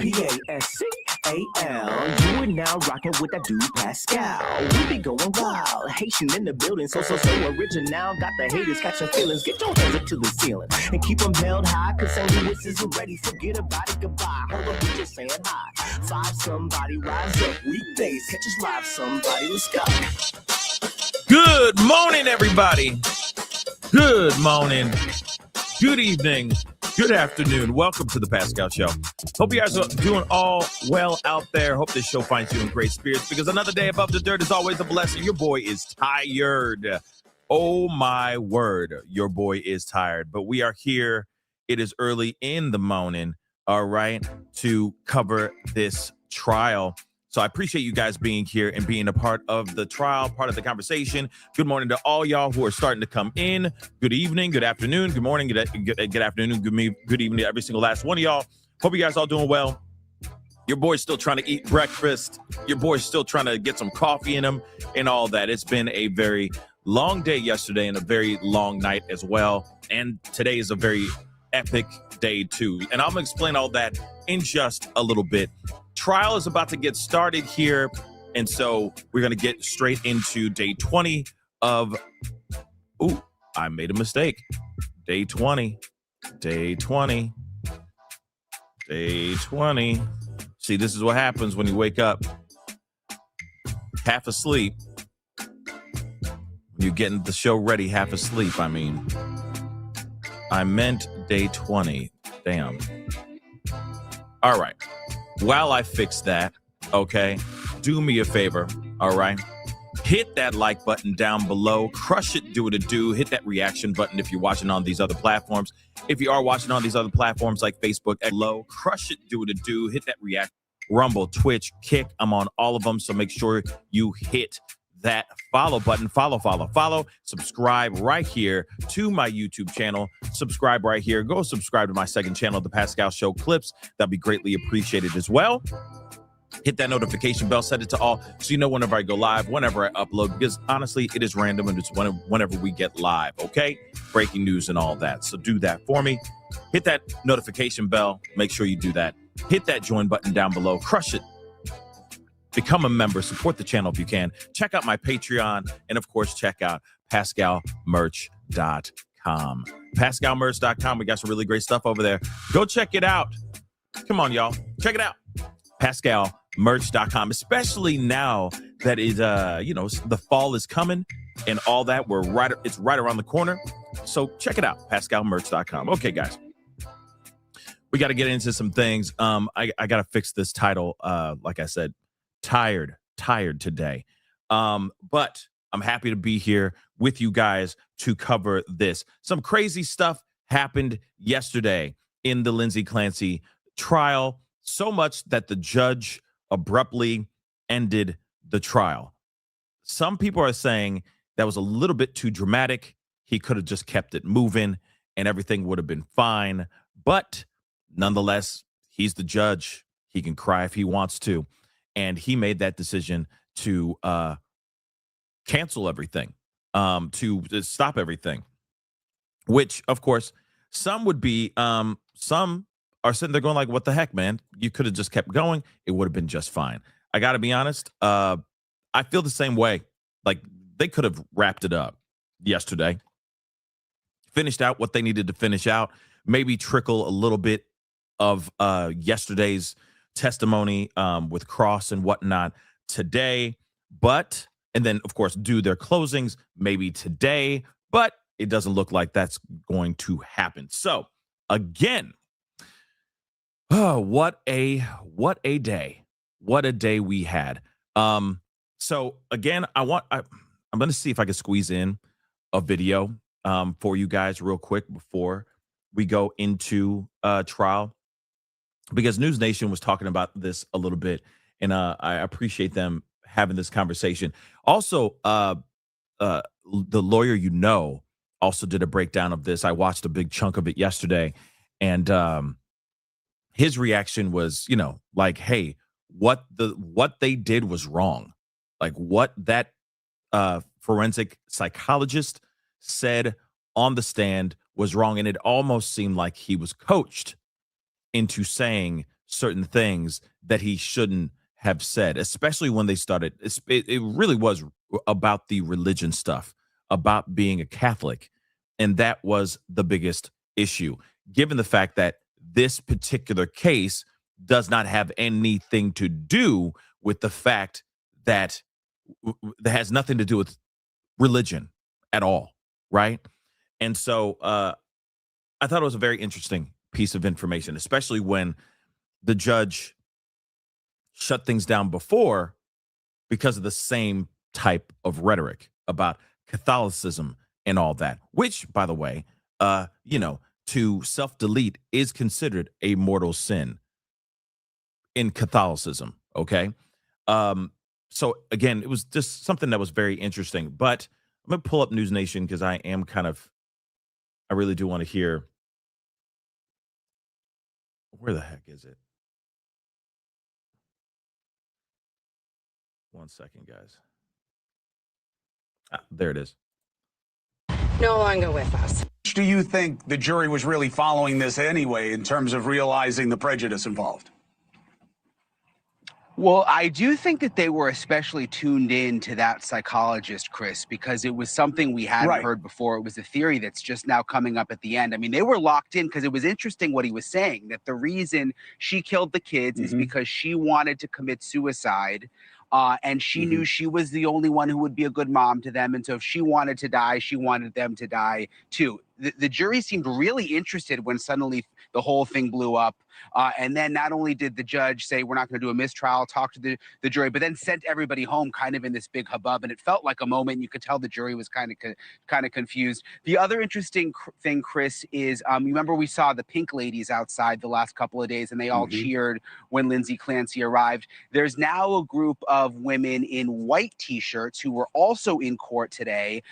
thepascal. You are now rocking with that dude Pascal. We be going wild, Haitian in the building, so original. Got the haters catching feelings. Get your hands up to the ceiling and keep them held high, cause St. Louis isn't ready. Forget about it, goodbye. Hold up, we just saying hi. Five somebody, rise up. Weekdays, catch us live, somebody. Let's go. Good morning, everybody. Good morning. Good evening. Good afternoon. Welcome to the Pascal Show. Hope you guys are doing all well out there. Hope this show finds you in great spirits, because another day above the dirt is always a blessing. Your boy is tired. Oh, my word. Your boy is tired. But we are here. It is early in the morning, all right, to cover this trial. So I appreciate you guys being here and being a part of the trial, part of the conversation. Good morning to all y'all who are starting to come in. Good evening, good afternoon, good morning, good afternoon, good evening to every single last one of y'all. Hope you guys all doing well. Your boy's still trying to eat breakfast. Your boy's still trying to get some coffee in him and all that. It's been a very long day yesterday and a very long night as well. And today is a very epic day too. And I'm going to explain all that in just a little bit. Trial is about to get started here, and so we're going to get straight into day 20 of... Ooh, I made a mistake. Day 20. Day 20. Day 20. See, this is what happens when you wake up half asleep. You're getting the show ready half asleep, I mean. I meant day 20. Damn. All right. While I fix that, okay, do me a favor, all right? Hit that like button down below. Crush it, do what it do. Hit that reaction button if you're watching on these other platforms. If you are watching on these other platforms like Facebook, below, crush it, do what it do. Hit that react. Rumble, Twitch, Kick. I'm on all of them, so make sure you hit that follow button. Follow. Subscribe right here to my YouTube channel. Subscribe right here. Go subscribe to my second channel, The Pascal Show Clips. That'd be greatly appreciated as well. Hit that notification bell, set it to all, so you know whenever I go live, whenever I upload, because honestly, it is random and it's whenever we get live, okay? Breaking news and all that. So do that for me. Hit that notification bell. Make sure you do that. Hit that join button down below. Crush it. Become a member. Support the channel if you can. Check out my Patreon. And, of course, check out PascalMerch.com. PascalMerch.com. We got some really great stuff over there. Go check it out. Come on, y'all. Check it out. PascalMerch.com. Especially now that the fall is coming and all that. It's right around the corner. So check it out. PascalMerch.com. Okay, guys. We got to get into some things. I got to fix this title. Like I said, tired today. But I'm happy to be here with you guys to cover this. Some crazy stuff happened yesterday in the Lindsay Clancy trial, so much that the judge abruptly ended the trial. Some people are saying that was a little bit too dramatic. He could have just kept it moving and everything would have been fine. But nonetheless, he's the judge. He can cry if he wants to. And he made that decision to cancel everything, to stop everything, which, of course, some would be, some are sitting there going like, what the heck, man? You could have just kept going. It would have been just fine. I got to be honest. I feel the same way. Like, they could have wrapped it up yesterday, finished out what they needed to finish out, maybe trickle a little bit of yesterday's testimony with Cross and whatnot today, and then of course do their closings maybe today, but it doesn't look like that's going to happen. So again, what a day we had. So again, I'm going to see if I can squeeze in a video for you guys real quick before we go into trial, because News Nation was talking about this a little bit, and I appreciate them having this conversation. Also, the lawyer also did a breakdown of this. I watched a big chunk of it yesterday, and his reaction was, like, hey, what they did was wrong. Like, what that forensic psychologist said on the stand was wrong, and it almost seemed like he was coached. into saying certain things that he shouldn't have said, especially when they started. It really was about the religion stuff, about being a Catholic. And that was the biggest issue, given the fact that this particular case does not have anything to do with the fact that that has nothing to do with religion at all. Right. And so I thought it was a very interesting piece of information, especially when the judge shut things down before because of the same type of rhetoric about Catholicism and all that, which, by the way, to self-delete is considered a mortal sin in Catholicism. Okay. So again, it was just something that was very interesting. But I'm gonna pull up News Nation because I really do want to hear. Where the heck is it? One second, guys. There it is. No longer with us. Do you think the jury was really following this anyway in terms of realizing the prejudice involved? Well, I do think that they were especially tuned in to that psychologist, Chris, because it was something we hadn't heard before. It was a theory that's just now coming up at the end. I mean, they were locked in because it was interesting what he was saying, that the reason she killed the kids is because she wanted to commit suicide. And she knew she was the only one who would be a good mom to them. And so if she wanted to die, she wanted them to die too. The jury seemed really interested when suddenly the whole thing blew up. And then not only did the judge say, we're not going to do a mistrial, talk to the jury, but then sent everybody home kind of in this big hubbub. And it felt like a moment. You could tell the jury was kind of confused. The other interesting thing, Chris, is you remember we saw the pink ladies outside the last couple of days and they all cheered when Lindsay Clancy arrived. There's now a group of women in white T-shirts who were also in court today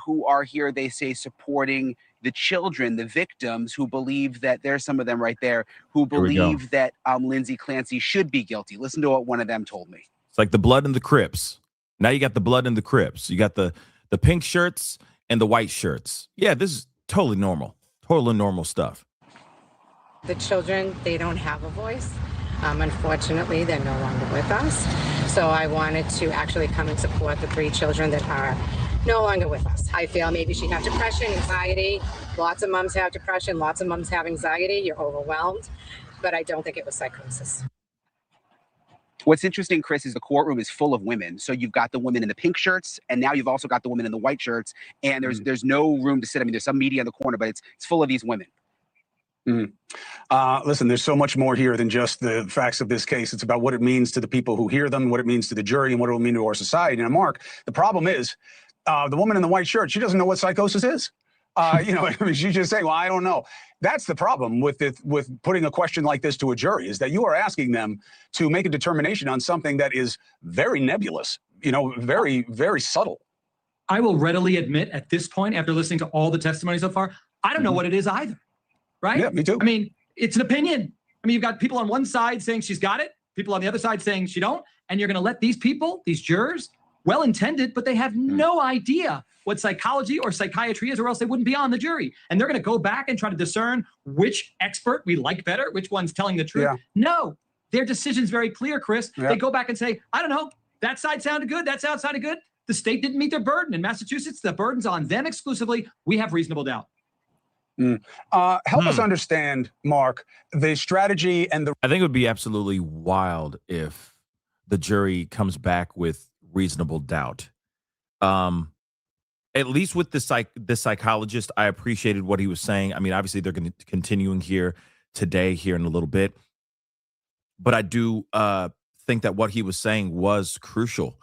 who are here, they say, supporting the children, the victims, who believe that there's some of them right there who believe that Lindsay Clancy should be guilty. Listen to what one of them told me. It's like the blood and the Crips. Now you got the blood and the Crips. You got the pink shirts and the white shirts. Yeah, this is totally normal stuff. The children, they don't have a voice. Unfortunately, they're no longer with us. So I wanted to actually come and support the 3 children that are no longer with us. I feel maybe she had depression, anxiety. Lots of moms have depression. Lots of moms have anxiety. You're overwhelmed. But I don't think it was psychosis. What's interesting, Chris, is the courtroom is full of women. So you've got the women in the pink shirts, and now you've also got the women in the white shirts. And there's no room to sit. I mean, there's some media in the corner, but it's full of these women. Listen, there's so much more here than just the facts of this case. It's about what it means to the people who hear them, what it means to the jury, and what it will mean to our society. And Mark, the problem is the woman in the white shirt, she doesn't know what psychosis is. I mean, she just saying, well, I don't know. That's the problem with putting a question like this to a jury, is that you are asking them to make a determination on something that is very nebulous, very, very subtle. I will readily admit at this point, after listening to all the testimony so far, I don't know what it is either. Right? Yeah, me too. I mean, it's an opinion. I mean, you've got people on one side saying she's got it, people on the other side saying she don't, and you're going to let these people, these jurors, well-intended, but they have no idea what psychology or psychiatry is, or else they wouldn't be on the jury. And they're going to go back and try to discern which expert we like better, which one's telling the truth. Yeah. No, their decision's very clear, Chris. Yeah. They go back and say, I don't know, that side sounded good, that side sounded good. The state didn't meet their burden. In Massachusetts, the burden's on them exclusively. We have reasonable doubt. Help us understand, Mark, the strategy and the... I think it would be absolutely wild if the jury comes back with reasonable doubt. At least with the psychologist, I appreciated what he was saying. I mean, obviously they're going to continuing here today, here in a little bit. But I do think that what he was saying was crucial.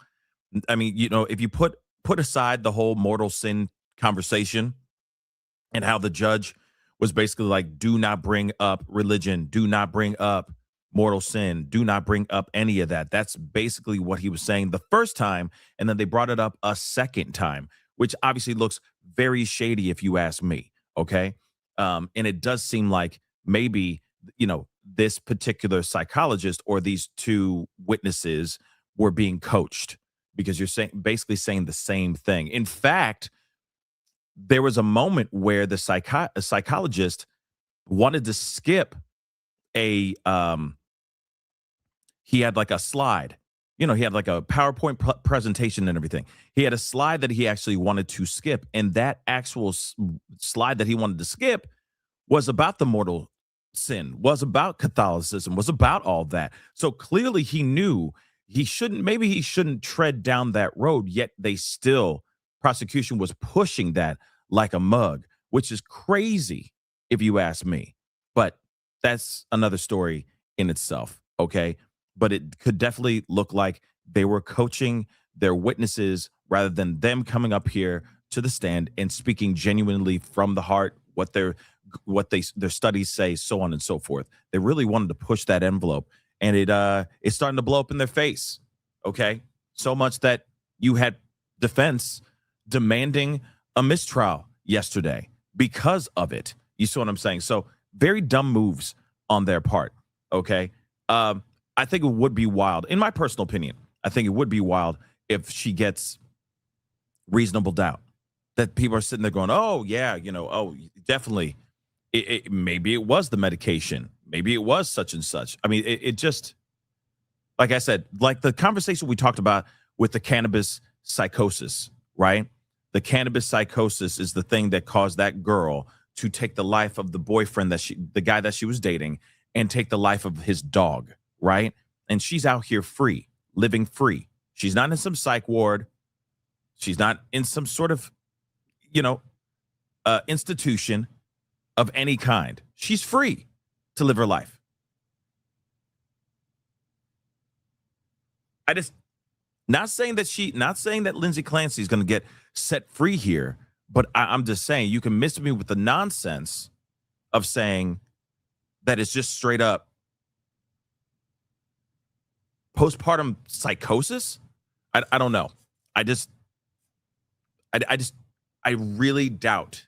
I mean, if you put aside the whole mortal sin conversation and how the judge was basically like, do not bring up religion, do not bring up mortal sin, do not bring up any of that. That's basically what he was saying the first time. And then they brought it up a second time, which obviously looks very shady if you ask me. Okay. And it does seem like maybe, this particular psychologist or these 2 witnesses were being coached, because you're basically saying the same thing. In fact, there was a moment where the psychologist wanted to skip he had like a slide. You know, he had like a PowerPoint presentation and everything. He had a slide that he actually wanted to skip, and that actual slide that he wanted to skip was about the mortal sin, was about Catholicism, was about all that. So clearly he knew he shouldn't tread down that road, yet prosecution was pushing that like a mug, which is crazy if you ask me. But that's another story in itself, okay? But it could definitely look like they were coaching their witnesses rather than them coming up here to the stand and speaking genuinely from the heart, what their studies say, so on and so forth. They really wanted to push that envelope, and it's starting to blow up in their face. Okay, so much that you had defense demanding a mistrial yesterday because of it. You see what I'm saying? So very dumb moves on their part. Okay, I think it would be wild, in my personal opinion. I think it would be wild if she gets reasonable doubt. That people are sitting there going, "Oh yeah, definitely." Maybe it was the medication. Maybe it was such and such. I mean, it just, like I said, like the conversation we talked about with the cannabis psychosis, right? The cannabis psychosis is the thing that caused that girl to take the life of the boyfriend the guy that she was dating, and take the life of his dog, right? And she's out here free, living free. She's not in some psych ward. She's not in some sort of, institution of any kind. She's free to live her life. Not saying that Lindsay Clancy is going to get set free here, but I'm just saying you can miss me with the nonsense of saying that it's just straight up postpartum psychosis. I don't know. I really doubt.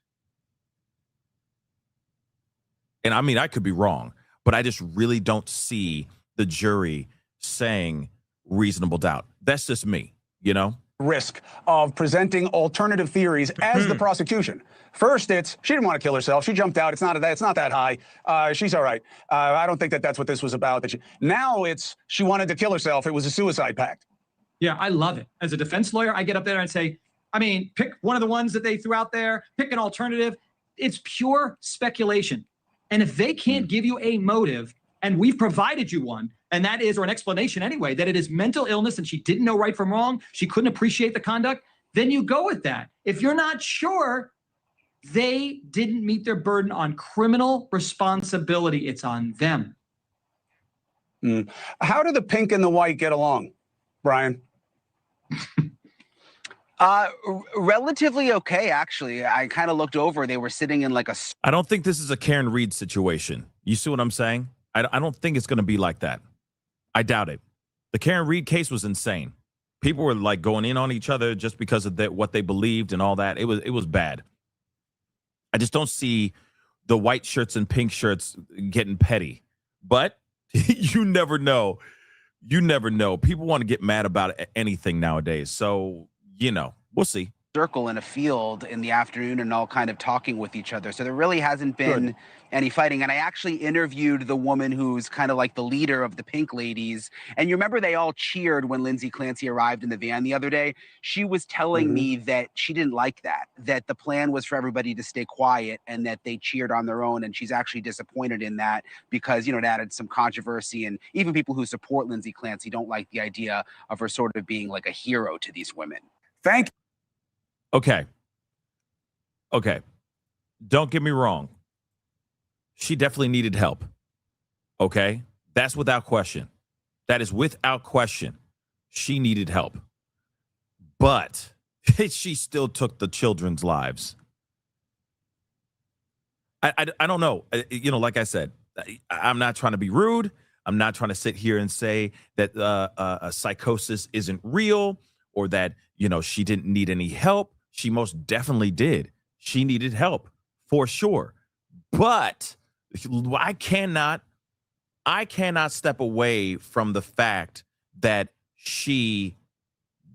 And I mean, I could be wrong, but I just really don't see the jury saying reasonable doubt. That's just me, Risk of presenting alternative theories as the prosecution. First, she didn't want to kill herself. She jumped out. It's not that high. She's all right. I don't think that's what this was about. Now she wanted to kill herself. It was a suicide pact. Yeah, I love it. As a defense lawyer, I get up there and say, pick one of the ones that they threw out there, pick an alternative. It's pure speculation. And if they can't give you a motive, and we've provided you one, and that is, or an explanation anyway, that it is mental illness and she didn't know right from wrong, she couldn't appreciate the conduct, then you go with that. If you're not sure, they didn't meet their burden on criminal responsibility. It's on them. How do the pink and the white get along, Brian? Relatively okay, actually. I kind of looked over. They were sitting in like a... I don't think this is a Karen Reed situation. You see what I'm saying? I don't think it's going to be like that. I doubt it. The Karen Reed case was insane. People were like going in on each other just because of what they believed and all that. It was bad. I just don't see the white shirts and pink shirts getting petty. But you never know. You never know. People want to get mad about anything nowadays. So, we'll see. Circle in a field in the afternoon and all kind of talking with each other. So there really hasn't been any fighting. And I actually interviewed the woman who's kind of like the leader of the Pink Ladies. And you remember they all cheered when Lindsay Clancy arrived in the van the other day. She was telling me that she didn't like that the plan was for everybody to stay quiet and that they cheered on their own. And she's actually disappointed in that because, it added some controversy. And even people who support Lindsay Clancy don't like the idea of her sort of being like a hero to these women. Thank you. Okay. Don't get me wrong. She definitely needed help. Okay. That's without question. That is without question. She needed help. But she still took the children's lives. I don't know. Like I said, I'm not trying to be rude. I'm not trying to sit here and say that a psychosis isn't real or that, she didn't need any help. She most definitely did. She needed help for sure. But I cannot step away from the fact that she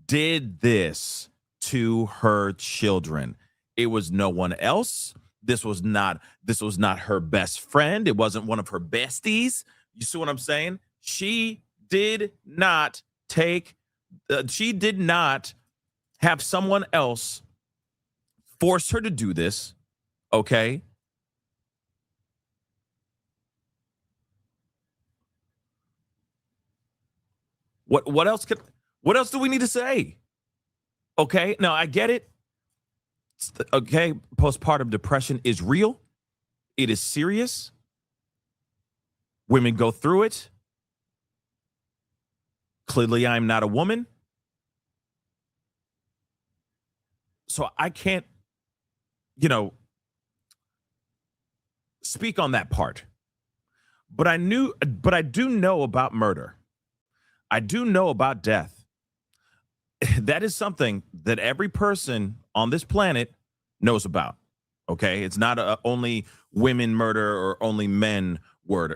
did this to her children. It was no one else. This was not her best friend. It wasn't one of her besties. You see what I'm saying? She did not have someone else force her to do this. Okay. What else do we need to say? Okay. Now I get it. Okay. Postpartum depression is real. It is serious. Women go through it. Clearly, I'm not a woman. So I can't, speak on that part. But I do know about murder. I do know about death. That is something that every person on this planet knows about. Okay? It's not only women murder or only men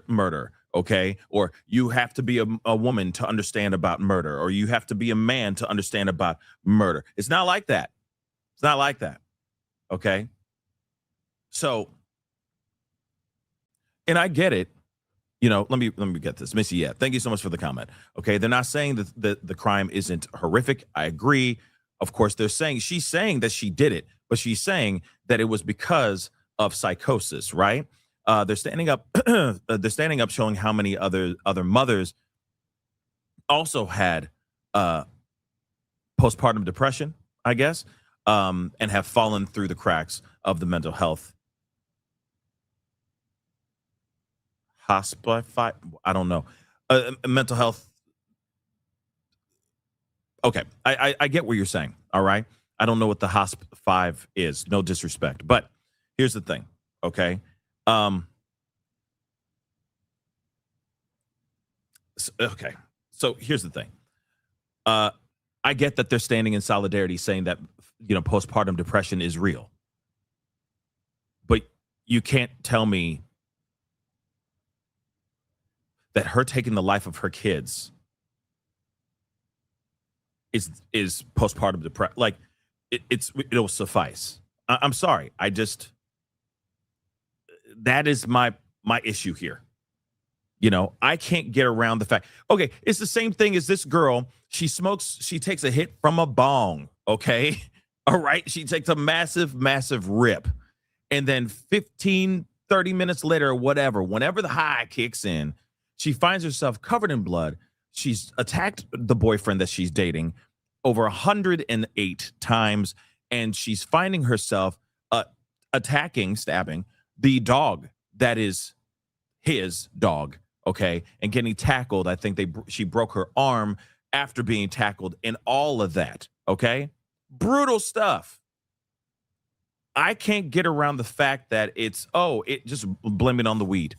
murder. Okay? Or you have to be a woman to understand about murder, or you have to be a man to understand about murder. It's not like that. It's not like that. Okay? So, and I get it. Let me get this. Missy, yeah, thank you so much for the comment. Okay, they're not saying that the crime isn't horrific. I agree. Of course, she's saying that she did it, but she's saying that it was because of psychosis, right? They're standing up. They're standing up, showing how many other mothers also had postpartum depression, I guess, and have fallen through the cracks of the mental health hospital. I don't know. Mental health. Okay, I get what you're saying. All right, I don't know what the hosp 5 is. No disrespect, but here's the thing. Okay, So here's the thing. I get that they're standing in solidarity, saying that postpartum depression is real, but you can't tell me that her taking the life of her kids is postpartum depression. Like it'll suffice. I'm sorry. That is my issue here. I can't get around the fact. Okay, it's the same thing as this girl. She takes a hit from a bong. Okay. All right. She takes a massive, massive rip. And then 15, 30 minutes later, whenever the high kicks in, she finds herself covered in blood. She's attacked the boyfriend that she's dating over 108 times. And she's finding herself stabbing the dog that is his dog. Okay. And getting tackled. I think she broke her arm after being tackled and all of that. Okay. Brutal stuff. I can't get around the fact that it just blame it on the weed.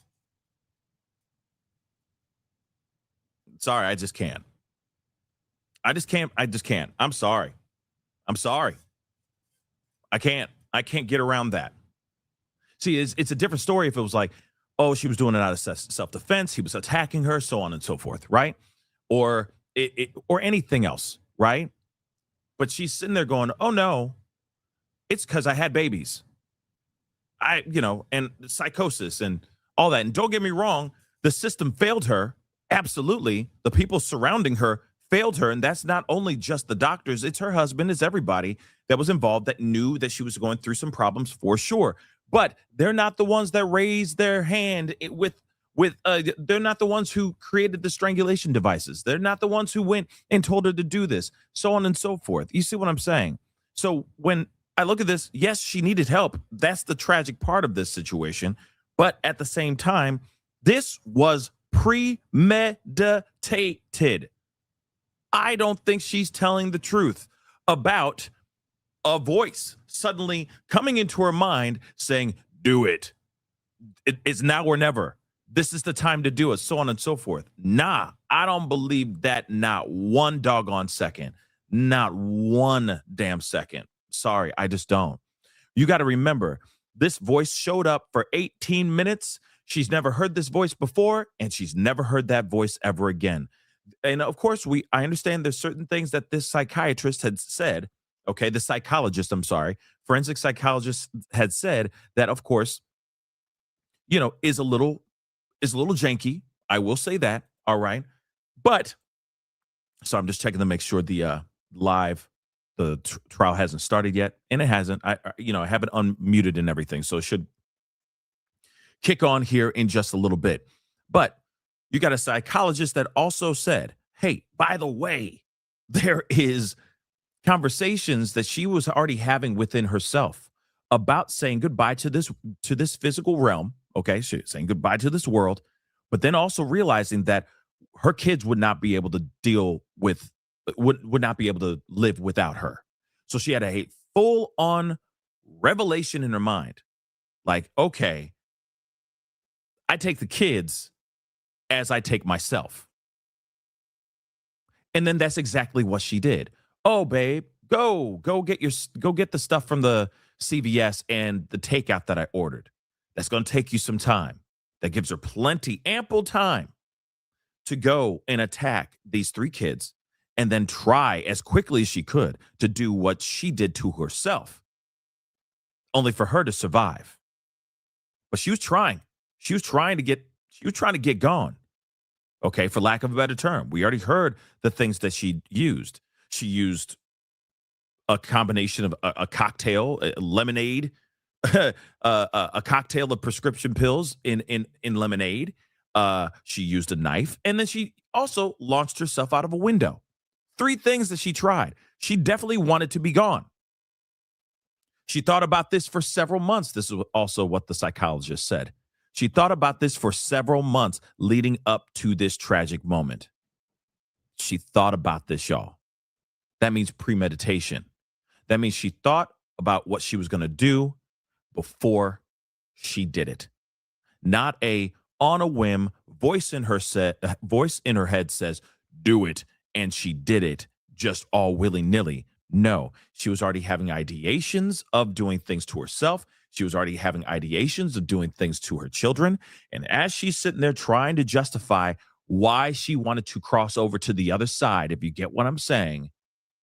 Sorry, I just can't. I just can't. I'm sorry. I can't get around that. See, it's a different story if it was like, oh, she was doing it out of self-defense. He was attacking her, so on and so forth, right? Or or anything else, right? But she's sitting there going, oh, no, it's because I had babies. And psychosis and all that. And don't get me wrong, the system failed her. Absolutely. The people surrounding her failed her. And that's not only just the doctors. It's her husband. It's everybody that was involved that knew that she was going through some problems for sure. But they're not the ones that raised their hand they're not the ones who created the strangulation devices. They're not the ones who went and told her to do this, so on and so forth. You see what I'm saying? So when I look at this, yes, she needed help. That's the tragic part of this situation. But at the same time, this was premeditated. I don't think she's telling the truth about a voice suddenly coming into her mind saying, do it. It's now or never. This is the time to do it, so on and so forth. Nah, I don't believe that not one doggone second. Not one damn second. Sorry, I just don't. You got to remember, this voice showed up for 18 minutes. She's never heard this voice before, and she's never heard that voice ever again. And of course, I understand there's certain things that this psychiatrist had said, okay, the psychologist, I'm sorry, forensic psychologist had said that, of course, is a little janky. I will say that. All right. But so I'm just checking to make sure the trial hasn't started yet, and it hasn't. I have it unmuted and everything, so it should kick on here in just a little bit. But you got a psychologist that also said, hey, by the way, there is conversations that she was already having within herself about saying goodbye to this physical realm. Okay, she's saying goodbye to this world, but then also realizing that her kids would not be able to would not be able to live without her. So she had a full-on revelation in her mind. Like, okay, I take the kids as I take myself. And then that's exactly what she did. Oh, babe, go get the stuff from the CVS and the takeout that I ordered. That's going to take you some time. That gives her ample time to go and attack these 3 kids and then try as quickly as she could to do what she did to herself, only for her to survive. But she was trying. She was trying to get gone. Okay, for lack of a better term. We already heard the things that she used. She used a combination of a cocktail, a lemonade, a cocktail of prescription pills in lemonade. She used a knife, and then she also launched herself out of a window. 3 things that she tried. She definitely wanted to be gone. She thought about this for several months. This is also what the psychologist said. She thought about this for several months leading up to this tragic moment. She thought about this, y'all. That means premeditation. That means she thought about what she was going to do before she did it. Not on a whim, voice in her head says, do it, and she did it just all willy-nilly. No, she was already having ideations of doing things to herself. She was already having ideations of doing things to her children. And as she's sitting there trying to justify why she wanted to cross over to the other side, if you get what I'm saying,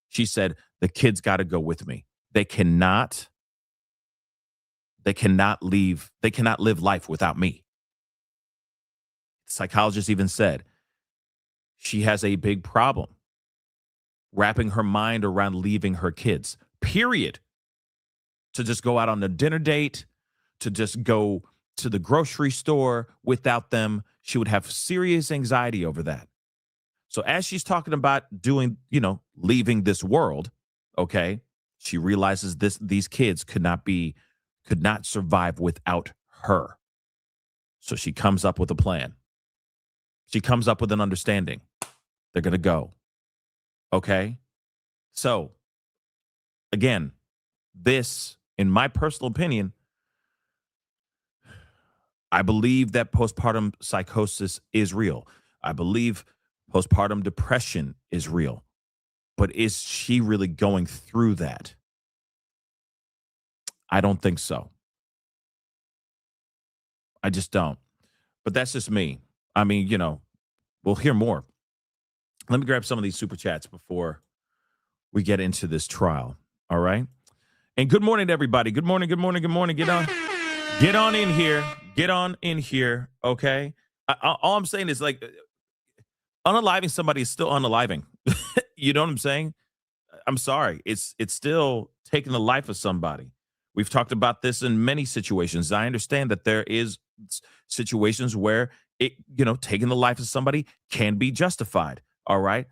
she said, the kids got to go with me. They cannot leave. They cannot live life without me. The psychologist even said she has a big problem wrapping her mind around leaving her kids, period. To just go out on a dinner date, to just go to the grocery store without them. She would have serious anxiety over that. So as she's talking about leaving this world, okay, she realizes these kids could not survive without her. So she comes up with a plan. She comes up with an understanding. They're going to go. Okay? So, again, this, in my personal opinion, I believe that postpartum psychosis is real. I believe postpartum depression is real. But is she really going through that? I don't think so. I just don't. But that's just me. I mean, we'll hear more. Let me grab some of these super chats before we get into this trial. All right. And good morning to everybody. Good morning. Good morning. Good morning. Get on in here. Get on in here. Okay. All I'm saying is, like, unaliving somebody is still unaliving. You know what I'm saying? I'm sorry. It's still taking the life of somebody. We've talked about this in many situations. I understand that there is situations where taking the life of somebody can be justified. All right.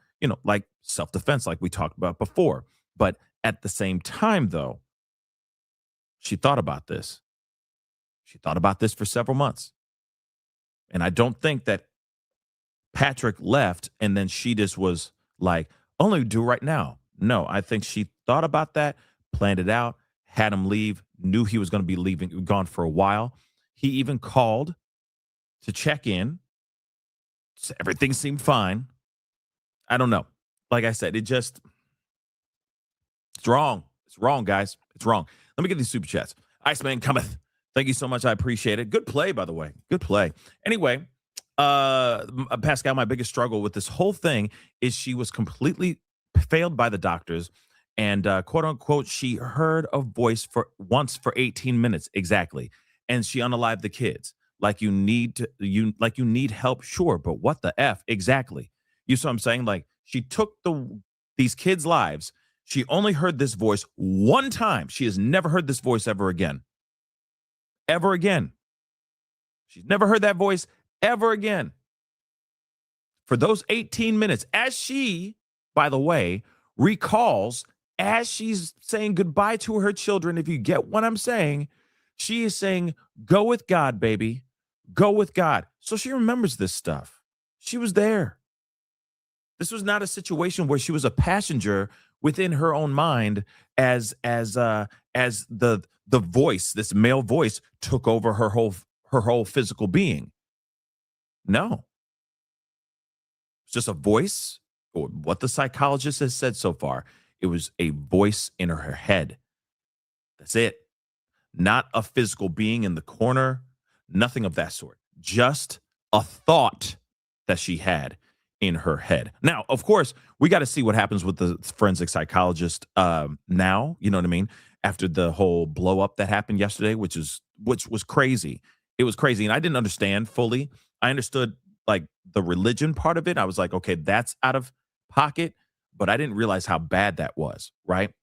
Like self-defense, like we talked about before. But at the same time, though, she thought about this. She thought about this for several months. And I don't think that Patrick left and then she just was like, only do right now. No, I think she thought about that, planned it out, had him leave, knew he was going to be gone for a while. He even called to check in. So everything seemed fine. I don't know. Like I said, it's wrong. It's wrong, guys. It's wrong. Let me get these super chats. Iceman cometh. Thank you so much. I appreciate it. Good play, by the way. Good play. Anyway, Pascal, my biggest struggle with this whole thing is she was completely failed by the doctors And quote unquote, she heard a voice for once for 18 minutes exactly, and she unalived the kids. Like you need help, sure, but what the f exactly? You see what I'm saying? Like she took these kids' lives. She only heard this voice one time. She has never heard this voice ever again. Ever again. She's never heard that voice ever again. For those 18 minutes, as she, by the way, recalls, as she's saying goodbye to her children, if you get what I'm saying, she is saying, go with God, baby. Go with God. So she remembers this stuff. She was there. This was not a situation where she was a passenger within her own mind as the voice, this male voice, took over her whole physical being. No. It's just a voice, or what the psychologist has said so far. It was a voice in her head. That's it. Not a physical being in the corner, nothing of that sort. Just a thought that she had in her head. Now, of course, we got to see what happens with the forensic psychologist now, you know what I mean? After the whole blow up that happened yesterday, which was crazy. It was crazy. And I didn't understand fully. I understood like the religion part of it. I was like, okay, that's out of pocket, but I didn't realize how bad that was, right?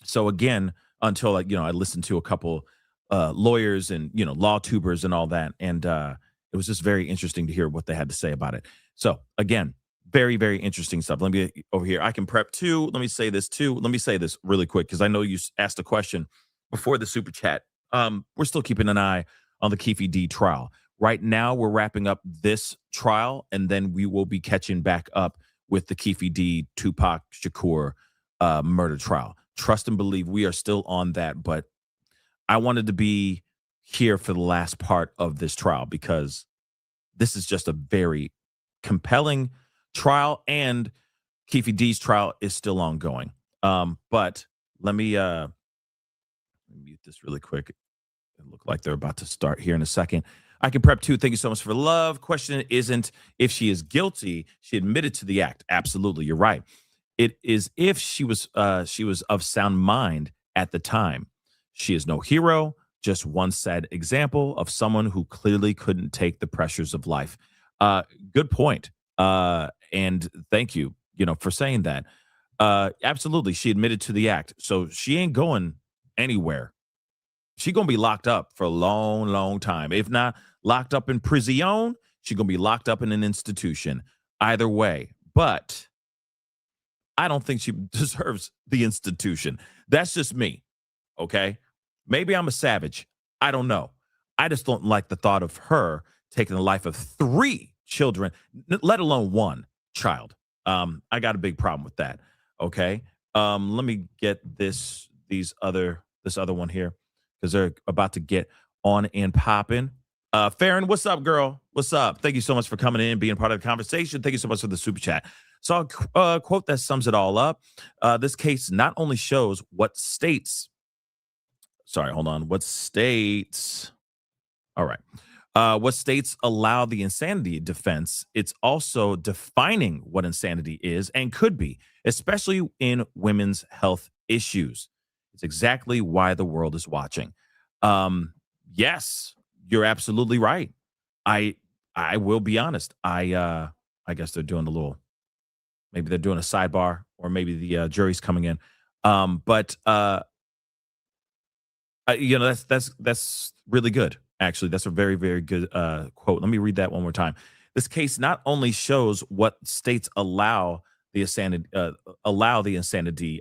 So again, until like, I listened to a couple lawyers and, law tubers and all that. And it was just very interesting to hear what they had to say about it. So again, very, very interesting stuff. Let me over here. I can prep too. Let me say this too. Let me say this really quick because I know you asked a question before the super chat. We're still keeping an eye on the Keefe D trial. Right now, we're wrapping up this trial, and then we will be catching back up with the Keefe D Tupac Shakur murder trial. Trust and believe we are still on that, but I wanted to be here for the last part of this trial because this is just a very compelling trial, and Keefe D's trial is still ongoing. But let me mute this really quick. It looked like they're about to start here in a second. I can prep too. Thank you so much for love. Question isn't if she is guilty. She admitted to the act. Absolutely, you're right. It is if she was of sound mind at the time. She is no hero, just one sad example of someone who clearly couldn't take the pressures of life. Good point. And thank you, for saying that. Absolutely, she admitted to the act, so she ain't going anywhere. She's gonna be locked up for a long, long time. If not locked up in prison, she's gonna be locked up in an institution. Either way, but I don't think she deserves the institution. That's just me. Okay. Maybe I'm a savage. I don't know. I just don't like the thought of her taking the life of 3 children, let alone 1 child. I got a big problem with that. Okay. Let me get this other one here because they're about to get on and popping. Farron, what's up, girl? What's up? Thank you so much for coming in, being part of the conversation. Thank you so much for the super chat. So a quote that sums it all up. This case not only shows what states. What states? All right. What states allow the insanity defense, it's also defining what insanity is and could be, especially in women's health issues. It's exactly why the world is watching. Yes, you're absolutely right. I will be honest. I guess they're doing maybe they're doing a sidebar, or maybe the jury's coming in. But that's really good. Actually, that's a very, very good quote. Let me read that one more time. This case not only shows what states allow the insanity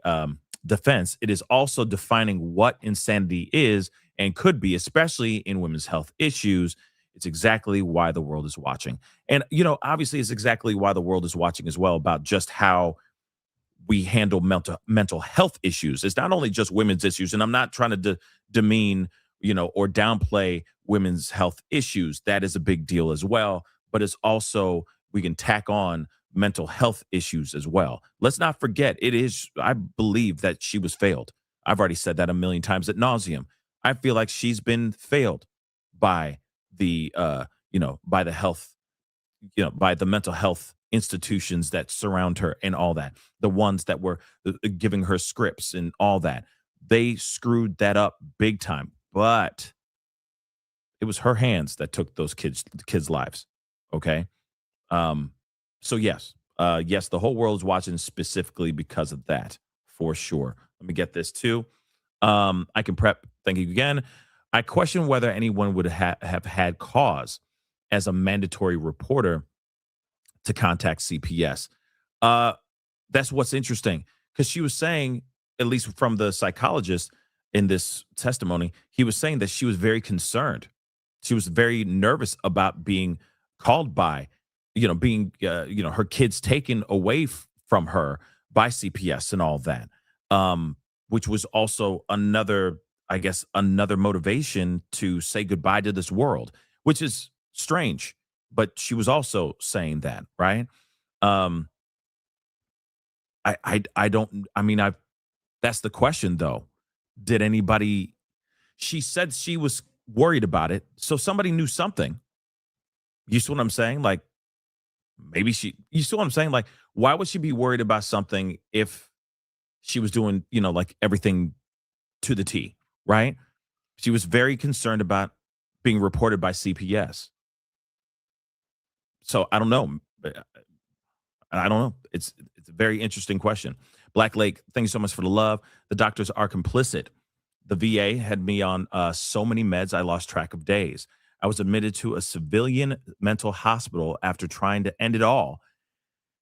defense, it is also defining what insanity is and could be, especially in women's health issues. It's exactly why the world is watching. And, obviously it's exactly why the world is watching as well, about just how we handle mental health issues. It's not only just women's issues, and I'm not trying to demean, or downplay women's health issues. That is a big deal as well. But it's also, we can tack on mental health issues as well. Let's not forget, I believe that she was failed. I've already said that a million times ad nauseum. I feel like she's been failed by the, by the health, by the mental health institutions that surround her and all that, the ones that were giving her scripts and all that. They screwed that up big time, but it was her hands that took those kids' lives. Okay. So yes, yes, the whole world is watching specifically because of that, for sure. Let me get this too. I can prep. Thank you again. I question whether anyone would have had cause as a mandatory reporter to contact CPS. That's what's interesting, because she was saying, at least from the psychologist in this testimony, he was saying that she was very concerned. She was very nervous about being called by, being, her kids taken away from her by CPS and all that, which was also another, I guess, another motivation to say goodbye to this world, which is strange. But she was also saying that, right? I don't, I mean, that's the question though. Did anybody, she said she was worried about it. So somebody knew something. You see what I'm saying? Like, maybe you see what I'm saying? Like, why would she be worried about something if she was doing, like everything to the T, right? She was very concerned about being reported by CPS. So I don't know. I don't know. It's a very interesting question. Black Lake, thank you so much for the love. The doctors are complicit. The VA had me on so many meds, I lost track of days. I was admitted to a civilian mental hospital after trying to end it all.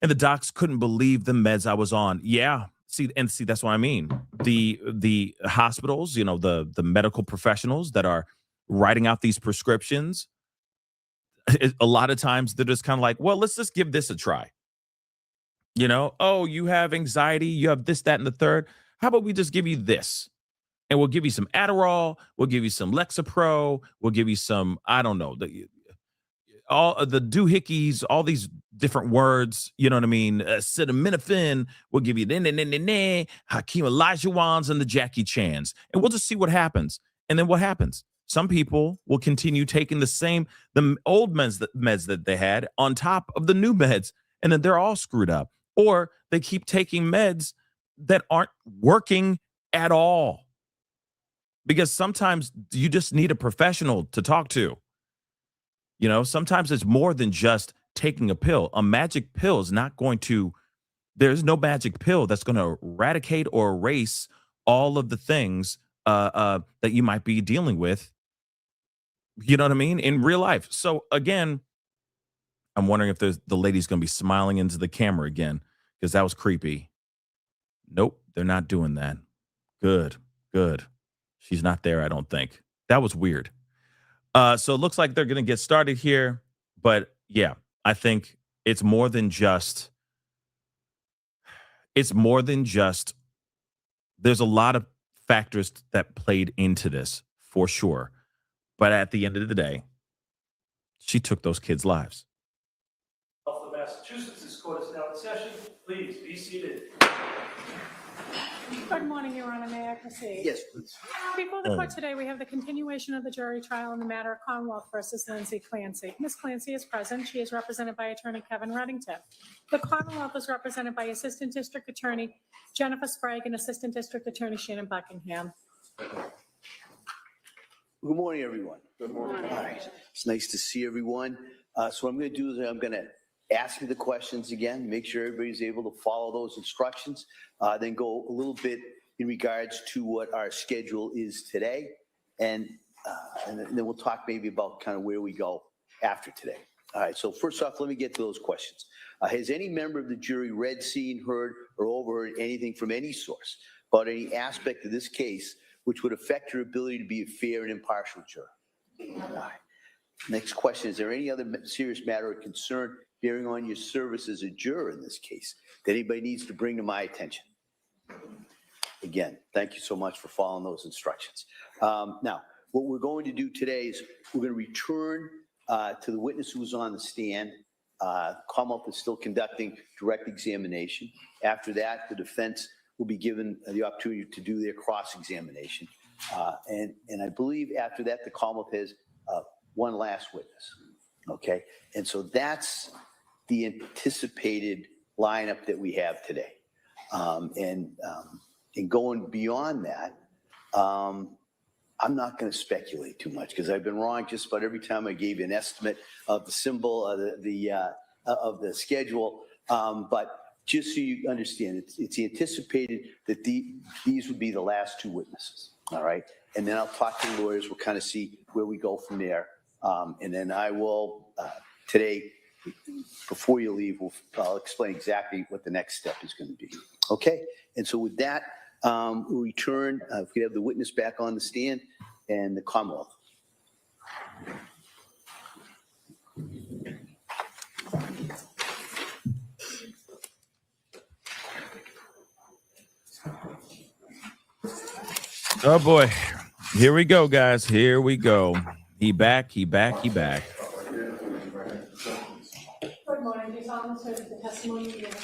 And the docs couldn't believe the meds I was on. Yeah. See, that's what I mean. The hospitals, the medical professionals that are writing out these prescriptions, a lot of times they're just kind of like, well, let's just give this a try. Oh, you have anxiety, you have this, that, and the third. How about we just give you this? And we'll give you some Adderall, we'll give you some Lexapro, we'll give you some, I don't know, all of the doohickeys, all these different words, you know what I mean? Acetaminophen, we'll give you Hakeem Olajuwons and the Jackie Chans. And we'll just see what happens. And then what happens? Some people will continue taking the old meds that they had on top of the new meds. And then they're all screwed up. Or they keep taking meds that aren't working at all. Because sometimes you just need a professional to talk to. Sometimes it's more than just taking a pill. A magic pill is not going to, there's no magic pill that's going to eradicate or erase all of the things that you might be dealing with, you know what I mean, in real life. So again, I'm wondering if the lady's going to be smiling into the camera again, because that was creepy. Nope, they're not doing that. Good. She's not there, I don't think. That was weird. So it looks like they're going to get started here. But yeah, I think it's more than just, there's a lot of factors that played into this, for sure. But at the end of the day, she took those kids' lives. Of Massachusetts, this court is now in session. Please be seated. Good morning, Your Honor. May I proceed? Yes, please. Before the court today, we have the continuation of the jury trial in the matter of Commonwealth versus Lindsay Clancy. Ms. Clancy is present. She is represented by Attorney Kevin Reddington. The Commonwealth is represented by Assistant District Attorney Jennifer Sprague and Assistant District Attorney Shannon Buckingham. Good morning, everyone. Good morning. All right. It's nice to see everyone. So what I'm going to do is I'm going to ask you the questions again, make sure everybody's able to follow those instructions, then go a little bit in regards to what our schedule is today, and then we'll talk maybe about kind of where we go after today. All right, so first off, let me get to those questions. Has any member of the jury read, seen, heard, or overheard anything from any source about any aspect of this case which would affect your ability to be a fair and impartial juror? All right. Next question, is there any other serious matter of concern bearing on your service as a juror in this case that anybody needs to bring to my attention? Again, thank you so much for following those instructions. Now, what we're going to do today is we're going to return to the witness who was on the stand. Commonwealth is still conducting direct examination. After that, the defense will be given the opportunity to do their cross-examination. And I believe after that, the Commonwealth has one last witness. Okay, and so that's the anticipated lineup that we have today. And going beyond that, I'm not going to speculate too much because I've been wrong just about every time I gave you an estimate of the symbol of the schedule. But just so you understand, it's anticipated that these would be the last two witnesses. All right, and then I'll talk to the lawyers. We'll kind of see where we go from there, and then I will today, before you leave, I'll explain exactly what the next step is going to be. Okay, and so with that, we'll return. If we have the witness back on the stand and the Commonwealth. Oh boy, here we go, guys. Here we go. He back. Good morning. Do you solemnly swear that the testimony you give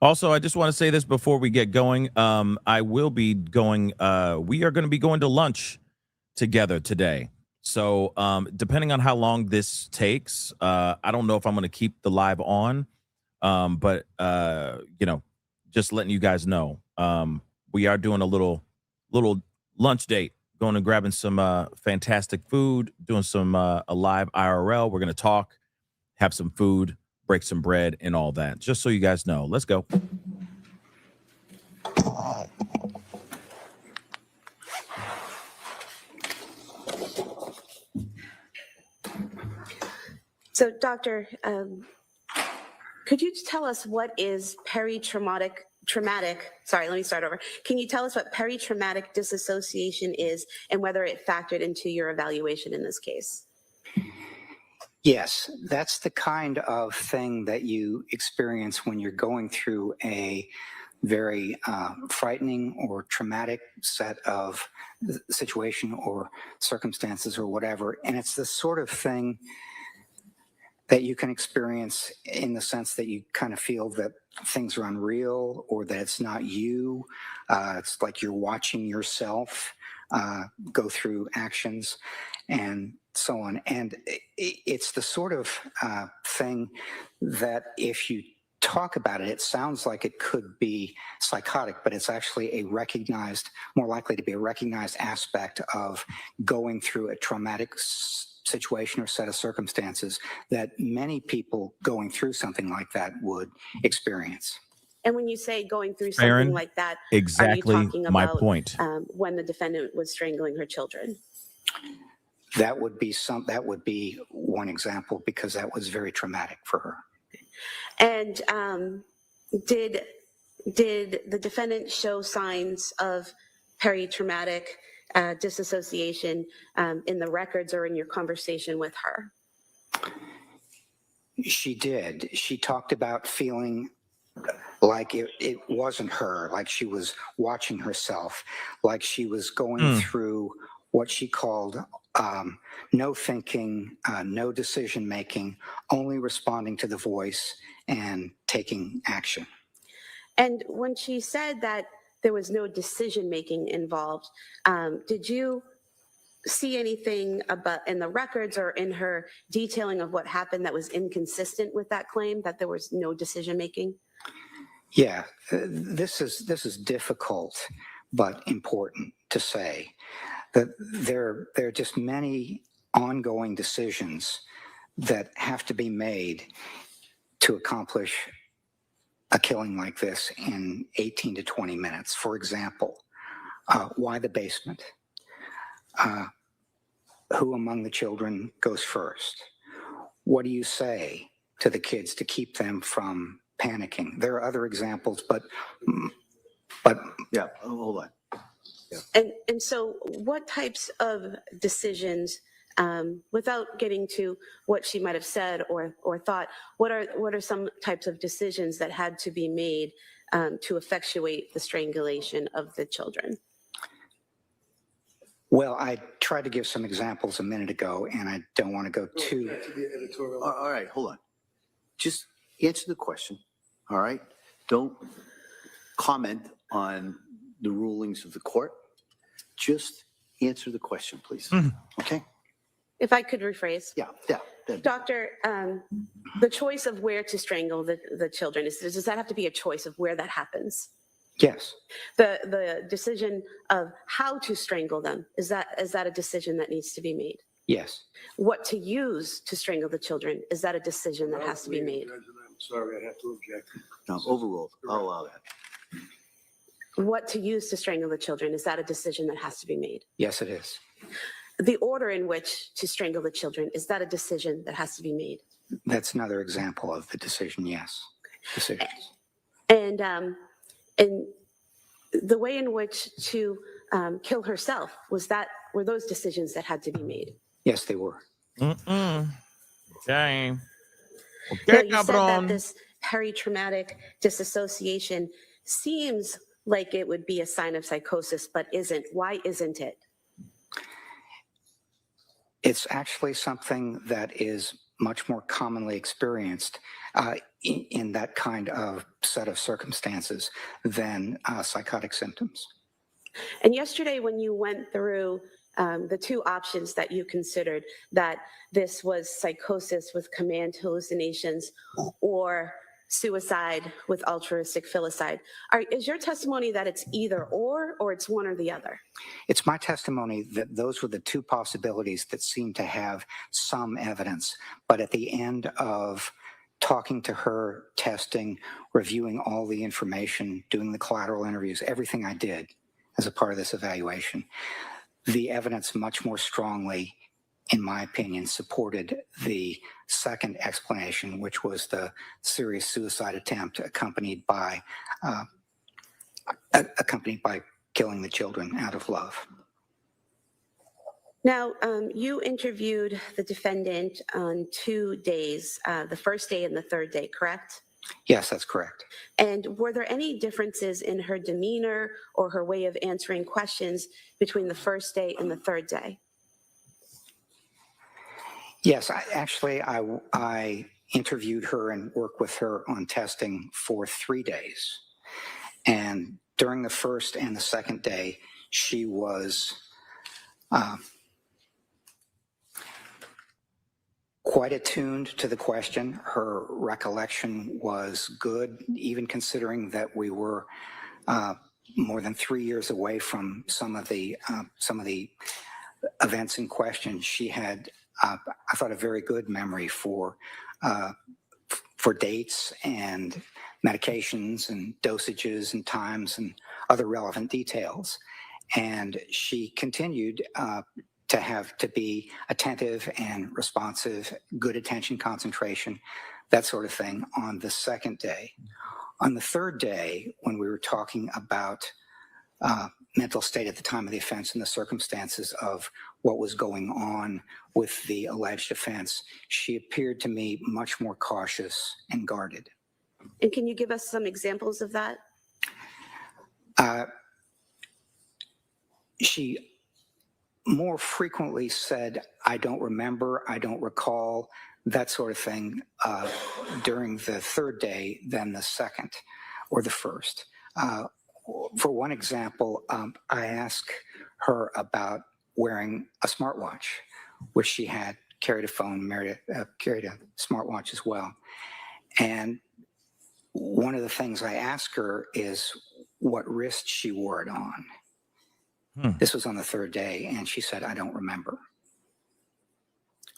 Also, I just want to say this before we get going. I will be going. We are going to be going to lunch together today. So, depending on how long this takes, I don't know if I'm going to keep the live on. But just letting you guys know, we are doing a little lunch date, going and grabbing some fantastic food, doing some a live IRL. We're going to talk, have some food, break some bread, and all that. Just so you guys know. Let's go. So, Doctor, could you tell us what is peritraumatic? Sorry, let me start over. Can you tell us what peritraumatic disassociation is and whether it factored into your evaluation in this case? Yes, that's the kind of thing that you experience when you're going through a very frightening or traumatic set of situation or circumstances or whatever. And it's the sort of thing that you can experience in the sense that you kind of feel that things are unreal or that it's not you. It's like you're watching yourself go through actions and so on. And it's the sort of thing that if you talk about it, it sounds like it could be psychotic, but it's actually more likely to be a recognized aspect of going through a traumatic situation or set of circumstances that many people going through something like that would experience. And when you say going through something Aaron, like that, exactly are you talking my about point. When the defendant was strangling her children? That would be one example because that was very traumatic for her. And did the defendant show signs of peritraumatic disassociation in the records or in your conversation with her? She did. She talked about feeling like it wasn't her, like she was watching herself, like she was going through what she called no thinking, no decision making, only responding to the voice and taking action. And when she said that there was no decision making involved, did you see anything about in the records or in her detailing of what happened that was inconsistent with that claim that there was no decision making? Yeah, this is difficult but important to say that there are just many ongoing decisions that have to be made to accomplish a killing like this in 18 to 20 minutes. For example, why the basement? Who among the children goes first? What do you say to the kids to keep them from panicking? There are other examples, but yeah, hold on. Yeah. And so what types of decisions, without getting to what she might have said or thought, what are some types of decisions that had to be made to effectuate the strangulation of the children? Well, I tried to give some examples a minute ago, and I don't want to go too... All right, hold on. Just answer the question, all right? Don't comment on the rulings of the court. Just answer the question, please. Okay? If I could rephrase. Yeah, Doctor, the choice of where to strangle the children, does that have to be a choice of where that happens? Yes. The decision of how to strangle them, is that a decision that needs to be made? Yes. What to use to strangle the children, is that a decision that has to be made? I'm sorry, I have to object. No, overruled. I'll allow that. What to use to strangle the children, is that a decision that has to be made? Yes, it is. The order in which to strangle the children, is that a decision that has to be made? That's another example of the decision, yes. Decisions. And the way in which to kill herself, were those decisions that had to be made? Yes, they were. Okay. Now, Okay, you said that cabron. this peritraumatic disassociation seems like it would be a sign of psychosis, but isn't. Why isn't it? It's actually something that is much more commonly experienced in that kind of set of circumstances than psychotic symptoms. And yesterday, when you went through the two options that you considered, that this was psychosis with command hallucinations or suicide with altruistic filicide, is your testimony that it's either or it's one or the other? It's my testimony that those were the two possibilities that seemed to have some evidence. But at the end of talking to her, testing, reviewing all the information, doing the collateral interviews, everything I did as a part of this evaluation, the evidence much more strongly, in my opinion, supported the second explanation, which was the serious suicide attempt accompanied by killing the children out of love. Now, you interviewed the defendant on 2 days, the first day and the third day, correct? Yes, that's correct. And were there any differences in her demeanor or her way of answering questions between the first day and the third day? Yes, I interviewed her and worked with her on testing for 3 days. And during the first and the second day, she was quite attuned to the question. Her recollection was good, even considering that we were more than 3 years away from some of the events in question. She had, I thought, a very good memory for dates and medications and dosages and times and other relevant details. And she continued to be attentive and responsive, good attention concentration, that sort of thing on the second day. On the third day, when we were talking about mental state at the time of the offense and the circumstances of what was going on with the alleged offense, she appeared to me much more cautious and guarded. And can you give us some examples of that? She more frequently said, "I don't remember, I don't recall," that sort of thing during the third day than the second or the first. For one example, I asked her about wearing a smartwatch, which she had, carried a phone, carried a smartwatch as well. And one of the things I asked her is what wrist she wore it on. This was on the third day, and she said, "I don't remember."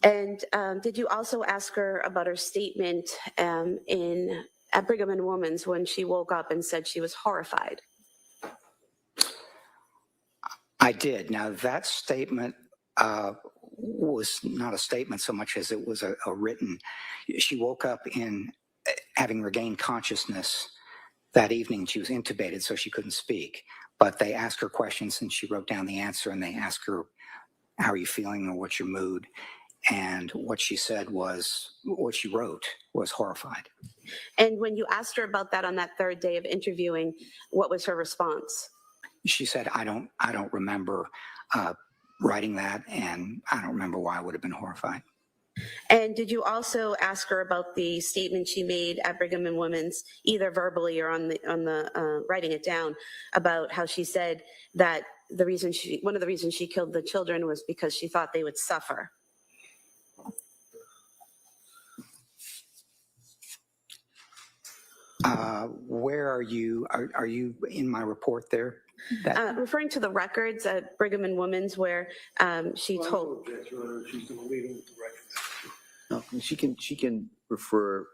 And did you also ask her about her statement at Brigham and Women's when she woke up and said she was horrified? I did. Now, that statement was not a statement so much as it was a written. She woke up in having regained consciousness that evening. She was intubated, so she couldn't speak. But they asked her questions, and she wrote down the answer, and they asked her, "How are you feeling, or what's your mood?" And what she said was, what she wrote was horrified. And when you asked her about that on that third day of interviewing, what was her response? She said, I don't remember writing that, and I don't remember why I would have been horrified." And did you also ask her about the statement she made at Brigham and Women's, either verbally or on the writing it down, about how she said that one of the reasons she killed the children was because she thought they would suffer? Where are you? Are you in my report there? That, Referring to the records at Brigham and Women's where she Well, I told. don't object to her. She's going to lead him with the record. No, she can refer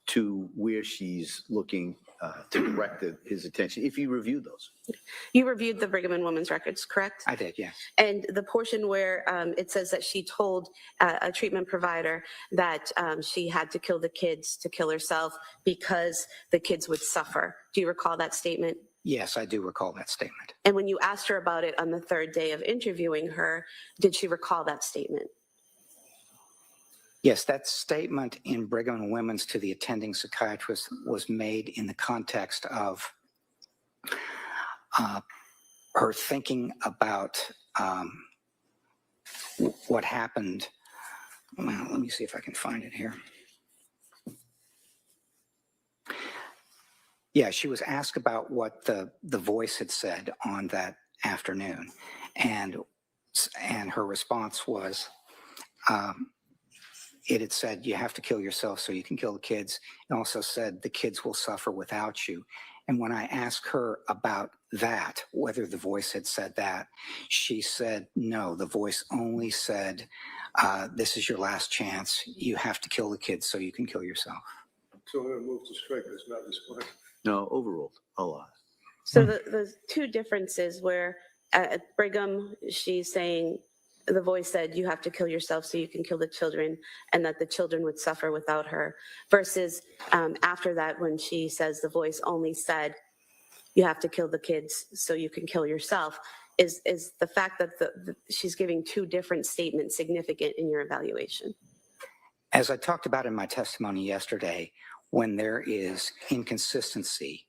to where she's looking to direct his attention if you review those. You reviewed the Brigham and Women's records, correct? I did, yes. And the portion where it says that she told a treatment provider that she had to kill the kids to kill herself because the kids would suffer. Do you recall that statement? Yes, I do recall that statement. And when you asked her about it on the third day of interviewing her, did she recall that statement? Yes, that statement in Brigham and Women's to the attending psychiatrist was made in the context of her thinking about what happened. Well, let me see if I can find it here. Yeah, she was asked about what the voice had said on that afternoon, and her response was, it had said, you have to kill yourself so you can kill the kids. It also said the kids will suffer without you. And when I asked her about that, whether the voice had said that, she said, no, the voice only said, this is your last chance. You have to kill the kids so you can kill yourself. So I'm going to move to strike this, not this point. No, overruled a lot. So the two differences where at Brigham, she's saying, the voice said, you have to kill yourself so you can kill the children, and that the children would suffer without her, versus after that, when she says the voice only said, you have to kill the kids so you can kill yourself, is the fact that she's giving two different statements significant in your evaluation? As I talked about in my testimony yesterday, when there is inconsistency,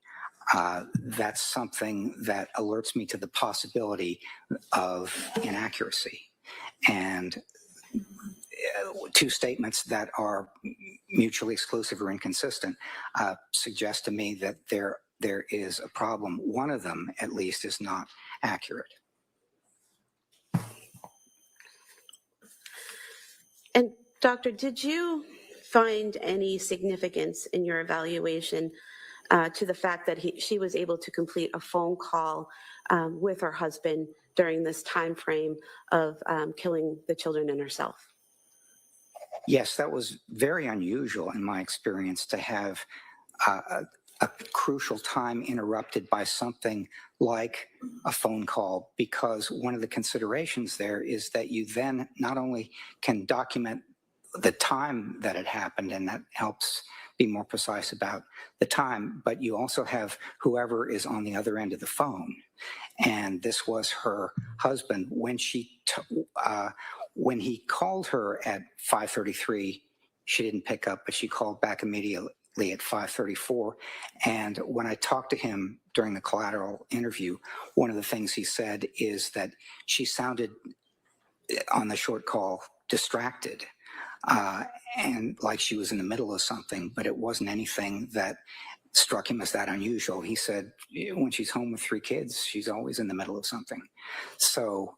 that's something that alerts me to the possibility of inaccuracy. And two statements that are mutually exclusive or inconsistent suggest to me that there is a problem. One of them, at least, is not accurate. And doctor, did you find any significance in your evaluation to the fact that she was able to complete a phone call with her husband during this time frame of killing the children and herself? Yes, that was very unusual in my experience, to have a crucial time interrupted by something like a phone call, because one of the considerations there is that you then not only can document the time that it happened, and that helps be more precise about the time, but you also have whoever is on the other end of the phone. And this was her husband. When he called her at 5:33, she didn't pick up, but she called back immediately at 5:34. And when I talked to him during the collateral interview, one of the things he said is that she sounded on the short call distracted, and like she was in the middle of something, but it wasn't anything that struck him as that unusual. He said, when she's home with 3 kids, she's always in the middle of something. So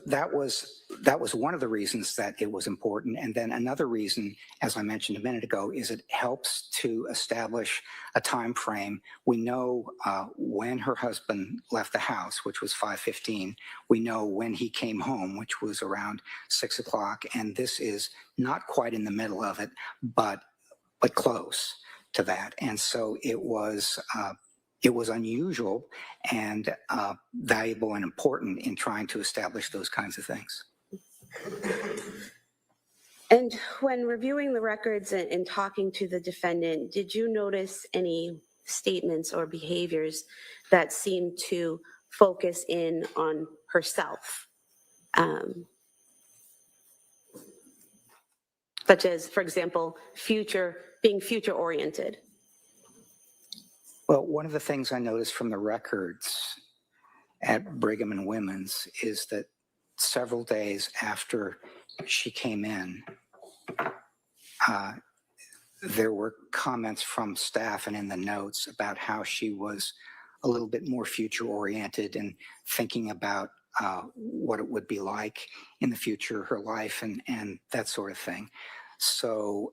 that was one of the reasons that it was important. And then another reason, as I mentioned a minute ago, is it helps to establish a time frame. We know when her husband left the house, which was 5:15. We know when he came home, which was around 6 o'clock. And this is not quite in the middle of it, but close to that. And so it was unusual and valuable and important in trying to establish those kinds of things. And when reviewing the records and talking to the defendant, did you notice any statements or behaviors that seemed to focus in on herself? Such as, for example, being future oriented. Well, one of the things I noticed from the records at Brigham and Women's is that several days after she came in, there were comments from staff and in the notes about how she was a little bit more future oriented and thinking about what it would be like in the future, her life, and that sort of thing. So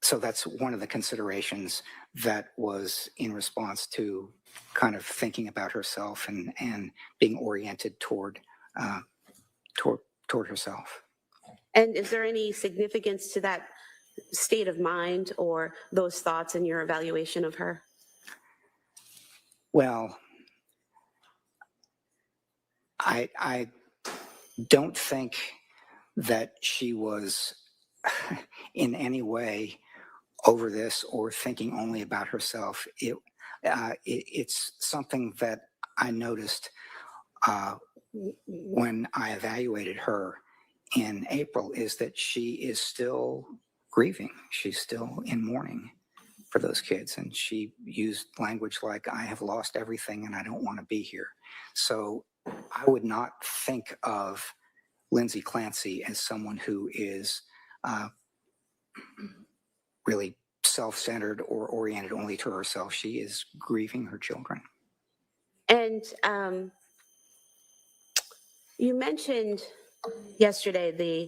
so that's one of the considerations that was in response to kind of thinking about herself and being oriented toward herself. And is there any significance to that state of mind or those thoughts in your evaluation of her? Well, I don't think that she was in any way over this or thinking only about herself. It's something that I noticed when I evaluated her in April, is that she is still grieving. She's still in mourning for those kids. And she used language like, I have lost everything and I don't want to be here. So I would not think of Lindsay Clancy as someone who is really self-centered or oriented only to herself. She is grieving her children. And you mentioned yesterday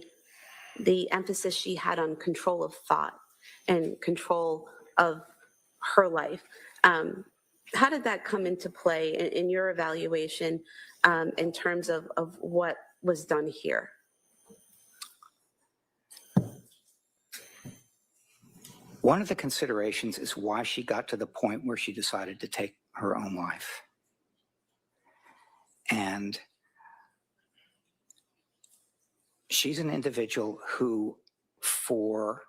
the emphasis she had on control of thought and control of her life. How did that come into play in your evaluation in terms of what was done here? One of the considerations is why she got to the point where she decided to take her own life. And she's an individual who, for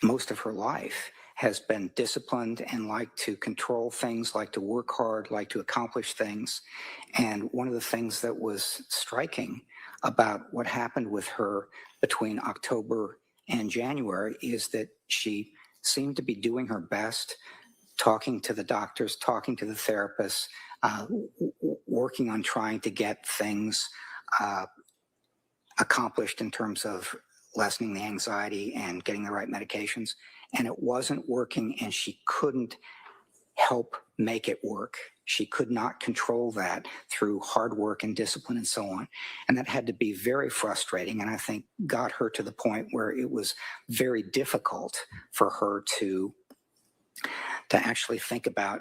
most of her life, has been disciplined and liked to control things, liked to work hard, liked to accomplish things. And one of the things that was striking about what happened with her between October and January is that she seemed to be doing her best, talking to the doctors, talking to the therapists, working on trying to get things accomplished in terms of lessening the anxiety and getting the right medications. And it wasn't working, and she couldn't help make it work. She could not control that through hard work and discipline and so on. And that had to be very frustrating, and I think got her to the point where it was very difficult for her to actually think about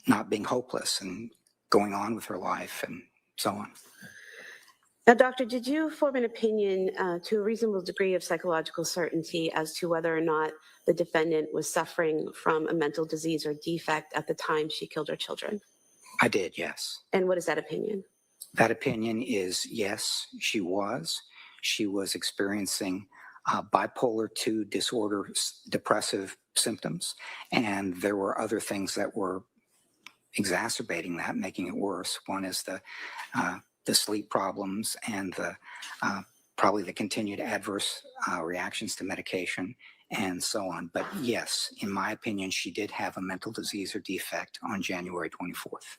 not being hopeless and going on with her life and so on. Now, doctor, did you form an opinion to a reasonable degree of psychological certainty as to whether or not the defendant was suffering from a mental disease or defect at the time she killed her children? I did, yes. And what is that opinion? That opinion is yes, she was. She was experiencing bipolar II disorder, depressive symptoms, and there were other things that were exacerbating that, making it worse. One is the sleep problems and probably the continued adverse reactions to medication and so on. But yes, in my opinion, she did have a mental disease or defect on January 24th.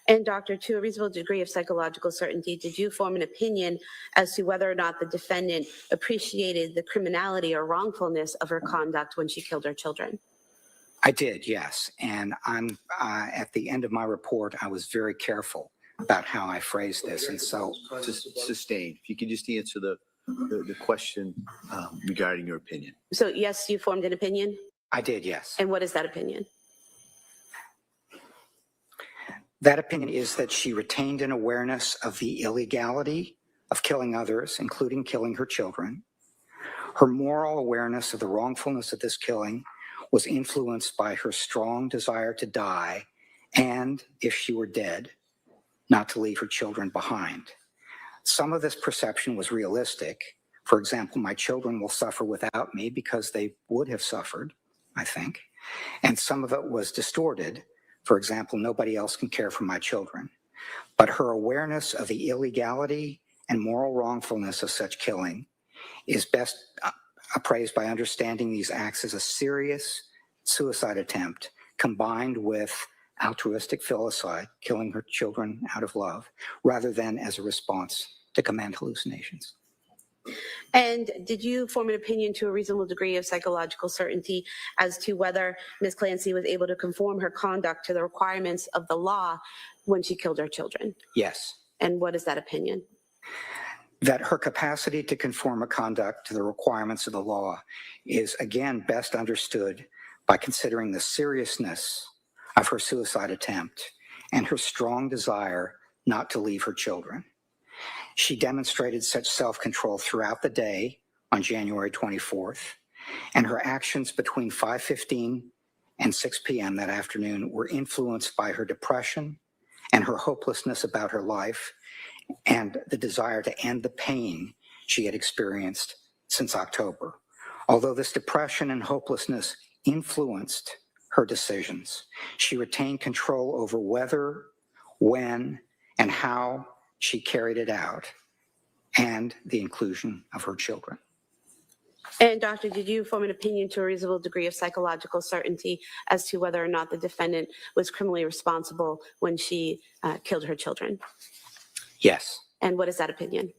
And doctor, to a reasonable degree of psychological certainty, did you form an opinion as to whether or not the defendant appreciated the criminality or wrongfulness of her conduct when she killed her children? I did, yes. And I'm at the end of my report, I was very careful about how I phrased this. And so Sustained. If you could just answer the question regarding your opinion. So yes, you formed an opinion? I did, yes. And what is that opinion? That opinion is that she retained an awareness of the illegality of killing others, including killing her children. Her moral awareness of the wrongfulness of this killing was influenced by her strong desire to die, and if she were dead, not to leave her children behind. Some of this perception was realistic. For example, my children will suffer without me because they would have suffered, I think. And some of it was distorted. For example, nobody else can care for my children. But her awareness of the illegality and moral wrongfulness of such killing is best appraised by understanding these acts as a serious suicide attempt combined with altruistic filicide, killing her children out of love, rather than as a response to command hallucinations. And did you form an opinion to a reasonable degree of psychological certainty as to whether Ms. Clancy was able to conform her conduct to the requirements of the law when she killed her children? Yes. And what is that opinion? that her capacity to conform her conduct to the requirements of the law is again best understood by considering the seriousness of her suicide attempt and her strong desire not to leave her children. She demonstrated such self-control throughout the day on January 24th, and her actions between 5:15 and 6 p.m. that afternoon were influenced by her depression and her hopelessness about her life and the desire to end the pain she had experienced since October. Although this depression and hopelessness influenced her decisions, she retained control over whether, when, and how she carried it out, and the inclusion of her children. And doctor, did you form an opinion to a reasonable degree of psychological certainty as to whether or not the defendant was criminally responsible when she killed her children? Yes. And what is that opinion?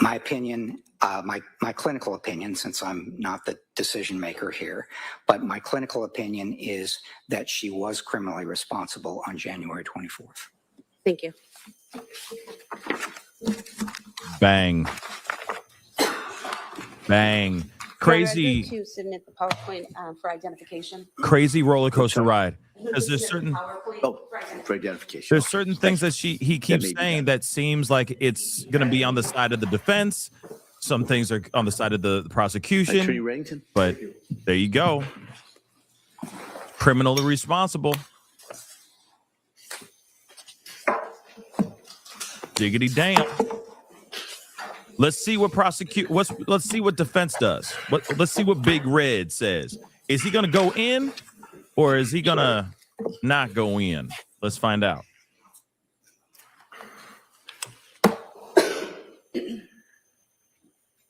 My opinion, my clinical opinion, since I'm not the decision maker here, but my clinical opinion is that she was criminally responsible on January 24th. Thank you. Bang. Bang. Crazy. To submit the PowerPoint for identification. Crazy roller coaster ride. Because there's certain For identification. there's certain things that he keeps saying that seems like it's going to be on the side of the defense. Some things are on the side of the prosecution. Attorney Reddington. But there you go. Criminally responsible. Diggity damn. Let's see what let's see what defense does. Let's see what Big Red says. Is he going to go in or is he going to not go in? Let's find out.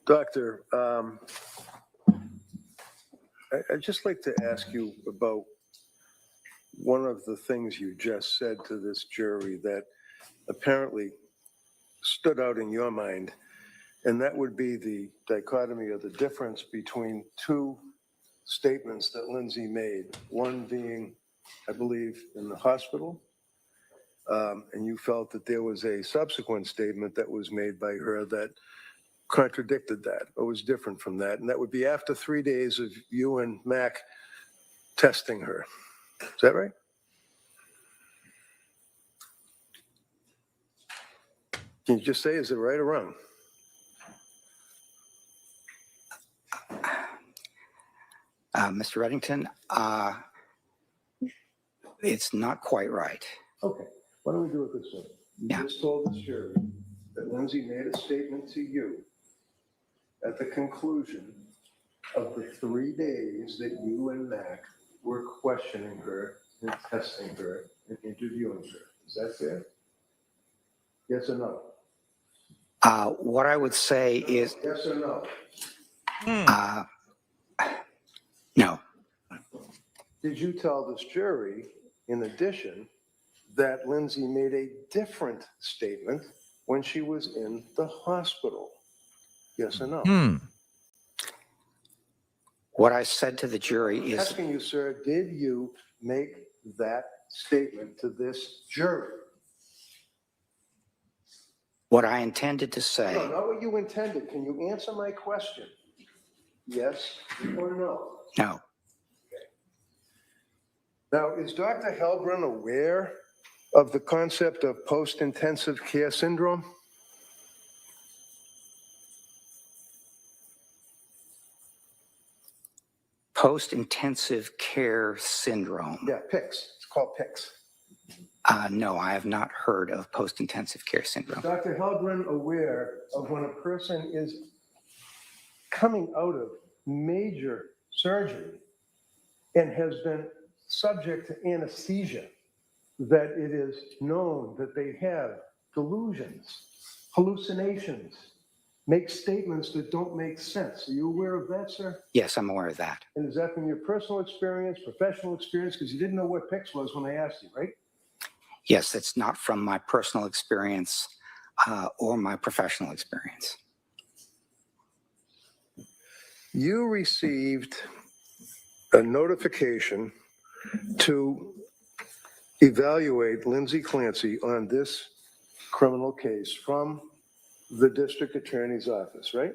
Doctor, I'd just like to ask you about one of the things you just said to this jury that apparently stood out in your mind, and that would be the dichotomy or the difference between two statements that Lindsay made, one being, I believe, in the hospital, and you felt that there was a subsequent statement that was made by her that contradicted that or was different from that, and that would be after 3 days of you and Mac testing her. Is that right? Can you just say, is it right or wrong? Mr. Reddington, it's not quite right. Okay, why don't we do it this way? You just told this jury that Lindsay made a statement to you at the conclusion of the 3 days that you and Mac were questioning her and testing her and interviewing her. Is that fair? Yes or no? What I would say is... Yes or no? No. Did you tell this jury, in addition, that Lindsay made a different statement when she was in the hospital? Yes or no? What I said to the jury I'm is... asking you, sir, did you make that statement to this jury? What I intended to say... No, not what you intended. Can you answer my question? Yes or no? No. Now, is Dr. Helbron aware of the concept of post-intensive care syndrome? Post-intensive care syndrome. Yeah, PICS. It's called PICS. No, I have not heard of post-intensive care syndrome. Is Dr. Helbron aware of when a person is coming out of major surgery and has been subject to anesthesia, that it is known that they have delusions, hallucinations, make statements that don't make sense? Are you aware of that, sir? Yes, I'm aware of that. And is that from your personal experience, professional experience? Because you didn't know what PICS was when I asked you, right? Yes, it's not from my personal experience or my professional experience. You received a notification to evaluate Lindsay Clancy on this criminal case from the district attorney's office, right?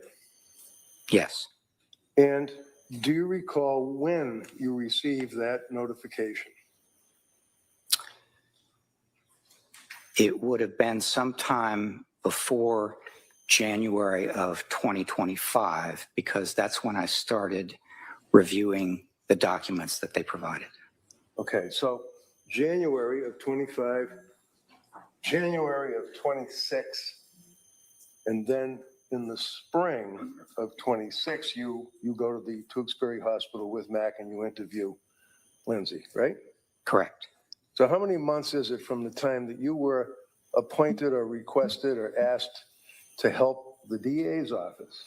Yes. And do you recall when you received that notification? It would have been sometime before January of 2025, because that's when I started reviewing the documents that they provided. Okay, so January of 25, January of 26, and then in the spring of 26, you go to the Tewksbury Hospital with Mac and you interview Lindsay, right? Correct. So how many months is it from the time that you were appointed or requested or asked to help the DA's office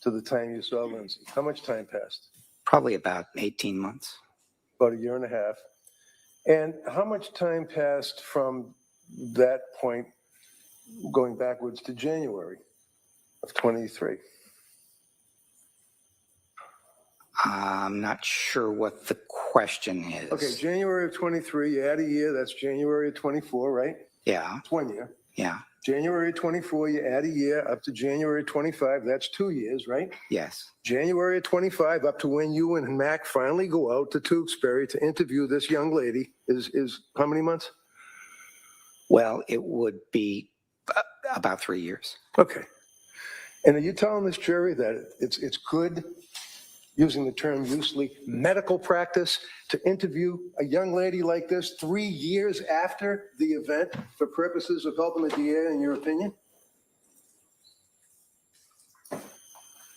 to the time you saw Lindsay? How much time passed? Probably about 18 months. About a year and a half. And how much time passed from that point going backwards to January of 23? I'm not sure what the question is. Okay, January of 23, you add a year, that's January of 24, right? Yeah. It's 1 year. Yeah. January 24, you add a year up to January 25, that's 2 years, right? Yes. January 25 up to when you and Mac finally go out to Tewksbury to interview this young lady is how many months? Well, it would be about 3 years. Okay. And are you telling this jury that it's good, using the term loosely, medical practice to interview a young lady like this 3 years after the event for purposes of helping the DA, in your opinion?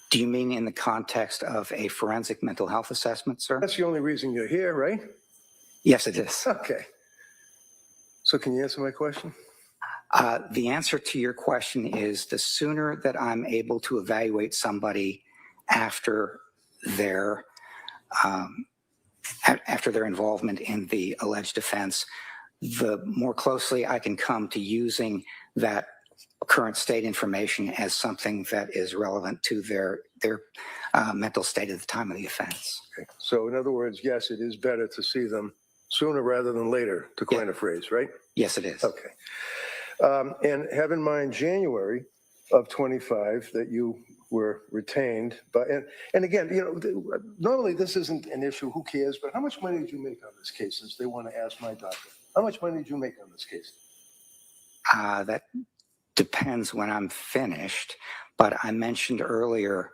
Do you mean in the context of a forensic mental health assessment, sir? That's the only reason you're here, right? Yes, it is. Okay. So can you answer my question? The answer to your question is the sooner that I'm able to evaluate somebody after their involvement in the alleged offense, the more closely I can come to using that current state information as something that is relevant to their mental state at the time of the offense. Okay. So in other words, yes, it is better to see them sooner rather than later, to coin a phrase, right? Yes, it is. Okay. And have in mind January of 25 that you were retained. And again, you know, normally this isn't an issue, who cares, but how much money did you make on this case, since they want to ask my doctor? How much money did you make on this case? That depends when I'm finished, but I mentioned earlier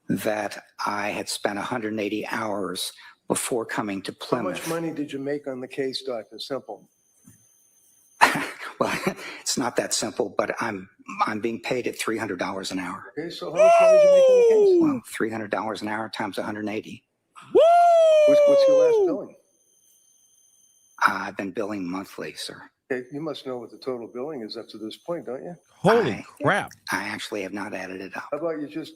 that I had spent 180 hours before coming to Plymouth. How much money did you make on the case, Dr. Simple? Well, it's not that simple, but I'm being paid at $300 an hour. Okay, so how much money did you make on the case? Well, $300 an hour times 180. Woo! What's your last billing? I've been billing monthly, sir. Okay, you must know what the total billing is up to this point, don't you? Holy crap. I actually have not added it up. How about you just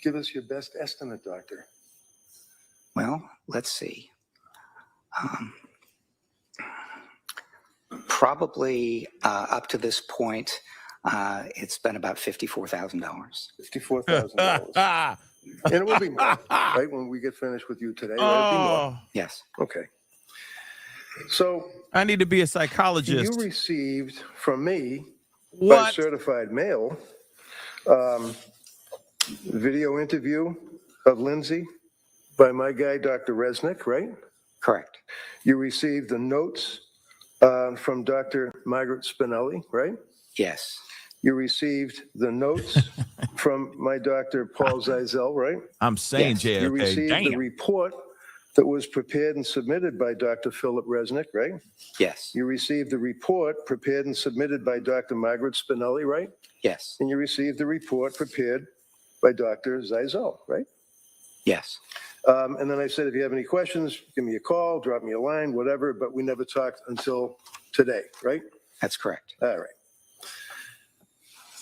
give us your best estimate, doctor? Well, let's see. Probably up to this point, it's been about $54,000. $54,000. And it will be more, right, when we get finished with you today. Right? It'll be more. Yes. Okay. So I need to be a psychologist. you received from me by What? certified mail video interview of Lindsay by my guy, Dr. Resnick, right? Correct. You received the notes from Dr. Margaret Spinelli, right? Yes. You received the notes from my Dr. Paul Zeisel, right? I'm saying, Yes. You JFK. received the Damn. report that was prepared and submitted by Dr. Philip Resnick, right? Yes. You received the report prepared and submitted by Dr. Margaret Spinelli, right? Yes. And you received the report prepared by Dr. Zeisel, right? Yes. And then I said, if you have any questions, give me a call, drop me a line, whatever, but we never talked until today, right? That's correct. All right.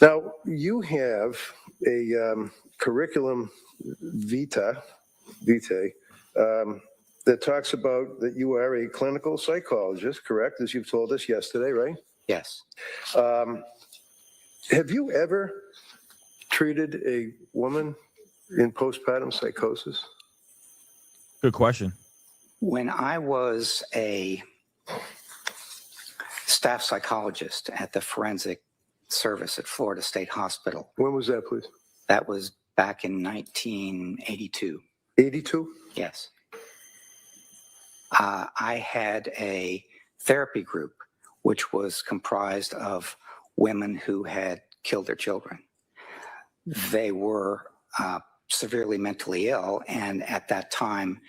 Now, you have a curriculum vitae that talks about that you are a clinical psychologist, correct, as you've told us yesterday, right? Yes. Have you ever treated a woman in postpartum psychosis? Good question. When I was a staff psychologist at the forensic service at Florida State Hospital. When was that, please? That was back in 1982. 82? Yes. I had a therapy group which was comprised of women who had killed their children. They were severely mentally ill, and at that time,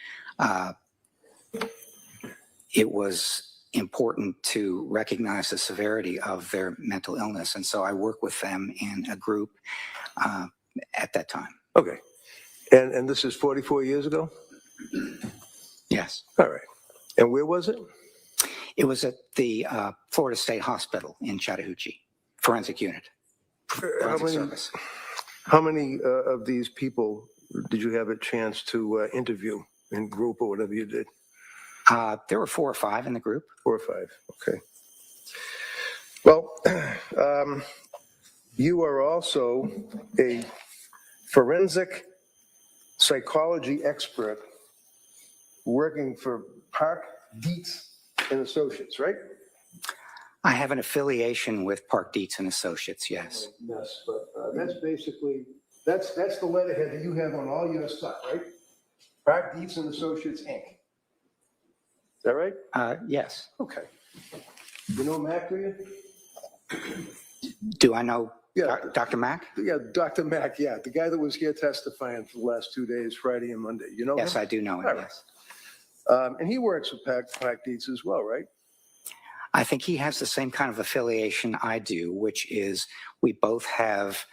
it was important to recognize the severity of their mental illness. And so I worked with them in a group at that time. Okay. And this is 44 years ago? Yes. All right. And where was it? It was at the Florida State Hospital in Chattahoochee, forensic unit. How many of these people did you have a chance to interview in group or whatever you did? There were 4 or 5 in the group. 4 or 5. Okay. Well, you are also a forensic psychology expert working for Park Dietz and Associates, right? I have an affiliation with Park Dietz and Associates, yes. Yes, but that's basically, that's the letterhead that you have on all your stuff, right? Park Dietz and Associates, Inc. Is that right? Yes. Okay. You know Mac, do you? Do I know Yeah. Dr. Mack? Yeah, Dr. Mack, yeah, the guy that was here testifying for the last 2 days, Friday and Monday. You know Yes, him? I do know him, All right. yes. And he works with Park Dietz as well, right? I think he has the same kind of affiliation I do, which is we both have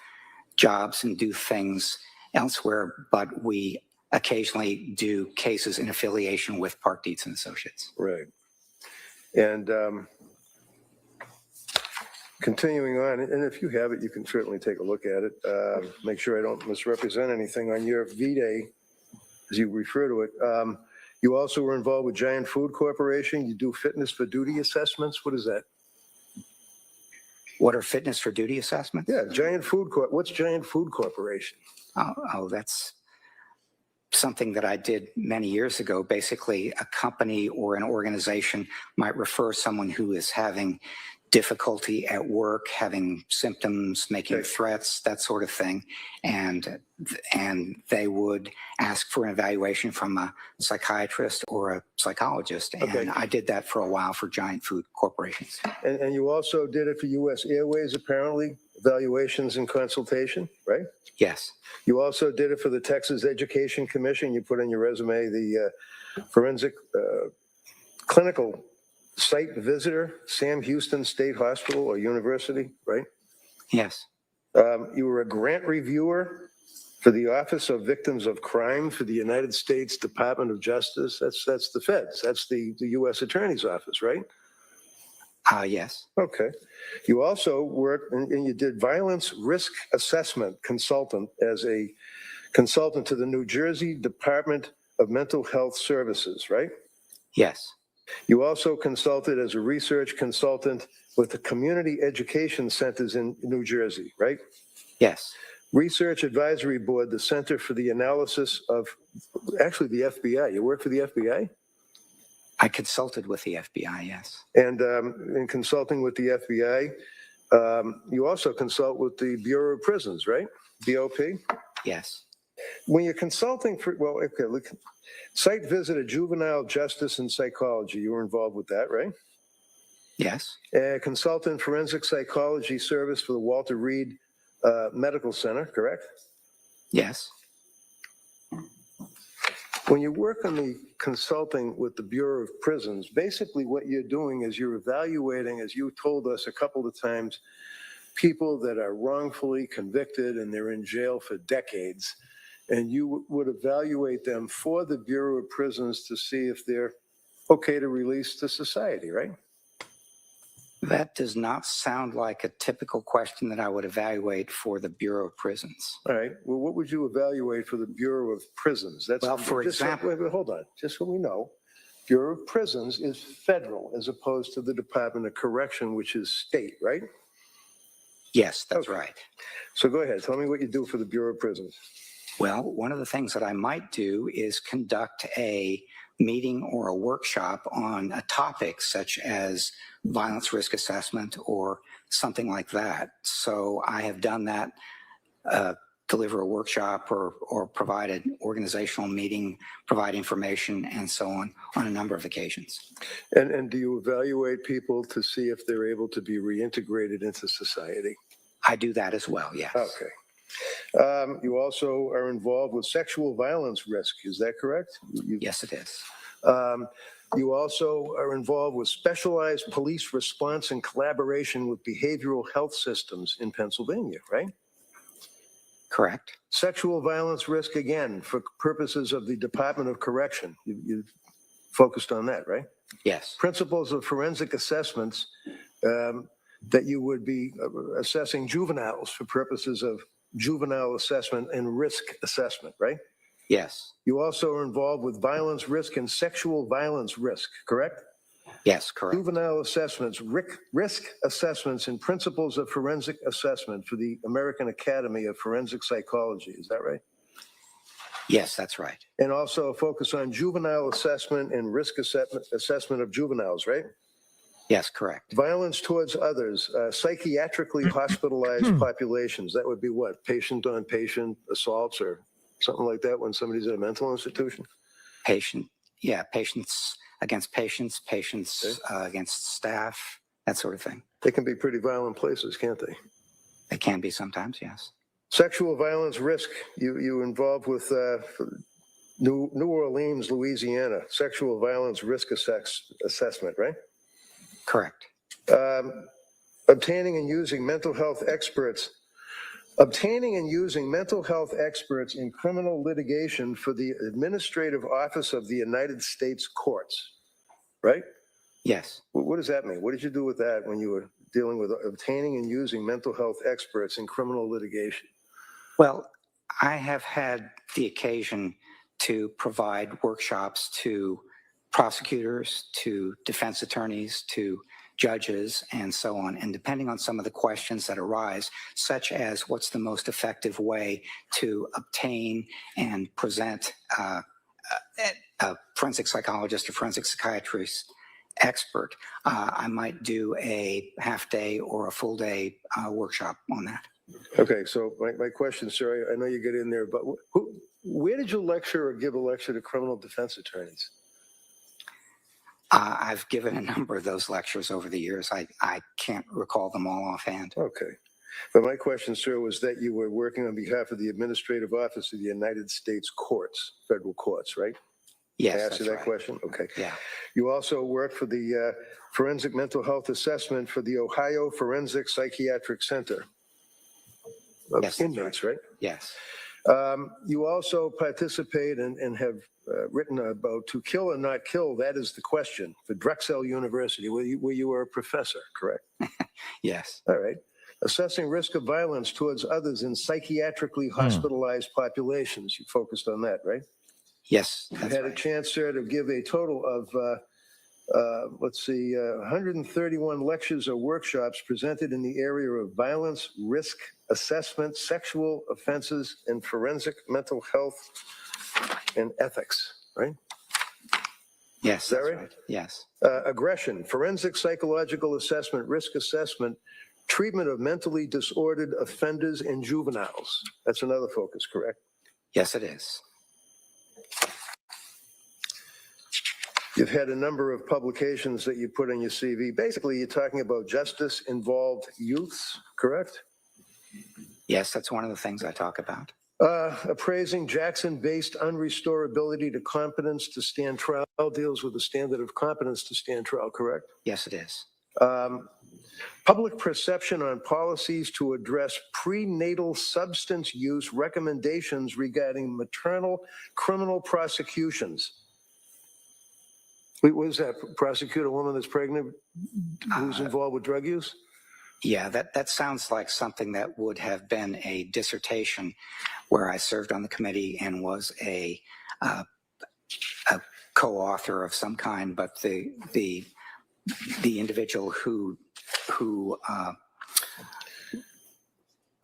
jobs and do things elsewhere, but we occasionally do cases in affiliation with Park Dietz and Associates. Right. And continuing on, and if you have it, you can certainly take a look at it. Make sure I don't misrepresent anything on your V-Day, as you refer to it. You also were involved with Giant Food Corporation. You do fitness for duty assessments. What is that? What are fitness for duty assessments? Yeah, Giant Food Corp. What's Giant Food Corporation? Oh, that's something that I did many years ago. Basically, a company or an organization might refer someone who is having difficulty at work, having symptoms, making threats, that sort of thing, and they would ask for an evaluation from a psychiatrist or a psychologist. And I did that for a while for Giant Food Corporations. And you also did it for U.S. Airways, apparently, evaluations and consultation, right? Yes. You also did it for the Texas Education Commission. You put in your resume the forensic clinical site visitor, Sam Houston State Hospital or University, right? Yes. You were a grant reviewer for the Office of Victims of Crime for the United States Department of Justice. That's the feds. That's the U.S. Attorney's Office, right? Yes. Okay. You also worked and you did violence risk assessment consultant as a consultant to the New Jersey Department of Mental Health Services, right? Yes. You also consulted as a research consultant with the community education centers in New Jersey, right? Yes. Research Advisory Board, the Center for the Analysis of, actually the FBI. You work for the FBI? I consulted with the FBI, yes. And in consulting with the FBI, you also consult with the Bureau of Prisons, right? BOP? Yes. When you're consulting for, well, okay, look, site visit of juvenile justice and psychology, you were involved with that, right? Yes. Consultant forensic psychology service for the Walter Reed Medical Center, correct? Yes. When you work on the consulting with the Bureau of Prisons, basically what you're doing is you're evaluating, as you told us a couple of times, people that are wrongfully convicted and they're in jail for decades. And you would evaluate them for the Bureau of Prisons to see if they're okay to release to society, right? That does not sound like a typical question that I would evaluate for the Bureau of Prisons. All right. Well, what would you evaluate for the Bureau of Prisons? That's, well, for example, wait, hold on. Just so we know, Bureau of Prisons is federal as opposed to the Department of Correction, which is state, right? Yes, that's right. So go ahead. Tell me what you do for the Bureau of Prisons. Well, one of the things that I might do is conduct a meeting or a workshop on a topic such as violence risk assessment or something like that. So I have done that, deliver a workshop or provide an organizational meeting, provide information and so on a number of occasions. And do you evaluate people to see if they're able to be reintegrated into society? I do that as well, yes. Okay. You also are involved with sexual violence risk, is that correct? Yes, it is. You also are involved with specialized police response and collaboration with behavioral health systems in Pennsylvania, right? Correct. Sexual violence risk, again, for purposes of the Department of Correction. You focused on that, right? Yes. Principles of forensic assessments that you would be assessing juveniles for purposes of juvenile assessment and risk assessment, right? Yes. You also are involved with violence risk and sexual violence risk, correct? Yes, correct. Juvenile assessments, risk assessments, and principles of forensic assessment for the American Academy of Forensic Psychology. Is that right? Yes, that's right. And also a focus on juvenile assessment and risk assessment of juveniles, right? Yes, correct. Violence towards others, psychiatrically hospitalized populations. That would be what? Patient-on-patient assaults or something like that when somebody's in a mental institution? Patients against patients, against staff, that sort of thing. They can be pretty violent places, can't they? They can be sometimes, yes. Sexual violence risk, you involved with New Orleans, Louisiana, sexual violence risk assessment, right? Correct. Obtaining and using mental health experts. Obtaining and using mental health experts in criminal litigation for the Administrative Office of the United States Courts, right? Yes. What does that mean? What did you do with that when you were dealing with obtaining and using mental health experts in criminal litigation? Well, I have had the occasion to provide workshops to prosecutors, to defense attorneys, to judges, and so on. And depending on some of the questions that arise, such as what's the most effective way to obtain and present a forensic psychologist or forensic psychiatrist expert, I might do a half day or a full day workshop on that. Okay, so my question, sir, I know you get in there, but where did you lecture or give a lecture to criminal defense attorneys? I've given a number of those lectures over the years. I can't recall them all offhand. Okay. But my question, sir, was that you were working on behalf of the Administrative Office of the United States Courts, federal courts, right? Yes, I asked you that question? Okay. Yeah. You also worked for the Forensic Mental Health Assessment for the Ohio Forensic Psychiatric Center of Yes, inmates, right? Yes. You also participate and have written about To Kill or Not Kill, That Is the Question, for Drexel University, where you were a professor, correct? Yes. All right. Assessing risk of violence towards others in psychiatrically hospitalized populations. You focused on that, right? Yes. You had a chance, sir, to give a total of, 131 lectures or workshops presented in the area of violence, risk assessment, sexual offenses, and forensic mental health and ethics, right? Yes. Is that right? Yes. Aggression, forensic psychological assessment, risk assessment, treatment of mentally disordered offenders and juveniles. That's another focus, correct? Yes, it is. You've had a number of publications that you put on your CV. Basically, you're talking about justice-involved youths, correct? Yes, that's one of the things I talk about. Appraising Jackson-based unrestorability to competence to stand trial deals with the standard of competence to stand trial, correct? Yes, it is. Public perception on policies to address prenatal substance use recommendations regarding maternal criminal prosecutions. What is that? Prosecute a woman that's pregnant who's involved with drug use? Yeah, that sounds like something that would have been a dissertation where I served on the committee and was a co-author of some kind, but the individual who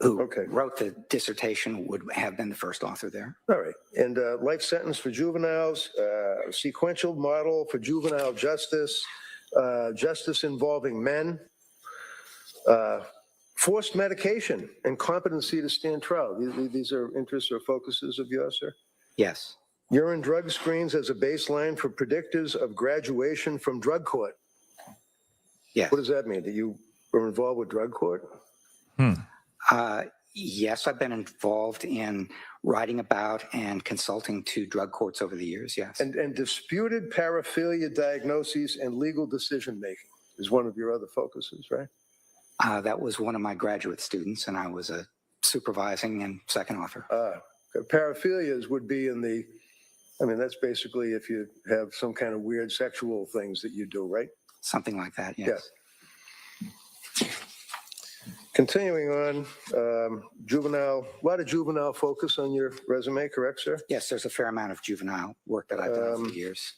who Okay. wrote the dissertation would have been the first author there. All right. And life sentence for juveniles, sequential model for juvenile justice, justice involving men, forced medication, and competency to stand trial. These are interests or focuses of yours, sir? Yes. Urine drug screens as a baseline for predictors of graduation from drug court. Yes. What does that mean? That you were involved with drug court? Yes, I've been involved in writing about and consulting to drug courts over the years, yes. And disputed paraphilia diagnoses and legal decision-making is one of your other focuses, right? That was one of my graduate students, and I was a supervising and second author. Paraphilias would be in the, I mean, that's basically if you have some kind of weird sexual things that you do, right? Something like that, yes. Yeah. Continuing on, juvenile, a lot of juvenile focus on your resume, correct, sir? Yes, there's a fair amount of juvenile work that I've done over the years.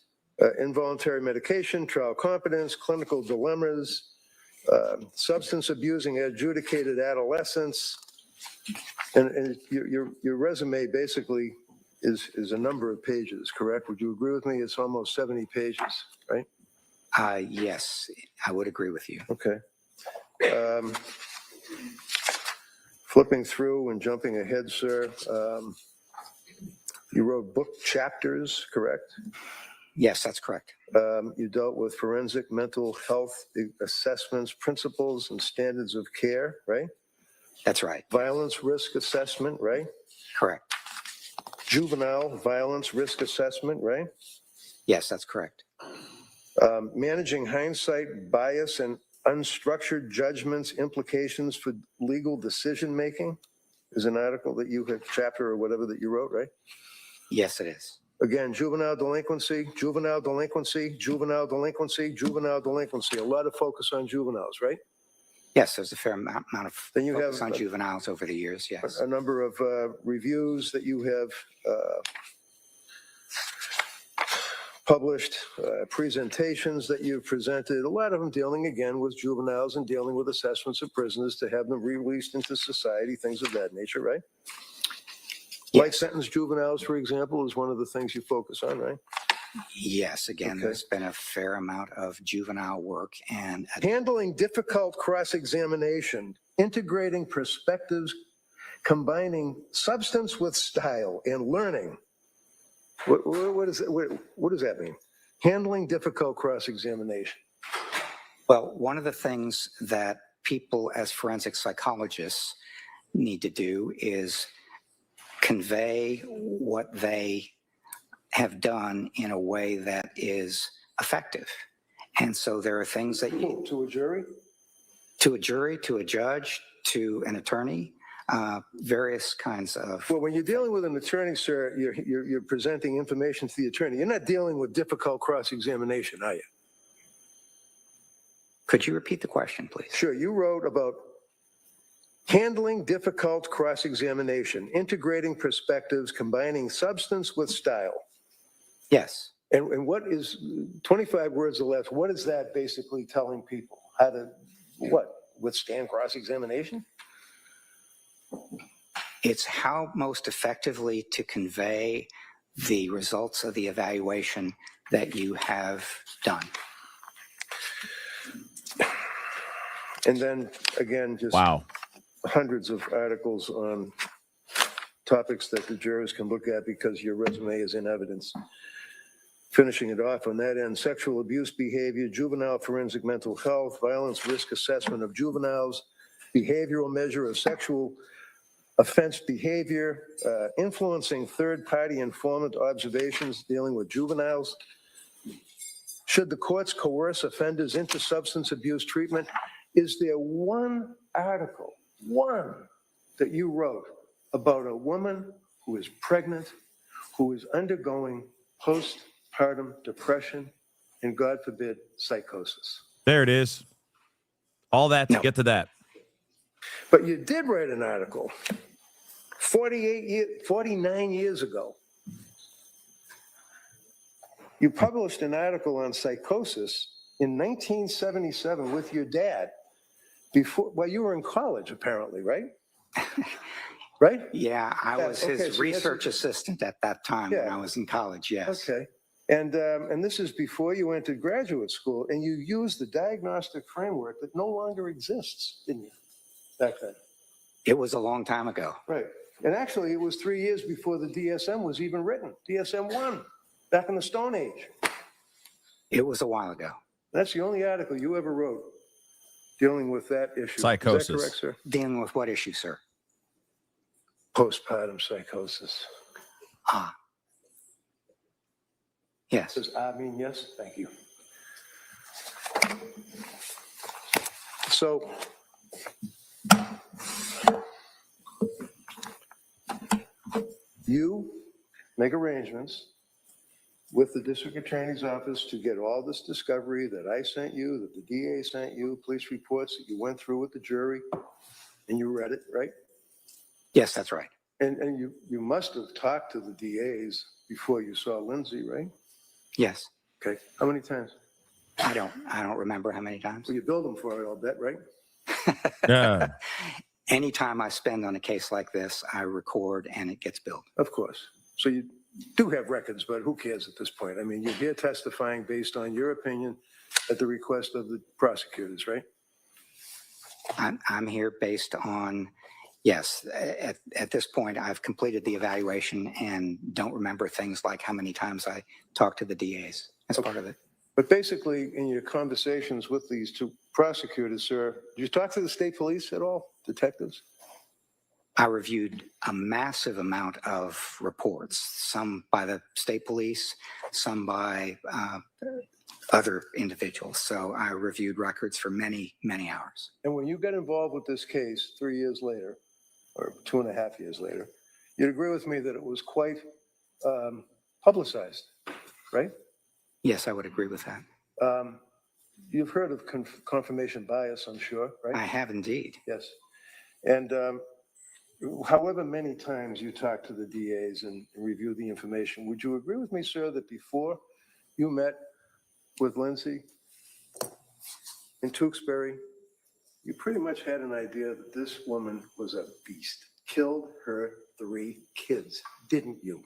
Involuntary medication, trial competence, clinical dilemmas, substance abusing adjudicated adolescence. And your resume basically is a number of pages, correct? Would you agree with me? It's almost 70 pages, right? Yes, I would agree with you. Okay. Flipping through and jumping ahead, sir. You wrote book chapters, correct? Yes, that's correct. You dealt with forensic mental health assessments, principles, and standards of care, right? That's right. Violence risk assessment, right? Correct. Juvenile violence risk assessment, right? Yes, that's correct. Managing hindsight bias and unstructured judgments, implications for legal decision-making is an article that you have, chapter or whatever that you wrote, right? Yes, it is. Again, juvenile delinquency, juvenile delinquency, juvenile delinquency, juvenile delinquency. A lot of focus on juveniles, right? Yes, there's a fair amount of Then you focus have on juveniles over the years, yes. a number of reviews that you have published, presentations that you've presented, a lot of them dealing again with juveniles and dealing with assessments of prisoners to have them released into society, things of that nature, right? Yes. Life sentence juveniles, for example, is one of the things you focus on, right? Yes, again, Okay. there's been a fair amount of juvenile work and Handling difficult cross-examination, integrating perspectives, combining substance with style and learning. What does that mean? Handling difficult cross-examination. well, one of the things that people as forensic psychologists need to do is convey what they have done in a way that is effective. And so there are things that you... To a jury? To a jury, to a judge, to an attorney, various kinds of... Well, when you're dealing with an attorney, sir, you're presenting information to the attorney. You're not dealing with difficult cross-examination, are you? Could you repeat the question, please? Sure. You wrote about handling difficult cross-examination, integrating perspectives, combining substance with style. Yes. And what is 25 words or less? What is that basically telling people? How to what? Withstand cross-examination? It's how most effectively to convey the results of the evaluation that you have done. And then again, just Wow. hundreds of articles on topics that the jurors can look at because your resume is in evidence. Finishing it off on that end, sexual abuse behavior, juvenile forensic mental health, violence risk assessment of juveniles, behavioral measure of sexual offense behavior, influencing third-party informant observations dealing with juveniles. Should the courts coerce offenders into substance abuse treatment? Is there one article, one, that you wrote about a woman who is pregnant, who is undergoing postpartum depression, and God forbid, psychosis? There it is. All that to No. get to that. But you did write an article 49 years ago. You published an article on psychosis in 1977 with your dad before, well, you were in college apparently, right? Right? Yeah, I Yeah, was okay, his so that's research what- assistant at that time when Yeah. I was in college, yes. Okay. And this is before you entered graduate school, and you used the diagnostic framework that no longer exists, didn't you, back then? It was a long time ago. Right. And actually, it was 3 years before the DSM was even written, DSM-1, back in the Stone Age. It was a while ago. That's the only article you ever wrote dealing with that issue. Psychosis. Is that correct, sir? Dealing with what issue, sir? Postpartum psychosis. Ah. Yes. Does I mean yes? Thank you. So, you make arrangements with the district attorney's office to get all this discovery that I sent you, that the DA sent you, police reports that you went through with the jury, and you read it, right? Yes, that's right. And you must have talked to the DAs before you saw Lindsay, right? Yes. Okay. How many times? I don't remember how many times. Well, you billed them for it, I'll bet, right? Yeah. Anytime I spend on a case like this, I record and it gets billed. Of course. So you do have records, but who cares at this point? I mean, you're here testifying based on your opinion at the request of the prosecutors, right? I'm here based on, yes, at this point, I've completed the evaluation and don't remember things like how many times I talked to the DAs as part of it. But basically, in your conversations with these two prosecutors, sir, did you talk to the state police at all, detectives? I reviewed a massive amount of reports, some by the state police, some by other individuals. So I reviewed records for many, many hours. And when you got involved with this case 3 years later, or 2.5 years later, you'd agree with me that it was quite publicized, right? Yes, I would agree with that. You've heard of confirmation bias, I'm sure, right? I have indeed. Yes. And however many times you talk to the DAs and review the information, would you agree with me, sir, that before you met with Lindsay in Tewksbury, you pretty much had an idea that this woman was a beast, killed her 3 kids, didn't you?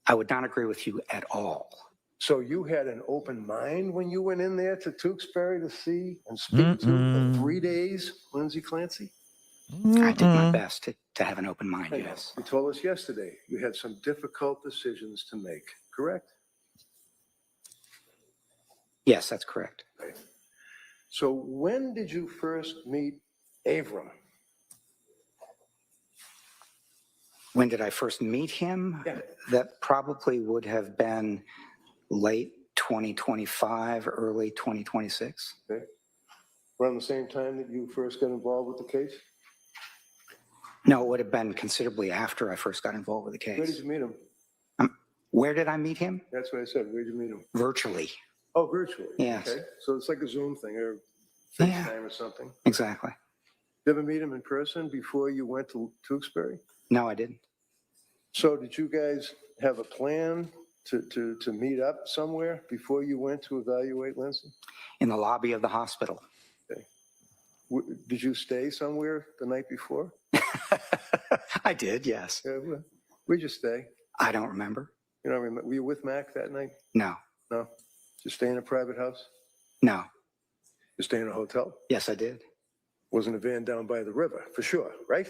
I would not agree with you at all. So you had an open mind when you went in there to Tewksbury to see and speak to in 3 days, Lindsay Clancy? I did my best to have an open mind, I know. yes. You told us yesterday you had some difficult decisions to make, correct? Yes, that's correct. Right. So when did you first meet Avram? When did I first meet him? Yeah. That probably would have been late 2025, early 2026. Okay. Around the same time that you first got involved with the case? No, it would have been considerably after I first got involved with the Where did case. you meet him? Where did I meet him? That's what I said. Where did you meet him? Virtually. Oh, virtually. Yes. Okay. So it's like a Zoom thing or Yeah. FaceTime or something. Exactly. You ever meet him in person before you went to Tewksbury? No, I didn't. So did you guys have a plan to meet up somewhere before you went to evaluate Lindsay? In the lobby of the hospital. Did you stay somewhere the night before? I did, yes. Yeah, where'd you stay? I don't remember. You know, were you with Mac that night? No, No? Did you stay in a private house? no. You stay in a hotel? Yes, I did. Wasn't a van down by the river, for sure, right?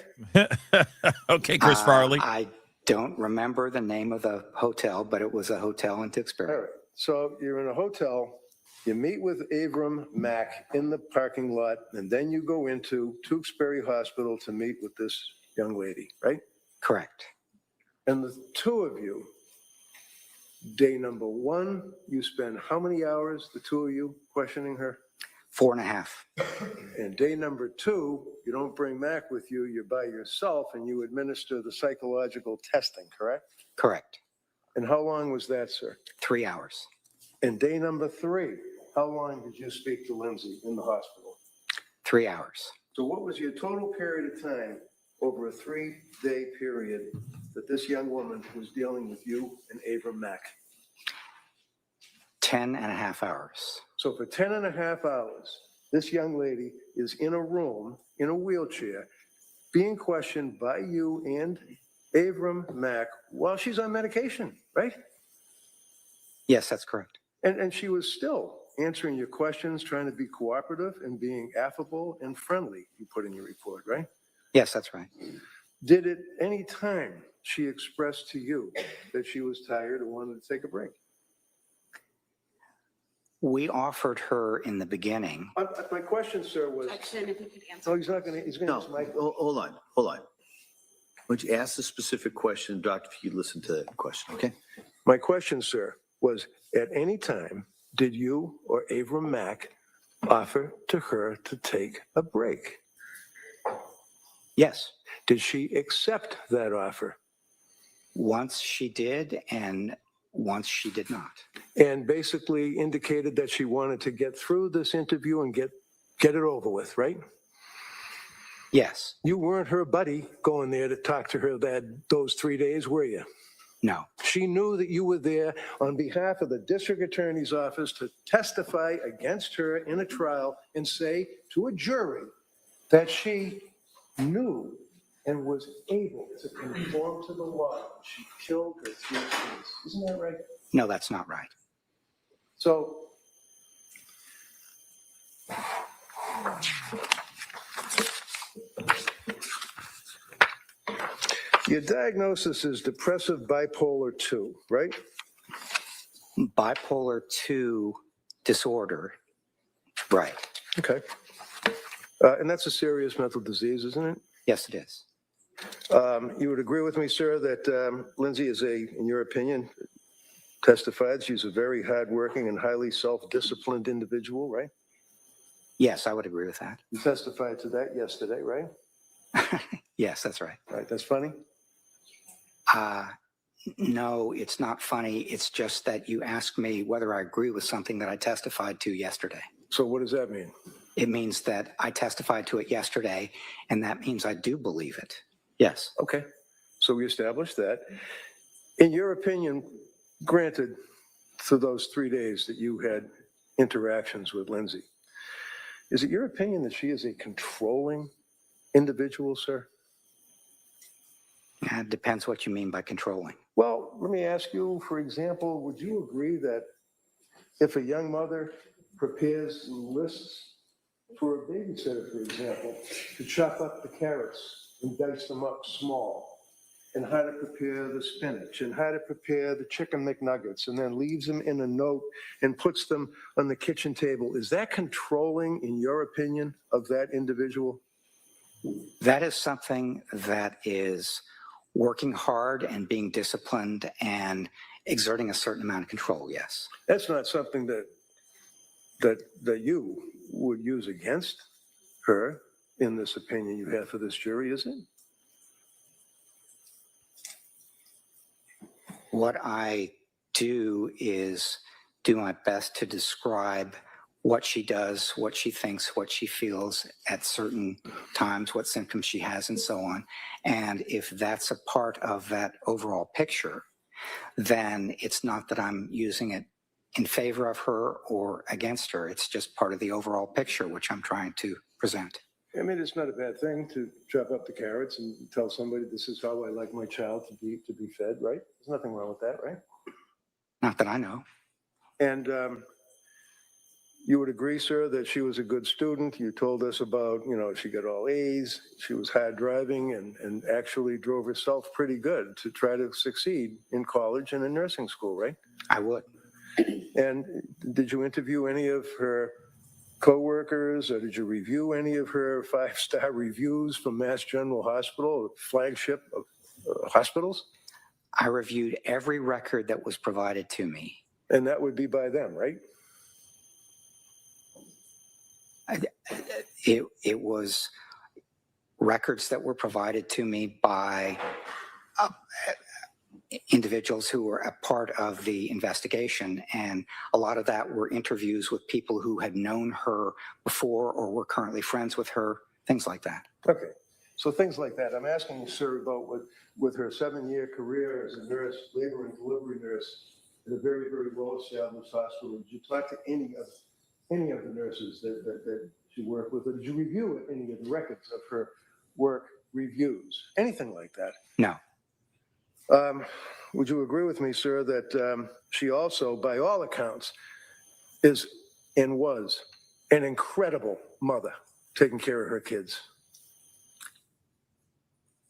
Okay, Chris Farley. I don't remember the name of the hotel, but it was a hotel in All Tewksbury. right. So you're in a hotel, you meet with Avram Mack in the parking lot, and then you go into Tewksbury Hospital to meet with this young lady, right? Correct. And the two of you, day number 1, you spend how many hours, the two of you, questioning her? 4.5. And day number 2, you don't bring Mac with you, you're by yourself, and you administer the psychological testing, correct? Correct. And how long was that, sir? 3 hours. And day number 3, how long did you speak to Lindsay in the hospital? 3 hours. So what was your total period of time over a 3-day period that this young woman was dealing with you and Avram Mack? 10.5 hours. So for 10.5 hours, this young lady is in a room, in a wheelchair, being questioned by you and Avram Mack while she's on medication, right? Yes, that's correct. And she was still answering your questions, trying to be cooperative and being affable and friendly, you put in your report, right? Yes, that's right. Did at any time she express to you that she was tired and wanted to take a break? We offered her in the beginning. My question, sir, was. Section, if you could answer. Oh, he's not going to, he's going to No, answer my. hold on, hold on. Why don't you ask the specific question, Doctor, if you listen to that question, okay? My question, sir, was at any time, did you or Avram Mack offer to her to take a break? Yes. Did she accept that offer? Once she did, and once she did not. And basically indicated that she wanted to get through this interview and get it over with, right? Yes. You weren't her buddy going there to talk to her those 3 days, were you? No. She knew that you were there on behalf of the district attorney's office to testify against her in a trial and say to a jury that she knew and was able to conform to the law. She killed her 3 kids. Isn't that right? No, that's not right. So your diagnosis is depressive bipolar 2, right? Bipolar 2 disorder. Right. Okay. And that's a serious mental disease, isn't it? Yes, it is. You would agree with me, sir, that Lindsay is in your opinion, testified she's a very hardworking and highly self-disciplined individual, right? Yes, I would agree with that. You testified to that yesterday, right? Yes, that's right. Right, that's funny? No, it's not funny. It's just that you asked me whether I agree with something that I testified to yesterday. So what does that mean? It means that I testified to it yesterday, and that means I do believe it. Yes. Okay, so we established that. In your opinion, granted, for those 3 days that you had interactions with Lindsay, is it your opinion that she is a controlling individual, sir? It depends what you mean by controlling. Well, let me ask you, for example, would you agree that if a young mother prepares lists for a babysitter, for example, to chop up the carrots and dice them up small, and how to prepare the spinach, and how to prepare the chicken McNuggets, and then leaves them in a note and puts them on the kitchen table, is that controlling, in your opinion, of that individual? That is something that is working hard and being disciplined and exerting a certain amount of control, yes. That's not something that you would use against her in this opinion you have for this jury, is it? What I do is do my best to describe what she does, what she thinks, what she feels at certain times, what symptoms she has, and so on. And if that's a part of that overall picture, then it's not that I'm using it in favor of her or against her. It's just part of the overall picture, which I'm trying to present. I mean, it's not a bad thing to chop up the carrots and tell somebody this is how I like my child to be fed, right? There's nothing wrong with that, right? Not that I know. And you would agree, sir, that she was a good student. You told us about, she got all A's, she was hard driving and actually drove herself pretty good to try to succeed in college and in nursing school, right? I would. And did you interview any of her coworkers, or did you review any of her 5-star reviews from Mass General Hospital, flagship hospitals? I reviewed every record that was provided to me. And that would be by them, right? It was records that were provided to me by individuals who were a part of the investigation, and a lot of that were interviews with people who had known her before or were currently friends with her, things like that. Okay, so things like that. I'm asking you, sir, about with her 7-year career as a nurse, labor and delivery nurse at a very, very well-established hospital. Did you talk to any of the nurses that she worked with, or did you review any of the records of her work reviews, anything like that. No. Would you agree with me, sir, that she also, by all accounts, is and was an incredible mother taking care of her kids?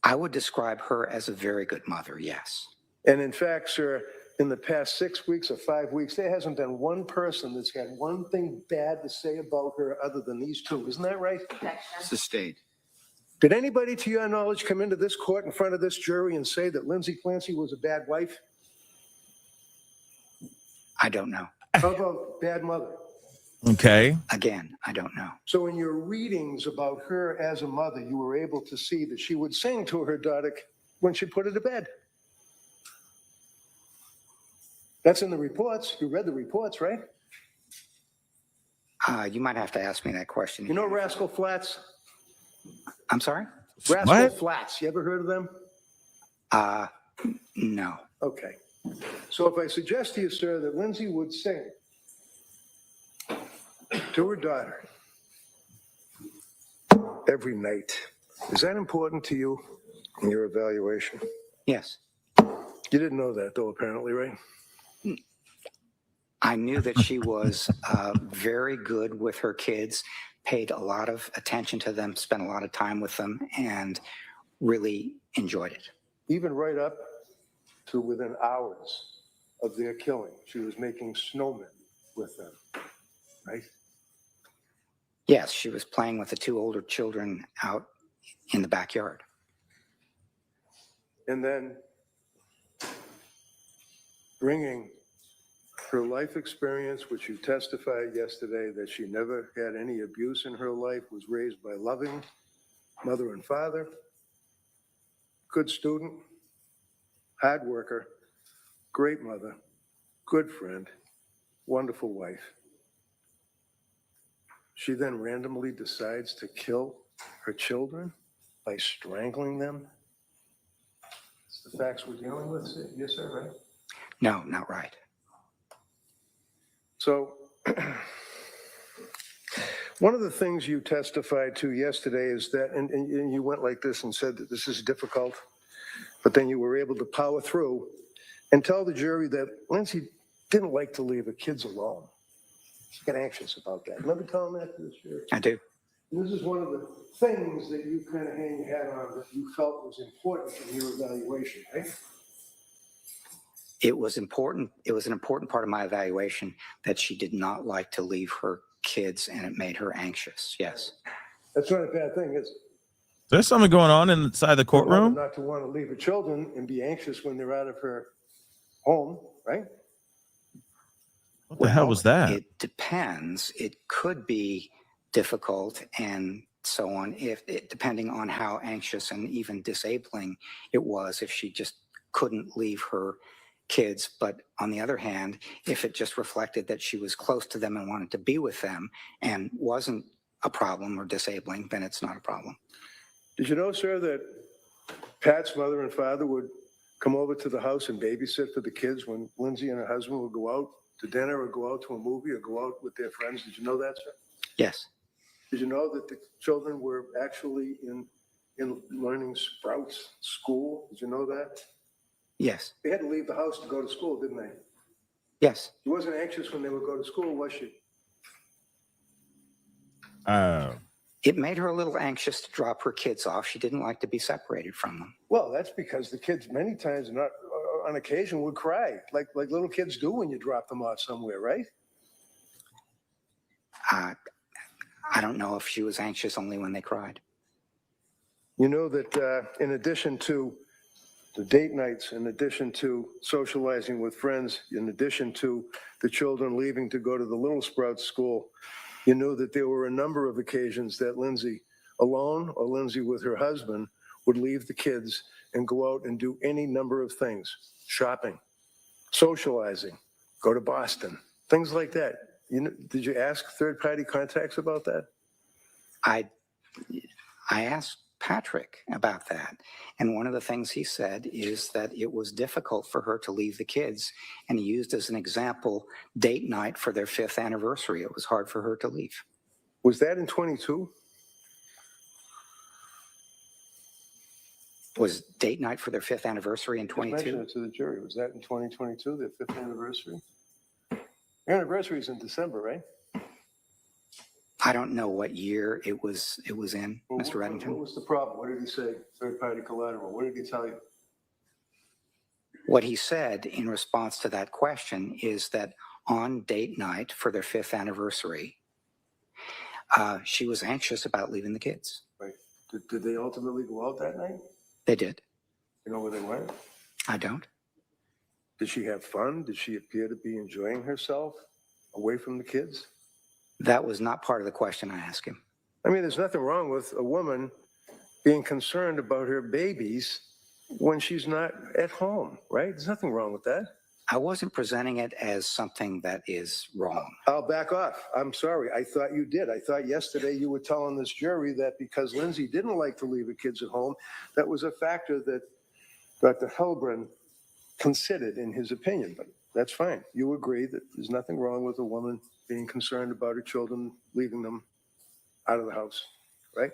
I would describe her as a very good mother, yes. And in fact, sir, in the past 6 weeks or 5 weeks, there hasn't been one person that's had one thing bad to say about her other than these two. Isn't that right? Sustained. Did anybody, to your knowledge, come into this court in front of this jury and say that Lindsay Clancy was a bad wife? I don't know. How about bad mother? Okay. Again, I don't know. So in your readings about her as a mother, you were able to see that she would sing to her daughter when she put her to bed. That's in the reports. You read the reports, right? You might have to ask me that question. You know Rascal Flatts? I'm sorry? Rascal Flatts. You ever heard of them? No. Okay. So if I suggest to you, sir, that Lindsay would sing to her daughter every night, is that important to you in your evaluation? Yes. You didn't know that, though, apparently, right? I knew that she was very good with her kids, paid a lot of attention to them, spent a lot of time with them, and really enjoyed it. Even right up to within hours of their killing, she was making snowmen with them, right? Yes, she was playing with the two older children out in the backyard. And then bringing her life experience, which you testified yesterday that she never had any abuse in her life, was raised by loving mother and father, good student, hard worker, great mother, good friend, wonderful wife. She then randomly decides to kill her children by strangling them. It's the facts we're dealing with. Yes, sir, right? No, not right. So one of the things you testified to yesterday is that, and you went like this and said that this is difficult, but then you were able to power through and tell the jury that Lindsay didn't like to leave her kids alone. She got anxious about that. Remember telling that to the jury? I do. And this is one of the things that you kind of hang your hat on that you felt was important in your evaluation, right? It was important. It was an important part of my evaluation that she did not like to leave her kids, and it made her anxious. Yes. That's not a bad thing, is it? There's something going on inside the courtroom. Not to want to leave her children and be anxious when they're out of her home, right? What the hell was that? It depends. It could be difficult and so on, depending on how anxious and even disabling it was, if she just couldn't leave her kids. But on the other hand, if it just reflected that she was close to them and wanted to be with them and wasn't a problem or disabling, then it's not a problem. Did you know, sir, that Pat's mother and father would come over to the house and babysit for the kids when Lindsay and her husband would go out to dinner or go out to a movie or go out with their friends? Did you know that, sir? Yes. Did you know that the children were actually in learning Sprouts school? Did you know that? Yes. They had to leave the house to go to school, didn't they? Yes. She wasn't anxious when they would go to school, was she? It made her a little anxious to drop her kids off. She didn't like to be separated from them. Well, that's because the kids many times, not on occasion, would cry like little kids do when you drop them off somewhere, right? I don't know if she was anxious only when they cried. You know that in addition to the date nights, in addition to socializing with friends, in addition to the children leaving to go to the Little Sprouts school, you knew that there were a number of occasions that Lindsay alone or Lindsay with her husband would leave the kids and go out and do any number of things, shopping, socializing, go to Boston, things like that. You know, did you ask third-party contacts about that? I asked Patrick about that. And one of the things he said is that it was difficult for her to leave the kids. And he used as an example date night for their 5th anniversary. It was hard for her to leave. Was that in 22? Was date night for their 5th anniversary in Just mention 22? it to the jury. Was that in 2022, their 5th anniversary? Your anniversary is in December, right? I don't know what year it was in, Well, Mr. What Reddington. was the problem? What did he say? Third-party collateral. What did he tell you? What he said in response to that question is that on date night for their 5th anniversary, she was anxious about leaving the kids. Right. Did they ultimately go out that night? They did. You know where they went? I don't. Did she have fun? Did she appear to be enjoying herself away from the kids? That was not part of the question I asked him. I mean, there's nothing wrong with a woman being concerned about her babies when she's not at home, right? There's nothing wrong with that. I wasn't presenting it as something that is wrong. I'll back off. I'm sorry. I thought you did. I thought yesterday you were telling this jury that because Lindsay didn't like to leave her kids at home, that was a factor that Dr. Helbrin considered in his opinion. But that's fine. You agree that there's nothing wrong with a woman being concerned about her children, leaving them out of the house, right?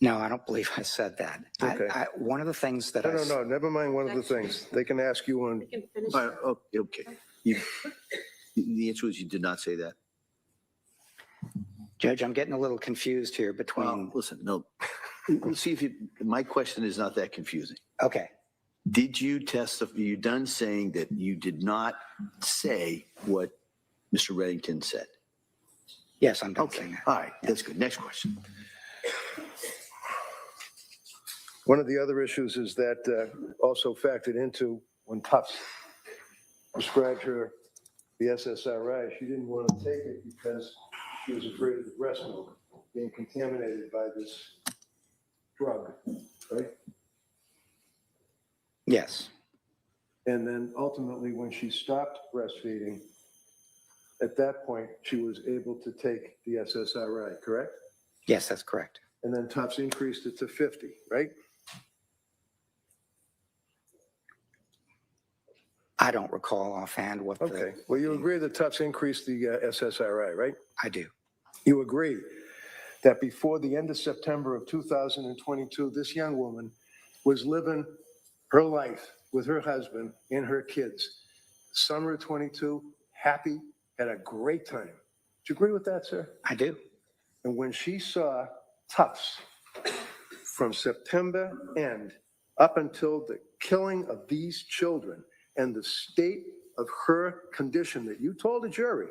No, I don't believe I said that. Okay. One of the things that No, never mind one of the things. They can ask you on, We can finish. All right, okay. The answer is you did not say that. Judge, I'm getting a little confused here between. Well, listen, no. Let's see if my question is not that confusing. Okay. Did you testify? You done saying that you did not say what Mr. Reddington said? Yes, I'm done Okay. saying that. All right. That's good. Next question. one of the other issues is that also factored into when Tufts prescribed her the SSRI, she didn't want to take it because she was afraid of the breast milk being contaminated by this drug, right? Yes. And then ultimately, when she stopped breastfeeding, at that point, she was able to take the SSRI, correct? Yes, that's correct. And then Tufts increased it to 50, right? I don't recall offhand what Okay. Well, you agree that Tufts increased the SSRI, right? I do. You agree that before the end of September of 2022, this young woman was living her life with her husband and her kids. Summer of 22, happy, had a great time. Do you agree with that, sir? I do. And when she saw Tufts from September end up until the killing of these children and the state of her condition that you told the jury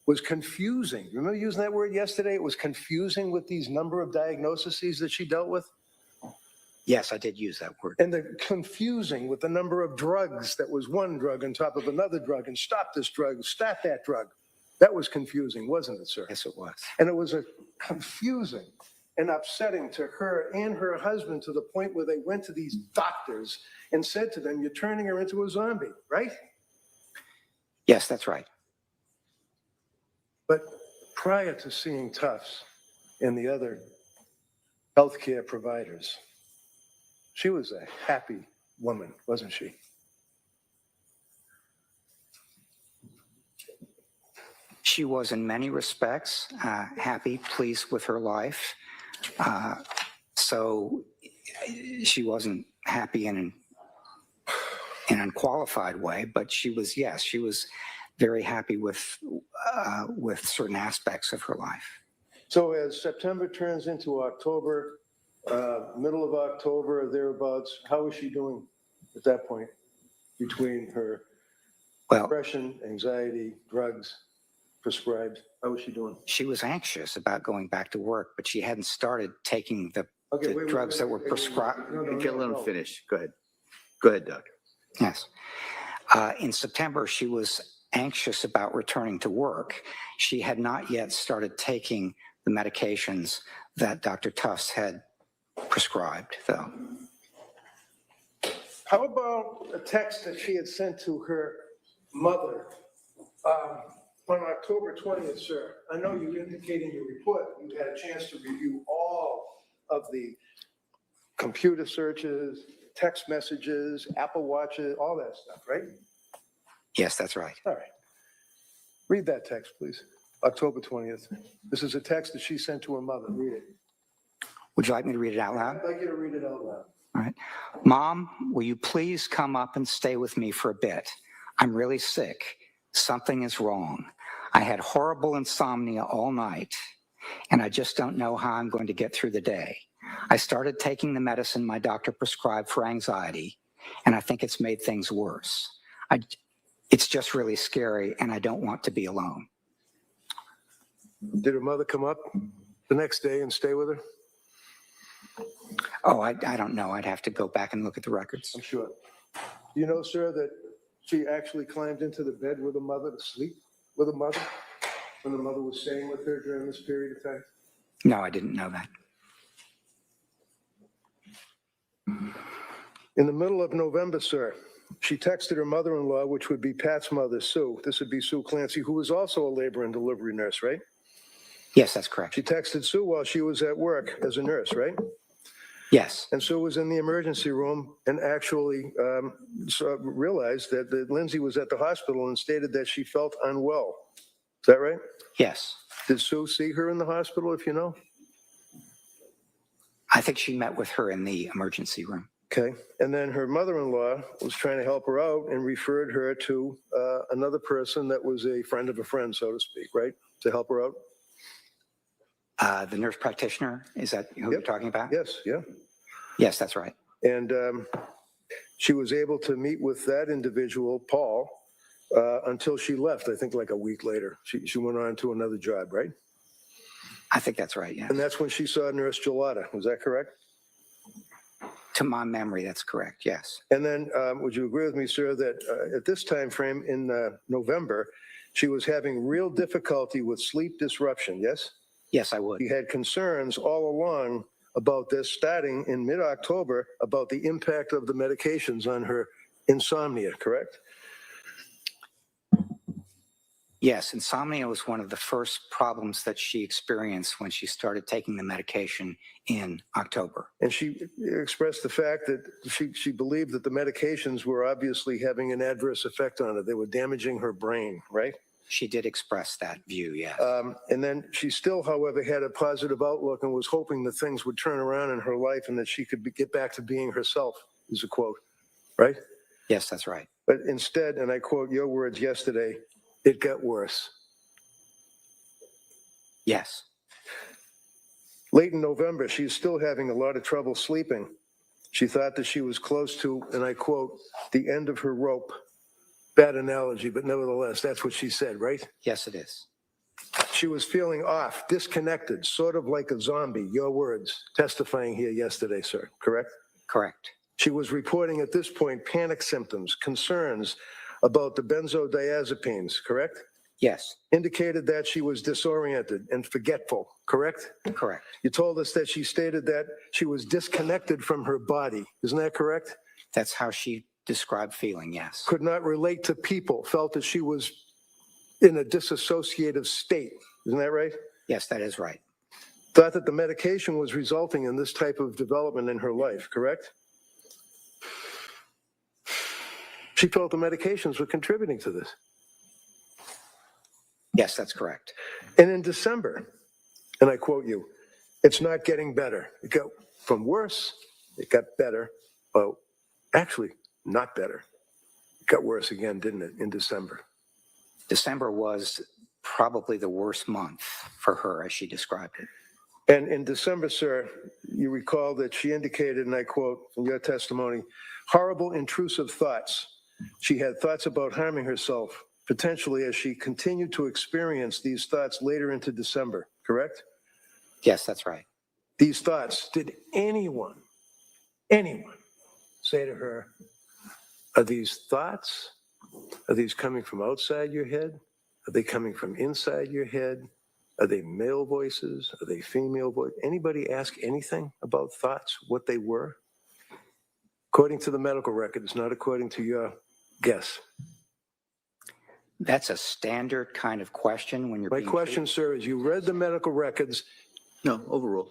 was confusing. Remember using that word yesterday? It was confusing with these number of diagnoses that she dealt with. Yes, I did use that word. And the confusing with the number of drugs that was one drug on top of another drug and stop this drug, stop that drug. That was confusing, wasn't it, sir? Yes, it was. And it was a confusing and upsetting to her and her husband to the point where they went to these doctors and said to them, you're turning her into a zombie, right? Yes, that's right. But prior to seeing Tufts and the other healthcare providers, she was a happy woman, wasn't she? She was in many respects happy, pleased with her life. So she wasn't happy in an unqualified way, but she was, yes, she was very happy with certain aspects of her life. So as September turns into October, middle of October, thereabouts, how is she doing at that point between her depression, anxiety, drugs prescribed? How is she doing? She was anxious about going back to work, but she hadn't started taking the drugs that were prescribed. Okay, let him finish. Go ahead. Go ahead, Doug. Yes. In September, she was anxious about returning to work. She had not yet started taking the medications that Dr. Tufts had prescribed, though. How about a text that she had sent to her mother on October 20th, sir? I know you indicate in your report you had a chance to review all of the computer searches, text messages, Apple Watches, all that stuff, right? Yes, that's right. All right. Read that text, please. October 20th. This is a text that she sent to her mother. Read it. Would you like me to read it out loud? I'd like you to read it out loud. All right. Mom, will you please come up and stay with me for a bit? I'm really sick. Something is wrong. I had horrible insomnia all night, and I just don't know how I'm going to get through the day. I started taking the medicine my doctor prescribed for anxiety, and I think it's made things worse. It's just really scary, and I don't want to be alone. Did her mother come up the next day and stay with her? Oh, I don't know. I'd have to go back and look at the records. I'm sure. Do you know, sir, that she actually climbed into the bed with her mother to sleep with her mother when the mother was staying with her during this period of time? No, I didn't know that. In the middle of November, sir, she texted her mother-in-law, which would be Pat's mother, Sue. This would be Sue Clancy, who was also a labor and delivery nurse, right? Yes, that's correct. She texted Sue while she was at work as a nurse, right? Yes. And Sue was in the emergency room and actually realized that Lindsay was at the hospital and stated that she felt unwell. Is that right? Yes. Did Sue see her in the hospital, if you know? I think she met with her in the emergency room. Okay. And then her mother-in-law was trying to help her out and referred her to another person that was a friend of a friend, so to speak, right? To help her out? The nurse practitioner, is that who you're talking about? Yes, yeah. Yes, that's right. And she was able to meet with that individual, Paul, until she left, I think like a week later. She went on to another job, right? I think that's right, yeah. And that's when she saw Nurse Gelada. Was that correct? To my memory, that's correct, yes. And then would you agree with me, sir, that at this time frame in November, she was having real difficulty with sleep disruption, yes? Yes, I would. She had concerns all along about this, starting in mid-October, about the impact of the medications on her insomnia, correct? Yes, insomnia was one of the first problems that she experienced when she started taking the medication in October. And she expressed the fact that she believed that the medications were obviously having an adverse effect on her. They were damaging her brain, right? She did express that view, yes. And then she still, however, had a positive outlook and was hoping that things would turn around in her life and that she could get back to being herself, is a quote, right? Yes, that's right. But instead, and I quote your words yesterday, it got worse. Yes. Late in November, she's still having a lot of trouble sleeping. She thought that she was close to, and I quote, the end of her rope. Bad analogy, but nevertheless, that's what she said, right? Yes, it is. She was feeling off, disconnected, sort of like a zombie, your words, testifying here yesterday, sir, correct? Correct. She was reporting at this point panic symptoms, concerns about the benzodiazepines, correct? Yes. Indicated that she was disoriented and forgetful, correct? Correct. You told us that she stated that she was disconnected from her body. Isn't that correct? That's how she described feeling, yes. Could not relate to people, felt that she was in a disassociative state. Isn't that right? Yes, that is right. Thought that the medication was resulting in this type of development in her life, correct? She felt the medications were contributing to this. Yes, that's correct. And in December, and I quote you, it's not getting better. It got from worse, it got better. Oh, actually, not better. It got worse again, didn't it, in December? December was probably the worst month for her, as she described it. And in December, sir, you recall that she indicated, and I quote from your testimony, horrible intrusive thoughts. She had thoughts about harming herself, potentially as she continued to experience these thoughts later into December, correct? Yes, that's right. These thoughts, did anyone say to her, are these thoughts, are these coming from outside your head? Are they coming from inside your head? Are they male voices? Are they female voices? Anybody ask anything about thoughts, what they were? According to the medical records, not according to your guess. That's a standard kind of question when you're My being question, sir, is you read the medical records. No, overruled.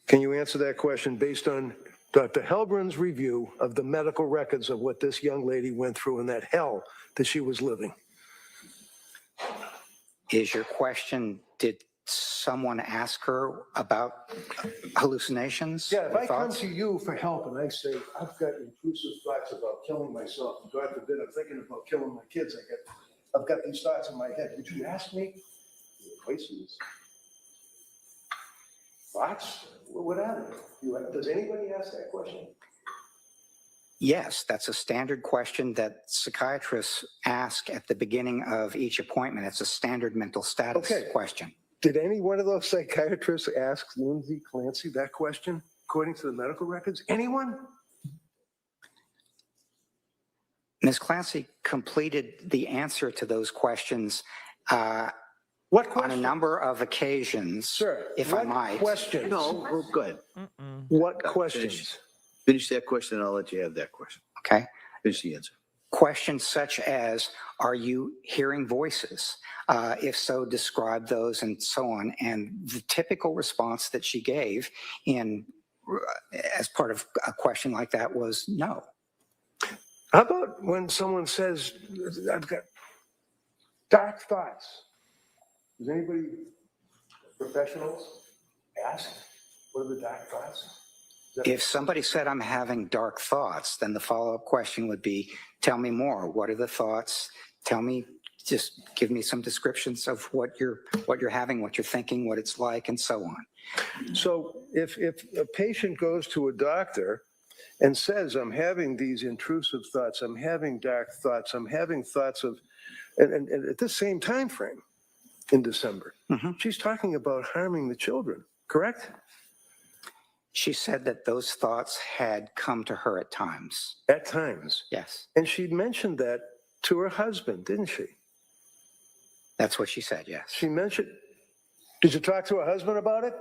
Can you answer that question based on Dr. Helbrin's review of the medical records of what this young lady went through in that hell that she was living? Is your question, did someone ask her about hallucinations? Yeah, if or I come thoughts? to you for help and I say, I've got intrusive thoughts about killing myself, and God forbid, I'm thinking about killing my kids, I've got these thoughts in my head, would you ask me? Voices? Thoughts? What are they? Does anybody ask that question? Yes, that's a standard question that psychiatrists ask at the beginning of each appointment. It's a standard mental status question. Did any one of those psychiatrists ask Lindsay Clancy that question, according to the medical records? Anyone? Ms. Clancy completed the answer to those questions What on question? a number of occasions, Sir, if I might. questions? No, well, go ahead. What questions? Finish that question, and I'll let you have that question. Okay. Finish the answer. Questions such as, are you hearing voices? If so, describe those and so on. And the typical response that she gave as part of a question like that was no. How about when someone says, I've got dark thoughts? Does anybody, professionals, ask, what are the dark thoughts? If somebody said, I'm having dark thoughts, then the follow-up question would be, tell me more. What are the thoughts? Tell me, just give me some descriptions of what you're having, what you're thinking, what it's like, and so on. So if a patient goes to a doctor and says, I'm having these intrusive thoughts, I'm having dark thoughts, I'm having thoughts of, and at the same time frame in December, she's talking about harming the children, correct? She said that those thoughts had come to her at times. At times? Yes. And she'd mentioned that to her husband, didn't she? That's what she said, yes. She mentioned, did you talk to her husband about it?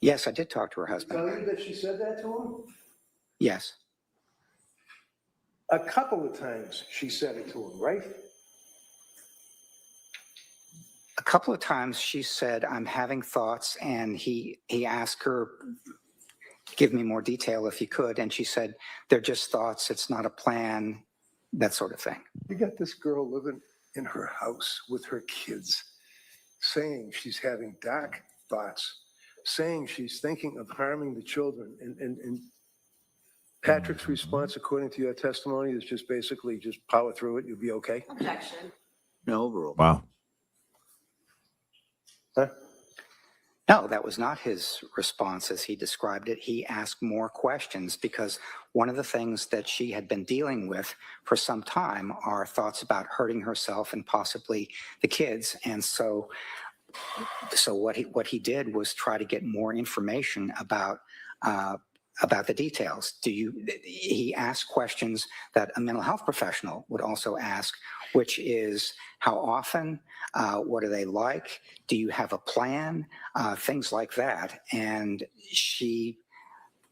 Yes, I did talk to her husband. Tell you that she said that to him? Yes. A couple of times she said it to him, right? A couple of times she said, I'm having thoughts, and he asked her, give me more detail if you could, and she said, they're just thoughts, it's not a plan, that sort of thing. You got this girl living in her house with her kids, saying she's having dark thoughts, saying she's thinking of harming the children, and Patrick's response, according to your testimony, is just basically just power through it, you'll be okay? Objection. No, overall. Wow. Huh? No, that was not his response as he described it. He asked more questions because one of the things that she had been dealing with for some time are thoughts about hurting herself and possibly the kids. And so what he did was try to get more information about the details. He asked questions that a mental health professional would also ask, which is how often, what are they like? Do you have a plan? Things like that. And she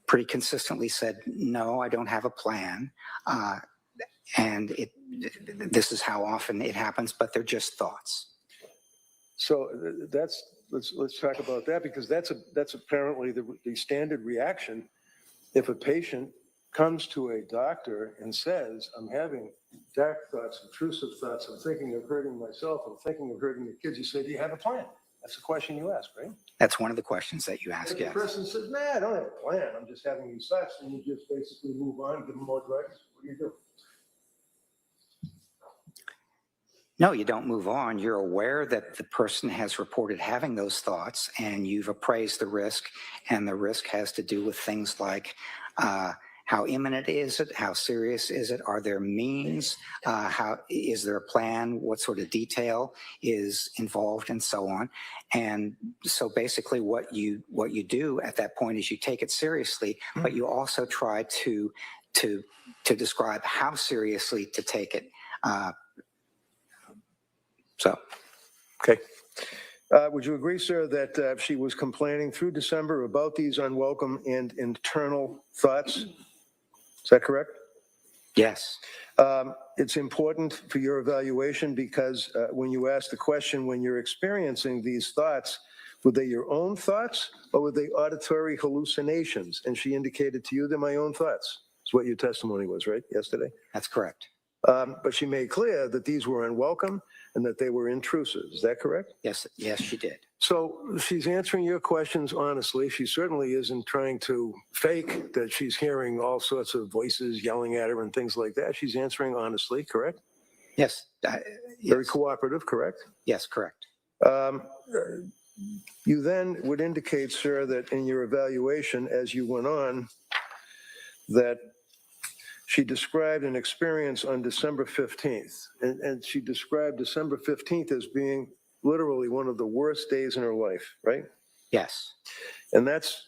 pretty consistently said, no, I don't have a plan. And this is how often it happens, but they're just thoughts. So let's talk about that, because that's apparently the standard reaction if a patient comes to a doctor and says, I'm having dark thoughts, intrusive thoughts, I'm thinking of hurting myself, I'm thinking of hurting the kids. You say, do you have a plan? That's the question you ask, right? That's one of the questions that you ask, If yes. the person says, nah, I don't have a plan, I'm just having these thoughts, and you just basically move on, give them more drugs. What do you do? No, you don't move on. You're aware that the person has reported having those thoughts, and you've appraised the risk, and the risk has to do with things like how imminent is it? How serious is it? Are there means? How is there a plan? What sort of detail is involved, and so on? And so basically what you do at that point is you take it seriously, but you also try to describe how seriously to take it. Okay. Would you agree, sir, that she was complaining through December about these unwelcome and internal thoughts? Is that correct? Yes. It's important for your evaluation because when you ask the question, when you're experiencing these thoughts, were they your own thoughts or were they auditory hallucinations? And she indicated to you they're my own thoughts. That's what your testimony was, right, yesterday? That's correct. But she made clear that these were unwelcome, and that they were intrusive. Is that correct? Yes, she did. So she's answering your questions honestly. She certainly isn't trying to fake that she's hearing all sorts of voices yelling at her and things like that. She's answering honestly, correct? Yes. Very cooperative, correct? Yes, correct. You then would indicate, sir, that in your evaluation as you went on, that she described an experience on December 15th. And she described December 15th as being literally one of the worst days in her life, right? Yes. And that's,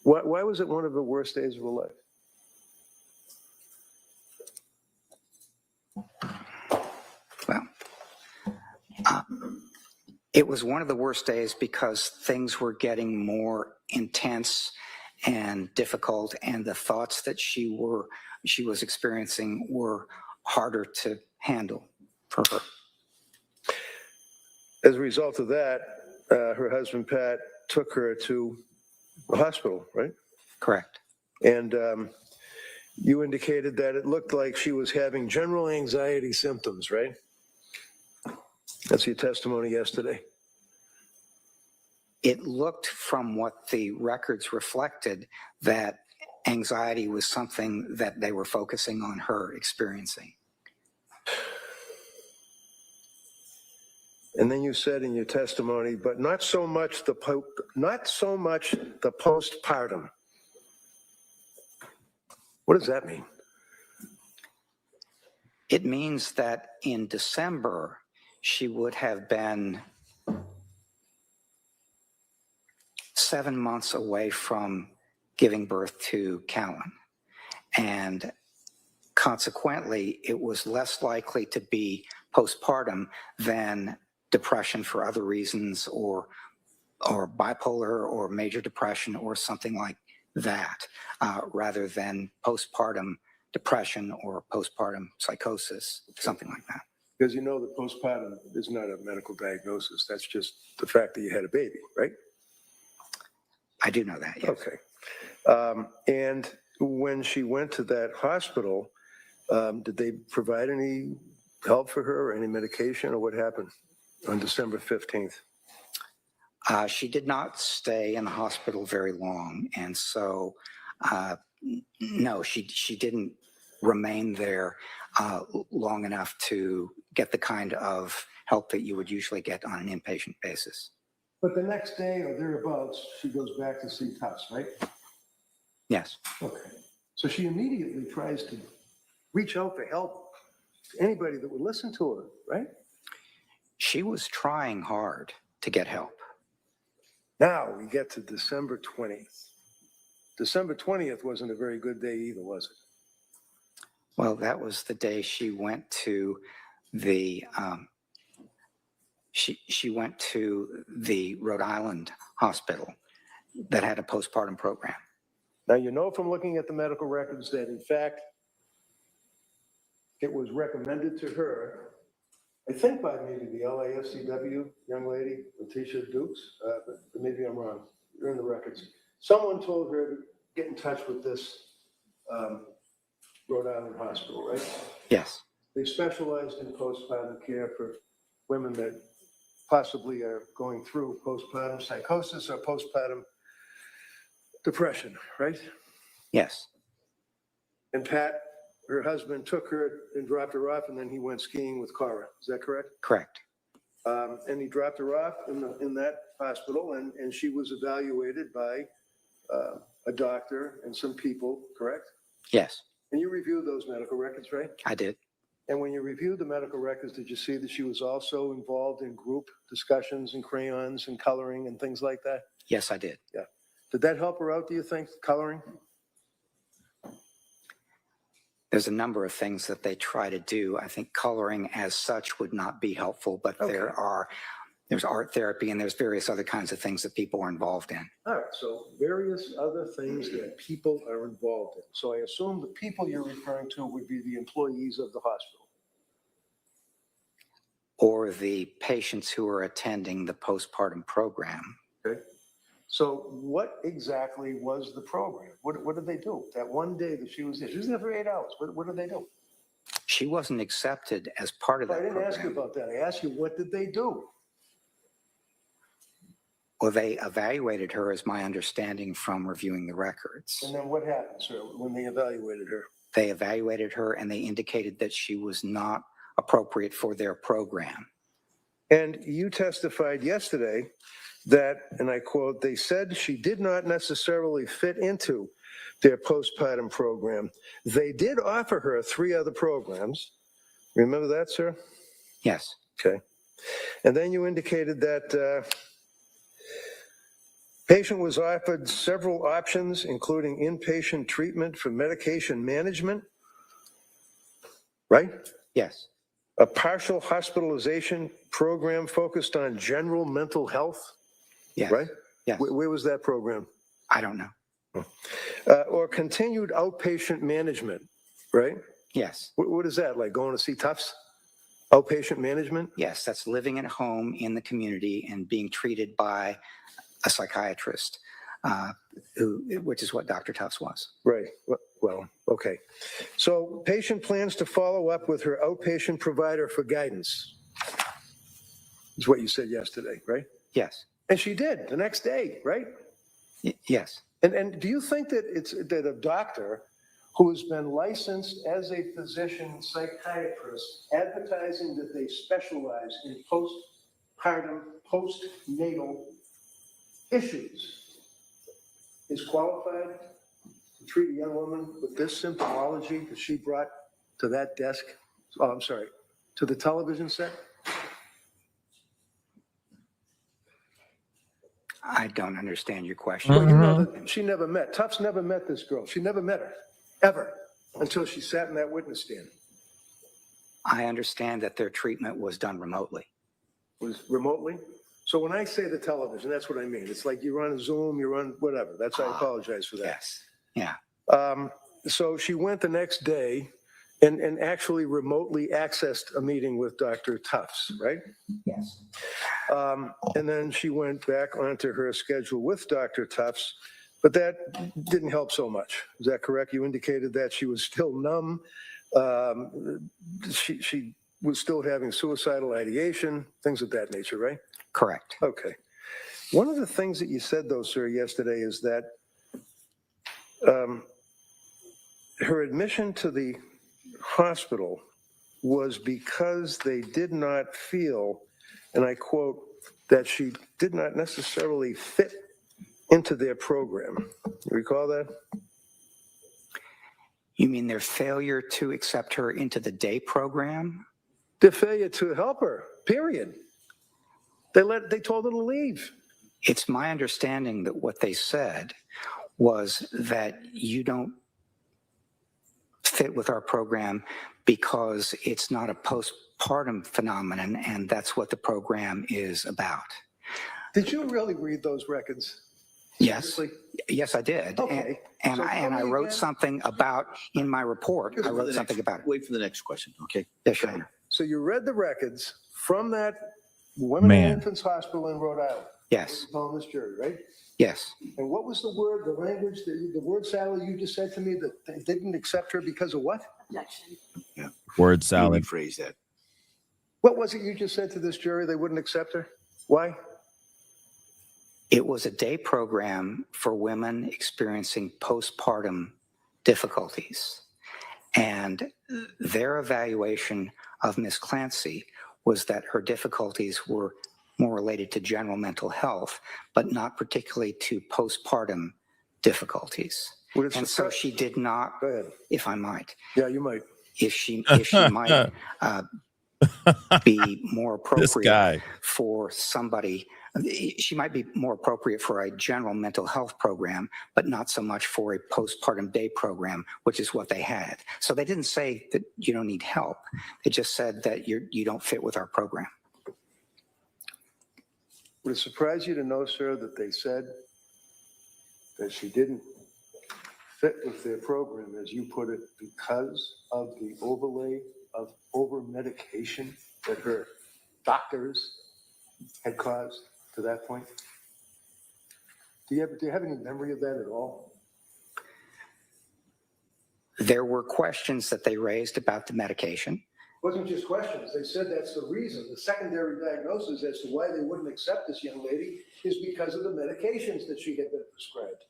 why was it one of the worst days of her life? Well, it was one of the worst days because things were getting more intense and difficult, and the thoughts that she was experiencing were harder to handle for her. As a result of that, her husband, Pat, took her to the hospital, right? Correct. And you indicated that it looked like she was having general anxiety symptoms, right? That's your testimony yesterday. It looked from what the records reflected that anxiety was something that they were focusing on her experiencing. And then you said in your testimony, but not so much the postpartum. What does that mean? It means that in December, she would have been 7 months away from giving birth to Callan. And consequently, it was less likely to be postpartum than depression for other reasons, or bipolar or major depression or something like that, rather than postpartum depression or postpartum psychosis, something like that. Because you know that postpartum is not a medical diagnosis. That's just the fact that you had a baby, right? I do know that, yes. Okay. And when she went to that hospital, did they provide any help for her or any medication, or what happened on December 15th? She did not stay in the hospital very long. And so, no, she didn't remain there long enough to get the kind of help that you would usually get on an inpatient basis. But the next day or thereabouts, she goes back to see Tuss, right? Yes. Okay. So she immediately tries to reach out for help to anybody that would listen to her, right? She was trying hard to get help. Now we get to December 20th. December 20th wasn't a very good day either, was it? Well, that was the day she went to the she went to the Rhode Island hospital that had a postpartum program. Now, you know from looking at the medical records that, in fact, it was recommended to her, I think by maybe the LAFCW young lady, Letitia Dukes, but maybe I'm wrong. You're in the records. Someone told her to get in touch with this Rhode Island hospital, right? Yes. They specialized in postpartum care for women that possibly are going through postpartum psychosis or postpartum depression, right? Yes. And Pat, her husband, took her and dropped her off, and then he went skiing with Cora. Is that correct? Correct. And he dropped her off in that hospital, and she was evaluated by a doctor and some people, correct? Yes. And you reviewed those medical records, right? I did. And when you reviewed the medical records, did you see that she was also involved in group discussions and crayons and coloring and things like that? Yes, I did. Yeah. Did that help her out, do you think, coloring? There's a number of things that they try to do. I think coloring as such would not be helpful, but Okay. there's art therapy and there's various other kinds of things that people are involved in. All right, so various other things that people are involved in. So I assume the people you're referring to would be the employees of the hospital. Or the patients who are attending the postpartum program. Okay. So what exactly was the program? What did they do? That one day that she was there for 8 hours, what did they do? She wasn't accepted as part of I that didn't ask you program. about that. I asked you, what did they do? Well, they evaluated her, as my understanding from reviewing the records. And then what happened, sir, when they evaluated her? They evaluated her and they indicated that she was not appropriate for their program. And you testified yesterday that, and I quote, they said she did not necessarily fit into their postpartum program. They did offer her 3 other programs. Remember that, sir? Yes. Okay. And then you indicated that patient was offered several options, including inpatient treatment for medication management, right? Yes. A partial hospitalization program focused on general mental health, Yes. right? Yes. Where was that program? I don't know. Or continued outpatient management, right? Yes. What is that, like going to see Tufts? Outpatient management? Yes, that's living at home in the community and being treated by a psychiatrist, which is what Dr. Tufts was. Right. Well, okay. So patient plans to follow up with her outpatient provider for guidance. Is what you said yesterday, right? Yes. And she did the next day, right? Yes. And do you think that it's that a doctor who has been licensed as a physician psychiatrist advertising that they specialize in postpartum, postnatal issues is qualified to treat a young woman with this symptomology that she brought to that desk? Oh, I'm sorry, to the television set? Mm-hmm. I don't understand your question. Well, you know that she never met, Tufts never met this girl. She never met her, ever, until she sat in that witness stand. I understand that their treatment was done remotely. Was remotely? So when I say the television, that's what I mean. It's like you're on Zoom, you're on whatever. I apologize for that. Yes. Yeah. So she went the next day and actually remotely accessed a meeting with Dr. Tufts, right? Yes. And then she went back onto her schedule with Dr. Tufts, but that didn't help so much. Is that correct? You indicated that she was still numb. She was still having suicidal ideation, things of that nature, right? Correct. Okay. One of the things that you said, though, sir, yesterday is that her admission to the hospital was because they did not feel, and I quote, that she did not necessarily fit into their program. You recall that? You mean their failure to accept her into the day program? Their failure to help her, period. They told her to leave. It's my understanding that what they said was that you don't fit with our program because it's not a postpartum phenomenon, and that's what the program is about. Did you really read those records? Yes. Seriously? Yes, I did. Okay. And So I tell me wrote again. something about, in my report, I wrote something about it. Wait for the next question, okay? Yes, Your Honor. So you read the records from that Women and Man. Infants Hospital in Rhode Island. Yes. On this jury, right? Yes. And what was the word, the language, the word salad you just said to me that they didn't accept her because of what? Objection. Word salad. Rephrase that. What was it you just said to this jury they wouldn't accept her? Why? It was a day program for women experiencing postpartum difficulties. And their evaluation of Ms. Clancy was that her difficulties were more related to general mental health, but not particularly to postpartum difficulties. And so she did not, Go ahead. if I might, Yeah, you might. if she might be more This appropriate guy. for somebody, she might be more appropriate for a general mental health program, but not so much for a postpartum day program, which is what they had. So they didn't say that you don't need help. They just said that you don't fit with our program. Would it surprise you to know, sir, that they said that she didn't fit with their program, as you put it, because of the overlay of over-medication that her doctors had caused to that point? Do you have any memory of that at all? There were questions that they raised about the medication. It wasn't just questions. They said that's the reason. The secondary diagnosis as to why they wouldn't accept this young lady is because of the medications that she had been prescribed.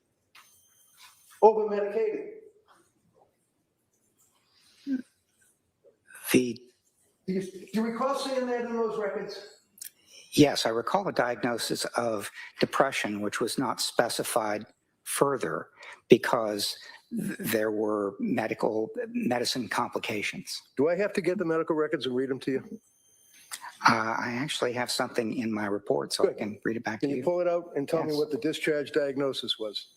Over-medicated. Do you recall seeing that in those records? Yes, I recall a diagnosis of depression, which was not specified further because there were medicine complications. Do I have to get the medical records and read them to you? I actually have something in my report, so Good. I can read it back to you. Can you pull it out and tell me Yes. what the discharge diagnosis was?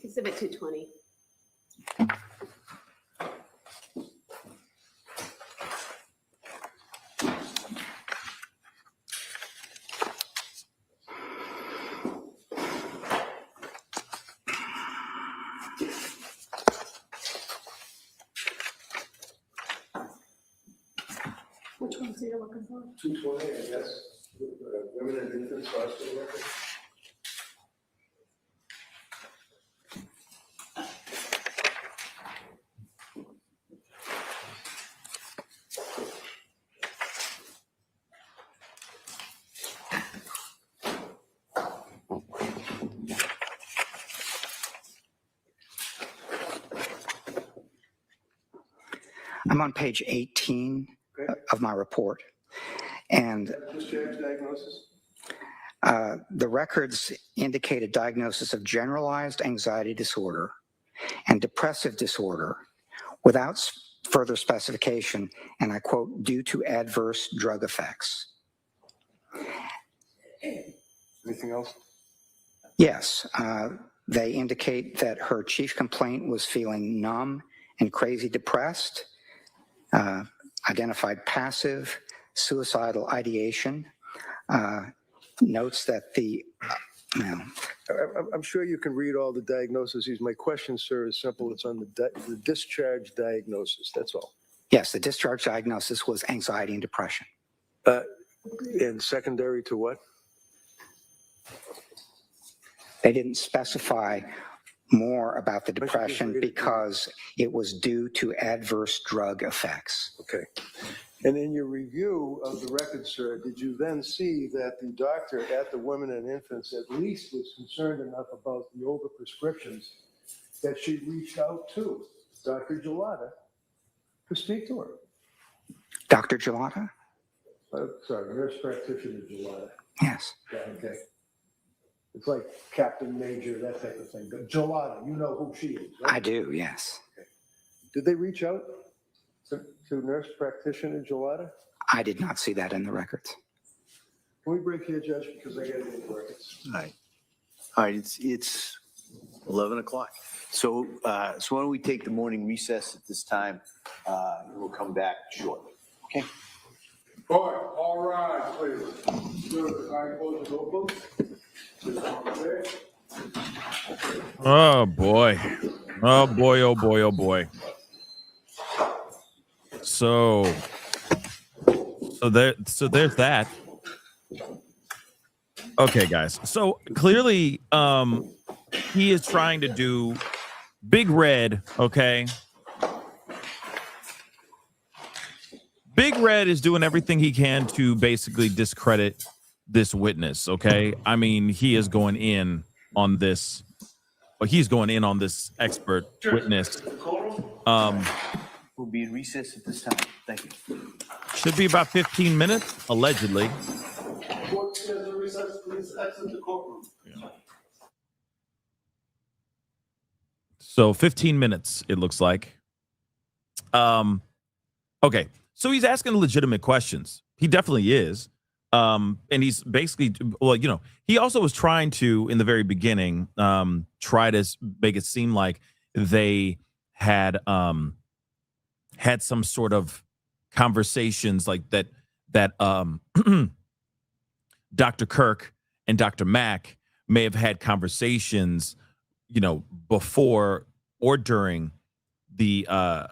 Exhibit 220. Which ones are you looking for? 220, I guess. Women and infants hospital record. I'm on page 18 of my report. And Discharge diagnosis? the records indicate a diagnosis of generalized anxiety disorder and depressive disorder without further specification, and I quote, due to adverse drug effects. Anything else? Yes, they indicate that her chief complaint was feeling numb and crazy depressed, identified passive, suicidal ideation, notes that I'm sure you can read all the diagnoses. My question, sir, is simple. It's on the discharge diagnosis. That's all. yes, the discharge diagnosis was anxiety and depression. And secondary to what? They didn't specify more about the depression because it was due to adverse drug effects. Okay. And in your review of the record, sir, did you then see that the doctor at the Women and Infants at least was concerned enough about the overprescriptions that she reached out to Dr. Gelada to speak to her? Dr. Gelada? Sorry, nurse practitioner Gelada. Yes. Yeah, okay. It's like Captain Major, that type of thing. But Gelada, you know who she is, right? I do, yes. Okay. Did they reach out to nurse practitioner Gelada? I did not see that in the records. Can we break here, Judge, because I got to get the records? All right, it's 11 o'clock. So why don't we take the morning recess at this time? And we'll come back shortly. Okay? All right, please. Good. I close the door, please. Oh boy. Oh boy, oh boy, oh boy. So there's that. Okay, guys. So clearly he is trying to do Big Red, okay? Big Red is doing everything he can to basically discredit this witness, okay? I mean, he is going in on this, but he's going in on this expert witness. We'll be in recess at this time. Thank you. Should be about 15 minutes, allegedly. Court schedule recess, please exit the courtroom. So 15 minutes, it looks like. Okay, so he's asking legitimate questions. He definitely is. And he's basically, well, you know, he also was trying to, in the very beginning, try to make it seem like they had had some sort of conversations like that that Dr. Kirk and Dr. Mack may have had conversations, before or during their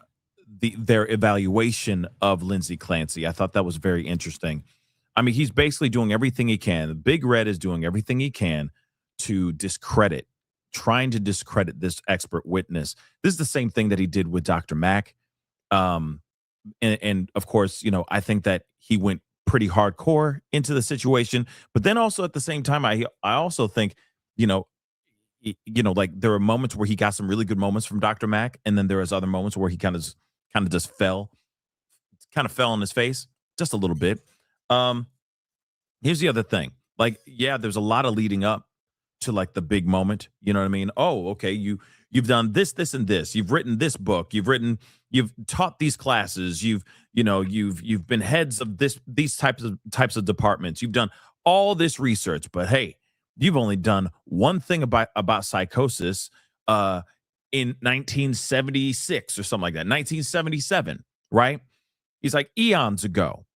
evaluation of Lindsay Clancy. I thought that was very interesting. I mean, he's basically doing everything he can. Big Red is doing everything he can to trying to discredit this expert witness. This is the same thing that he did with Dr. Mack. And of course, I think that he went pretty hardcore into the situation. But then also at the same time, I also think, like there were moments where he got some really good moments from Dr. Mack, and then there was other moments where he kind of just fell on his face just a little bit. Here's the other thing. Like, yeah, there's a lot of leading up to like the big moment. You know what I mean? Oh, okay. You've done this, this, and this. You've written this book. You've taught these classes. You've been heads of these types of departments. You've done all this research, but hey, you've only done one thing about psychosis in 1976 or something like that, 1977, right? He's like eons ago.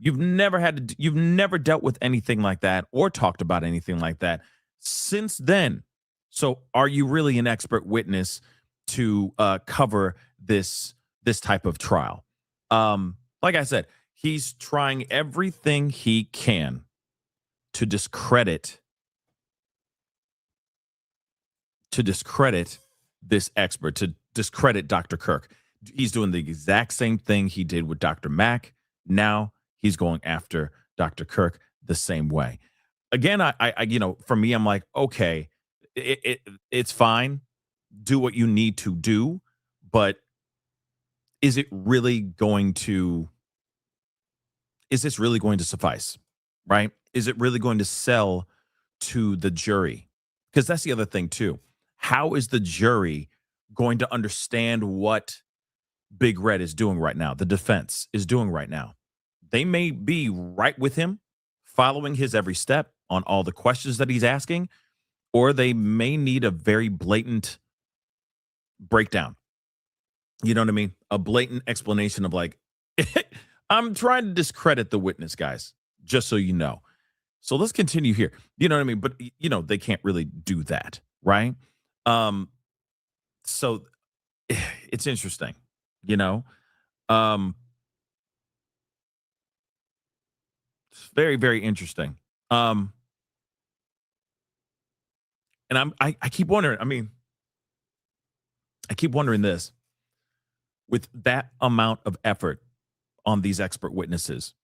You've never dealt with anything like that or talked about anything like that since then. So are you really an expert witness to cover this type of trial? Like I said, he's trying everything he can to discredit this expert, to discredit Dr. Kirk. He's doing the exact same thing he did with Dr. Mack. Now he's going after Dr. Kirk the same way. Again, I for me, I'm like, okay, it's fine. Do what you need to do, but is this really going to suffice? Right? Is it really going to sell to the jury? Because that's the other thing too. How is the jury going to understand what Big Red is doing right now, the defense is doing right now? They may be right with him, following his every step on all the questions that he's asking, or they may need a very blatant breakdown. You know what I mean? A blatant explanation of like, I'm trying to discredit the witness, guys, just so you know. So let's continue here. You know what I mean? But, they can't really do that, right? So it's interesting, It's very, very interesting. And I keep wondering, I keep wondering this. With that amount of effort on these expert witnesses,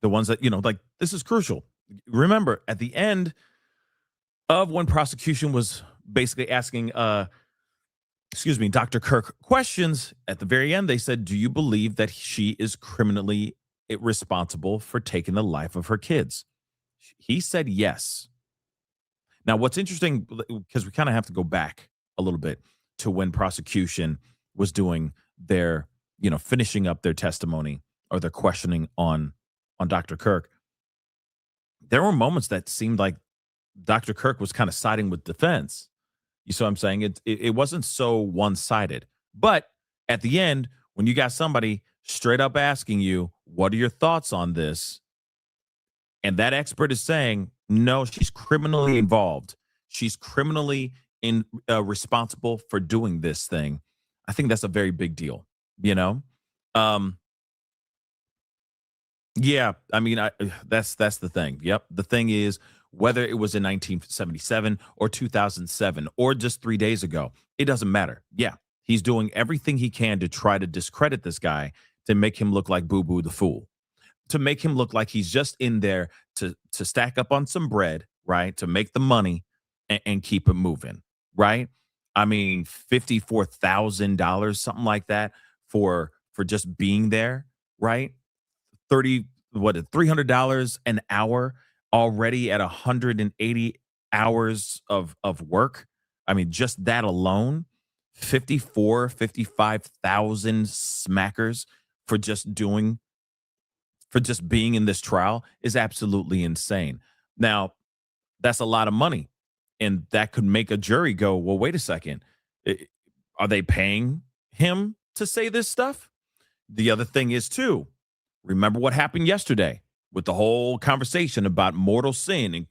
the ones that, like, this is crucial. Remember, at the end of when prosecution was basically asking, Dr. Kirk questions, at the very end, they said, do you believe that she is criminally responsible for taking the life of her kids? He said yes. Now, what's interesting, because we kind of have to go back a little bit to when prosecution was doing their, finishing up their testimony or their questioning on Dr. Kirk. There were moments that seemed like Dr. Kirk was kind of siding with defense. You see what I'm saying? It wasn't so one-sided. But at the end, when you got somebody straight up asking you, what are your thoughts on this? And that expert is saying, no, she's criminally involved. She's criminally responsible for doing this thing. I think that's a very big deal, Yeah, I mean, that's the thing. Yep. The thing is, whether it was in 1977 or 2007 or just 3 days ago, it doesn't matter. Yeah, he's doing everything he can to try to discredit this guy, to make him look like Boo Boo the Fool, to make him look like he's just in there to stack up on some bread, right? To make the money and keep it moving, right? I mean, $54,000, something like that for just being there, right? $300 an hour, already at 180 hours of work. I mean, just that alone, 55,000 smackers for just being in this trial is absolutely insane. Now, that's a lot of money, and that could make a jury go, well, wait a second. Are they paying him to say this stuff? The other thing is too, Remember what happened yesterday with the whole conversation about mortal sin and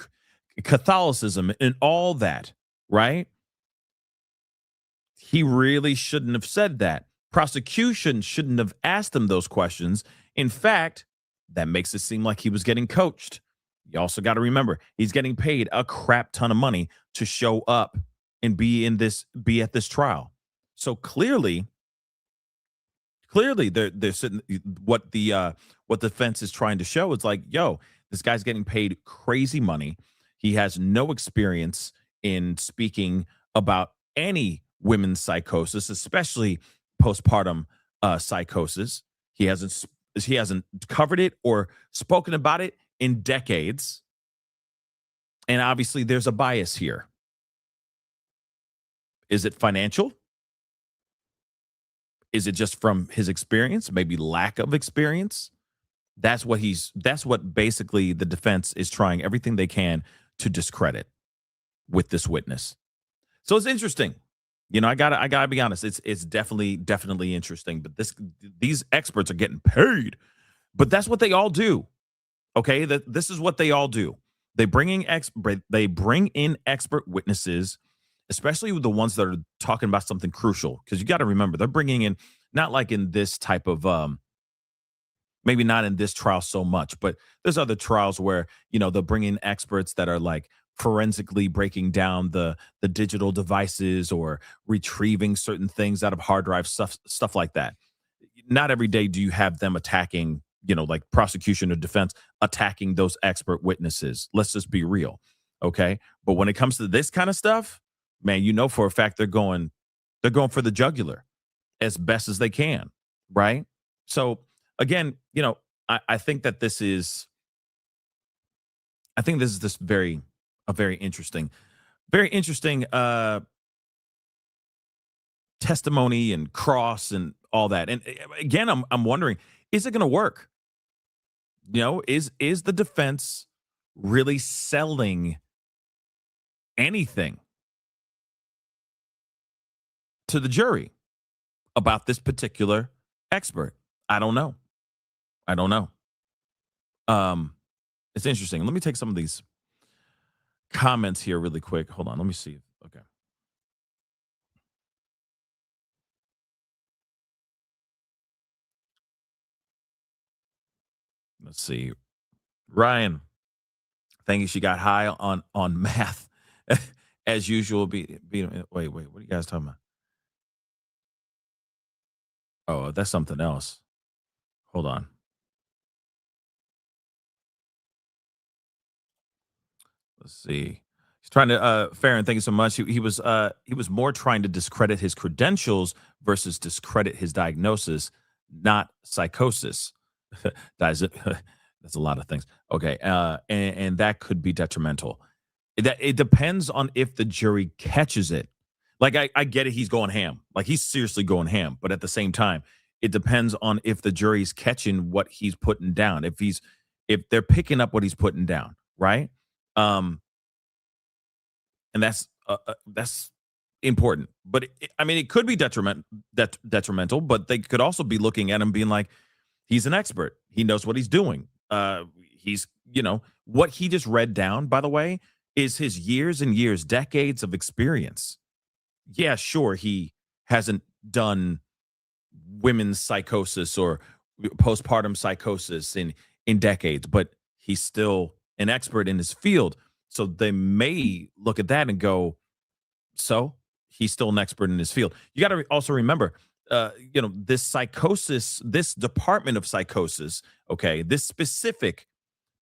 Catholicism and all that, right? He really shouldn't have said that. Prosecution shouldn't have asked him those questions. In fact, that makes it seem like he was getting coached. You also got to remember, he's getting paid a crap ton of money to show up and be at this trial. So clearly, they're sitting, what the defense is trying to show is like, yo, this guy's getting paid crazy money. He has no experience in speaking about any women's psychosis, especially postpartum psychosis. He hasn't covered it or spoken about it in decades. And obviously there's a bias here. Is it financial? Is it just from his experience, maybe lack of experience? That's what basically the defense is trying everything they can to discredit with this witness. So it's interesting. You know, I gotta be honest. It's definitely interesting. But these experts are getting paid. But that's what they all do. Okay, this is what they all do. They bring in expert witnesses, especially with the ones that are talking about something crucial. Because you got to remember, they're bringing in, not like in this type of maybe not in this trial so much, but there's other trials where, you know, they'll bring in experts that are like forensically breaking down the digital devices or retrieving certain things out of hard drive stuff like that. Not every day do you have them attacking, you know, like prosecution or defense attacking those expert witnesses. Let's just be real. Okay. But when it comes to this kind of stuff, man, you know, for a fact, they're going for the jugular as best as they can. Right. So again, you know, I think that this is this very interesting testimony and cross and all that. And again, I'm wondering, is it going to work? You know, is the defense really selling anything to the jury about this particular expert? I don't know. It's interesting. Let me take some of these comments here really quick. Hold on. Let me see. Okay. Let's see. Ryan, thinking she got high on math as usual. Wait, what are you guys talking about? Oh, that's something else. Hold on. Let's see. He's trying to Farron, thank you so much. He was more trying to discredit his credentials versus discredit his diagnosis, not psychosis. That's a lot of things. Okay. And that could be detrimental. It depends on if the jury catches it. Like I get it, he's going ham. Like he's seriously going ham. But at the same time, it depends on if the jury's catching what he's putting down. If they're picking up what he's putting down, right? And that's important. But it could be detrimental. But they could also be looking at him being like, he's an expert. He knows what he's doing. He's, you know, what he just read down, by the way, is his years and years, decades of experience. Yeah, sure, he hasn't done women's psychosis or postpartum psychosis in decades, but he's still an expert in his field. So they may look at that and go, so he's still an expert in his field. You got to also remember, you know, this department of psychosis, okay, this specific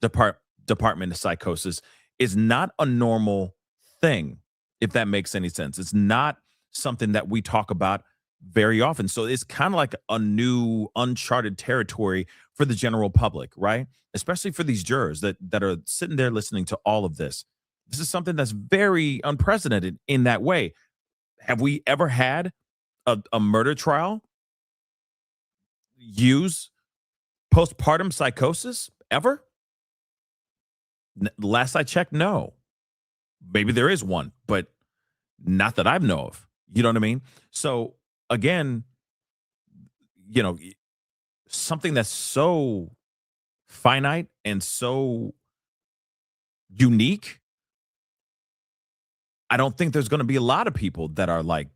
department of psychosis is not a normal thing, if that makes any sense. It's not something that we talk about very often. So it's kind of like a new uncharted territory for the general public, right? Especially for these jurors that are sitting there listening to all of this. This is something that's very unprecedented in that way. Have we ever had a murder trial use postpartum psychosis ever? Last I checked, no. Maybe there is one, but not that I know of. You know what I mean? So again, you know, something that's so finite and so unique, I don't think there's going to be a lot of people that are like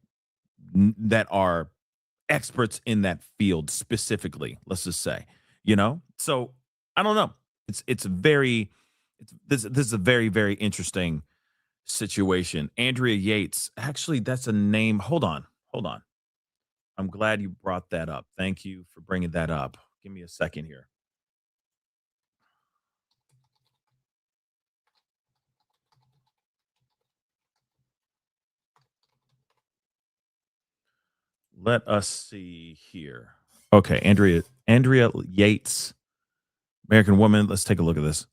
that are experts in that field specifically, let's just say, So I don't know. This is a very, very interesting situation. Andrea Yates. Actually, that's a name. Hold on. I'm glad you brought that up. Thank you for bringing that up. Give me a second here. Let us see here. Okay, Andrea Yates, American woman. Let's take a look at this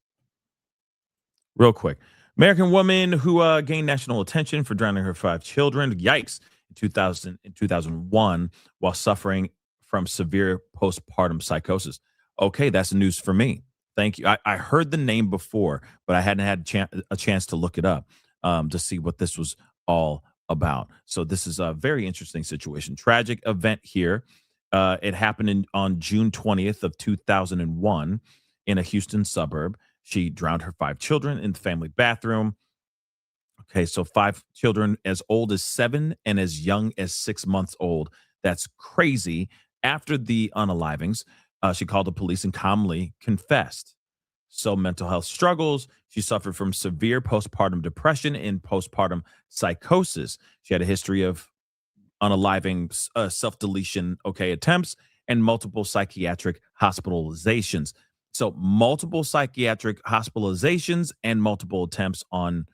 real quick. American woman who gained national attention for drowning her 5 children. Yikes! In 2001, while suffering from severe postpartum psychosis. Okay, that's news for me. Thank you. I heard the name before, but I hadn't had a chance to look it up to see what this was all about. So this is a very interesting situation. Tragic event here. It happened on June 20th of 2001 in a Houston suburb. She drowned her 5 children in the family bathroom. Okay, so 5 children as old as 7 and as young as 6 months old. That's crazy. After the unalivings, she called the police and calmly confessed. So mental health struggles. She suffered from severe postpartum depression and postpartum psychosis. She had a history of unaliving, self-deletion, attempts, and multiple psychiatric hospitalizations. So multiple psychiatric hospitalizations and multiple attempts on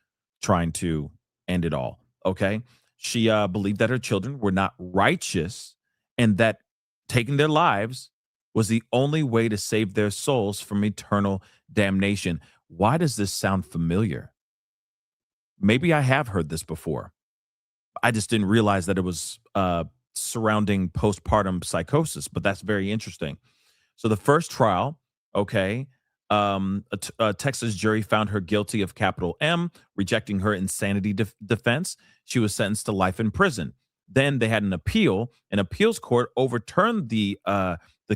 trying to end it all. Okay. She believed that her children were not righteous and that taking their lives was the only way to save their souls from eternal damnation. Why does this sound familiar? Maybe I have heard this before. I just didn't realize that it was surrounding postpartum psychosis, but that's very interesting. So the first trial, a Texas jury found her guilty of capital M, rejecting her insanity defense. She was sentenced to life in prison. Then they had an appeal. An appeals court overturned the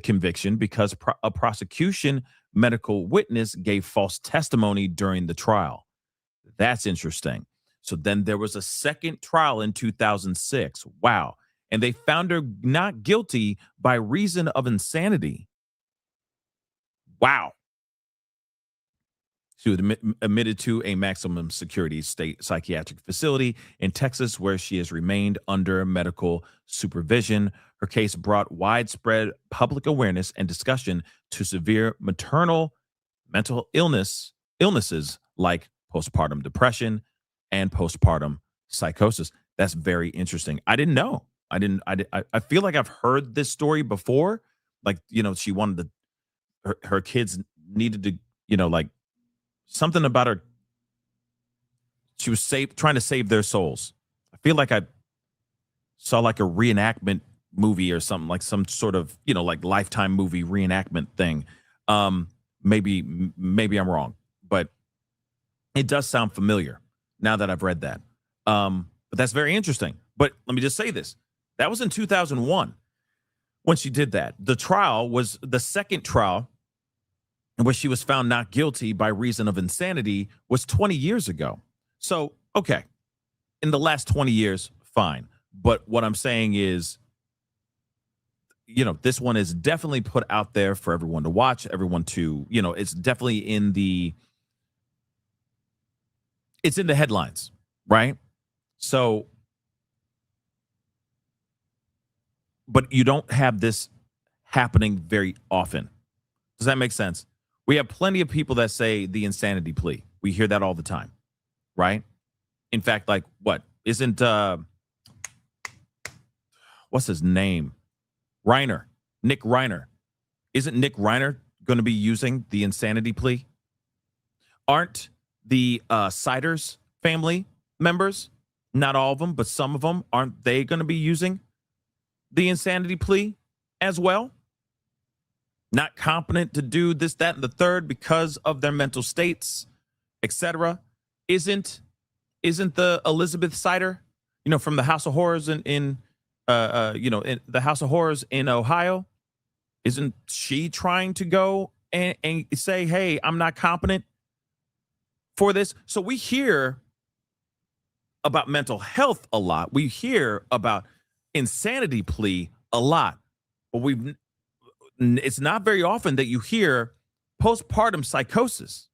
conviction because a prosecution medical witness gave false testimony during the trial. That's interesting. So then there was a second trial in 2006. Wow. And they found her not guilty by reason of insanity. Wow. She was admitted to a maximum security state psychiatric facility in Texas, where she has remained under medical supervision. Her case brought widespread public awareness and discussion to severe maternal mental illnesses like postpartum depression and postpartum psychosis. That's very interesting. I didn't know. I feel like I've heard this story before. Like, she wanted her kids needed to, like, something about her. She was trying to save their souls. I feel like I saw like a reenactment movie or something, like some sort of, like Lifetime movie reenactment thing. Maybe I'm wrong, but it does sound familiar now that I've read that. But that's very interesting. But let me just say this. That was in 2001 when she did that. The trial was the second trial where she was found not guilty by reason of insanity was 20 years ago. So, okay, in the last 20 years, fine. But what I'm saying is, this one is definitely put out there for everyone to watch, everyone to, it's definitely in the headlines, right? So, but you don't have this happening very often. Does that make sense? We have plenty of people that say the insanity plea. We hear that all the time, right? In fact, like what? Isn't, what's his name? Nick Reiner. Isn't Nick Reiner going to be using the insanity plea? Aren't the Siders family members, not all of them, but some of them, aren't they going to be using the insanity plea as well? Not competent to do this, that, and the third because of their mental states, etc. Isn't the Elizabeth Sider, from the House of Horrors in the House of Horrors in Ohio, isn't she trying to go and say, hey, I'm not competent for this. So we hear about mental health a lot. We hear about insanity plea a lot, but it's not very often that you hear postpartum psychosis.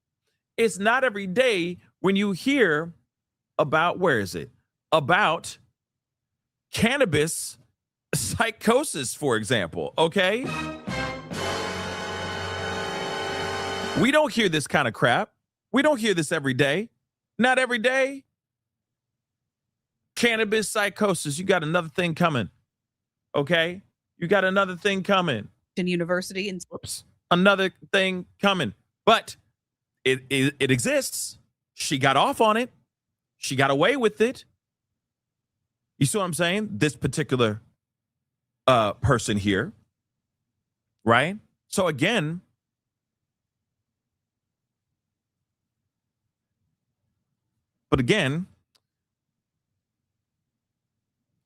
It's not every day when you hear about, where is it? About cannabis psychosis, for example, okay? We don't hear this kind of crap. We don't hear this every day. Not every day. Cannabis psychosis. You got another thing coming, okay? You got another thing coming. In university and another thing coming. But it exists. She got off on it. She got away with it. You see what I'm saying? This particular person here, right? So again,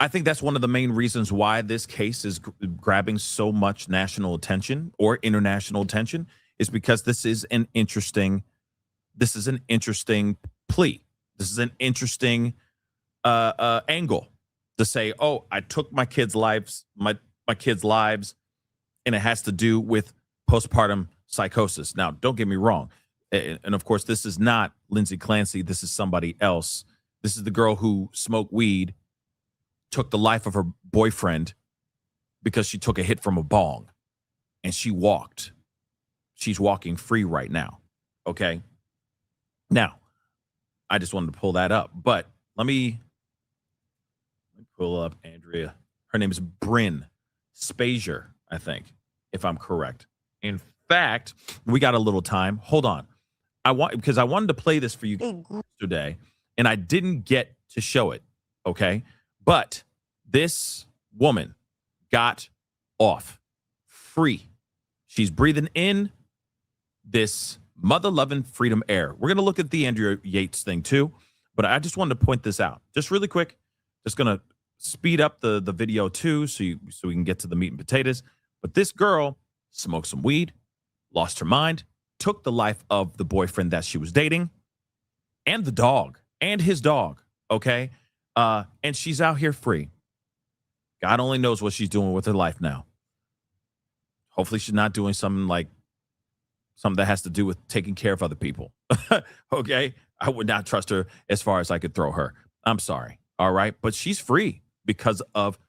I think that's one of the main reasons why this case is grabbing so much national attention or international attention, is because this is an interesting plea. This is an interesting angle to say, oh, I took my kids' lives, my kids' lives, and it has to do with postpartum psychosis. Now, don't get me wrong. And of course, this is not Lindsay Clancy. This is somebody else. This is the girl who smoked weed, took the life of her boyfriend because she took a hit from a bong, and she walked. She's walking free right now. Okay. Now, I just wanted to pull that up, but let me pull up Andrea. Her name is Bryn Spazier, I think, if I'm correct. In fact, we got a little time. Hold on. Because I wanted to play this for you yesterday, and I didn't get to show it. Okay. But this woman got off free. She's breathing in this mother-loving freedom air. We're going to look at the Andrea Yates thing too, but I just wanted to point this out just really quick. Just going to speed up the video too so we can get to the meat and potatoes. But this girl smoked some weed, lost her mind, took the life of the boyfriend that she was dating, and the dog, and his dog, okay? And she's out here free. God only knows what she's doing with her life now. Hopefully she's not doing something that has to do with taking care of other people. Okay? I would not trust her as far as I could throw her. I'm sorry. All right? But she's free because of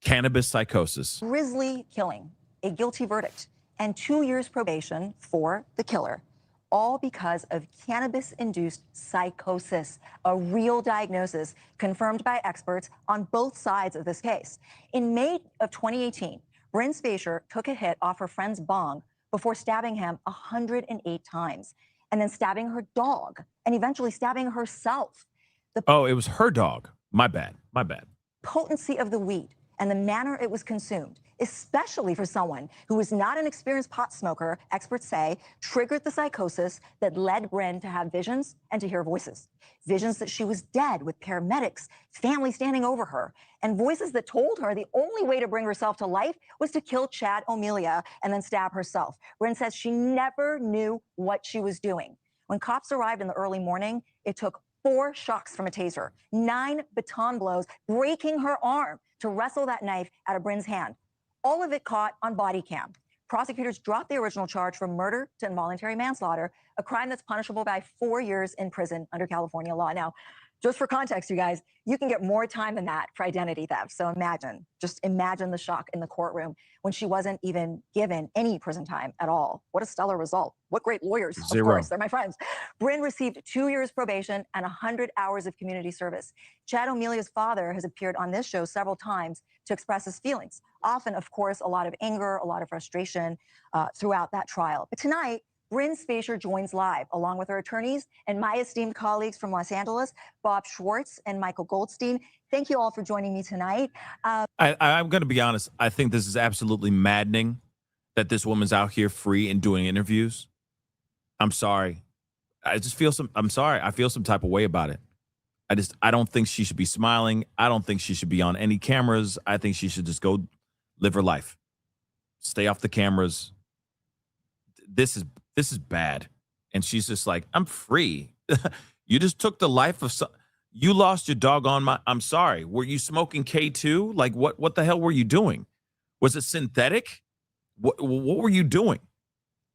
cannabis psychosis. Grisly killing, a guilty verdict, and 2 years probation for the killer, all because of cannabis-induced psychosis, a real diagnosis confirmed by experts on both sides of this case. In May of 2018, Bryn Spazier took a hit off her friend's bong before stabbing him 108 times, and then stabbing her dog, and eventually stabbing herself. Oh, it was her dog. My bad. Potency of the weed and the manner it was consumed, especially for someone who was not an experienced pot smoker, experts say, triggered the psychosis that led Bryn to have visions and to hear voices. Visions that she was dead with paramedics, family standing over her, and voices that told her the only way to bring herself to life was to kill Chad O'Melia and then stab herself. Bryn says she never knew what she was doing. When cops arrived in the early morning, it took 4 shocks from a taser, 9 baton blows, breaking her arm to wrestle that knife out of Bryn's hand. All of it caught on body cam. Prosecutors dropped the original charge from murder to involuntary manslaughter, a crime that's punishable by 4 years in prison under California law. Now, just for context, you guys, you can get more time than that for identity theft. So just imagine the shock in the courtroom when she wasn't even given any prison time at all. What a stellar result. What great lawyers, of course, they're my friends. Bryn received 2 years probation and 100 hours of community service. Chad O'Melia's father has appeared on this show several times to express his feelings. Often, of course, a lot of anger, a lot of frustration throughout that trial. But tonight, Bryn Spazier joins live along with her attorneys and my esteemed colleagues from Los Angeles, Bob Schwartz and Michael Goldstein. Thank you all for joining me tonight. I'm going to be honest. I think this is absolutely maddening that this woman's out here free and doing interviews. I'm sorry. I feel some type of way about it. I don't think she should be smiling. I don't think she should be on any cameras. I think she should just go live her life. Stay off the cameras. this is bad. And she's just like, I'm free. You just took the life of some. You lost your doggone mind. I'm sorry. Were you smoking K2? Like, what the hell were you doing? Was it synthetic? What were you doing?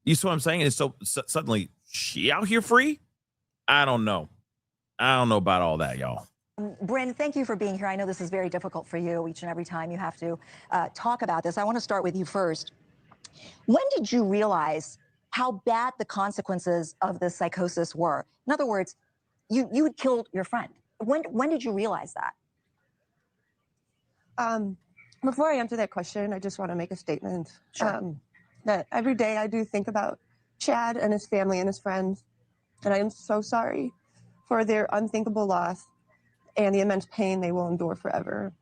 You see what I'm saying? And so suddenly she out here free? I don't know. I don't know about all that, y'all. Bryn, thank you for being here. I know this is very difficult for you each and every time you have to talk about this. I want to start with you first. When did you realize how bad the consequences of this psychosis were? In other words, you had killed your friend. When did you realize that? Before I answer that question, I just want to make a statement. Sure. That every day I do think about Chad and his family and his friends, and I am so sorry for their unthinkable loss and the immense pain they will endure forever.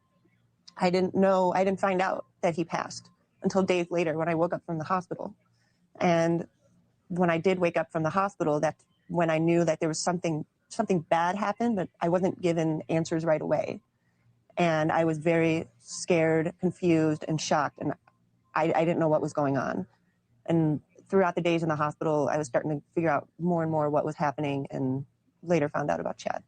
I didn't find out that he passed until days later when I woke up from the hospital. And when I did wake up from the hospital, that's when I knew that there was something bad happened, but I wasn't given answers right away. And I was very scared, confused, and shocked, and I didn't know what was going on. And throughout the days in the hospital, I was starting to figure out more and more what was happening, and later found out about Chad.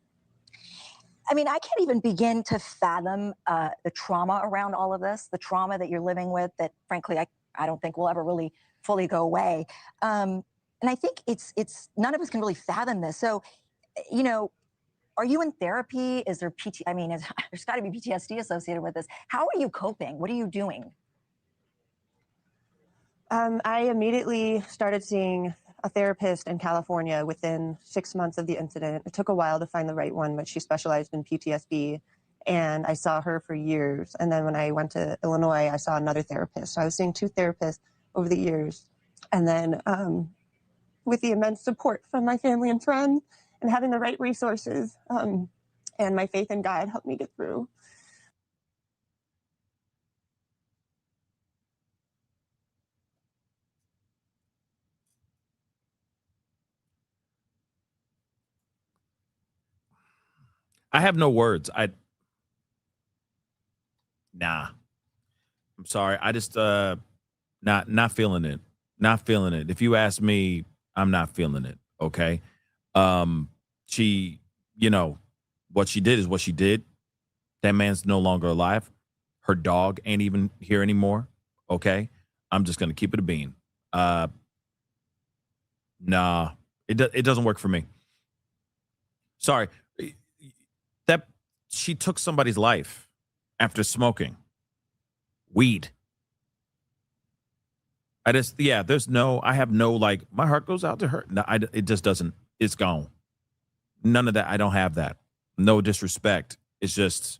I mean, I can't even begin to fathom the trauma around all of this, the trauma that you're living with that, frankly, I don't think will ever really fully go away. And I think it's none of us can really fathom this. So, you know, are you in therapy? Is there I mean, there's got to be PTSD associated with this. How are you coping? What are you doing? I immediately started seeing a therapist in California within 6 months of the incident. It took a while to find the right one, but she specialized in PTSD, and I saw her for years. And then when I went to Illinois, I saw another therapist. So I was seeing 2 therapists over the years. And then with the immense support from my family and friends and having the right resources and my faith in God helped me get through. I have no words. Nah. I'm sorry. I just not feeling it. Not feeling it. If you ask me, I'm not feeling it. Okay. She, you know, what she did is what she did. That man's no longer alive. Her dog ain't even here anymore. Okay. I'm just gonna keep it a bean. Nah. It doesn't work for me. Sorry. That she took somebody's life after smoking weed. I have no, like, my heart goes out to her. No, it just doesn't. It's gone. None of that. I don't have that. No disrespect. It's just,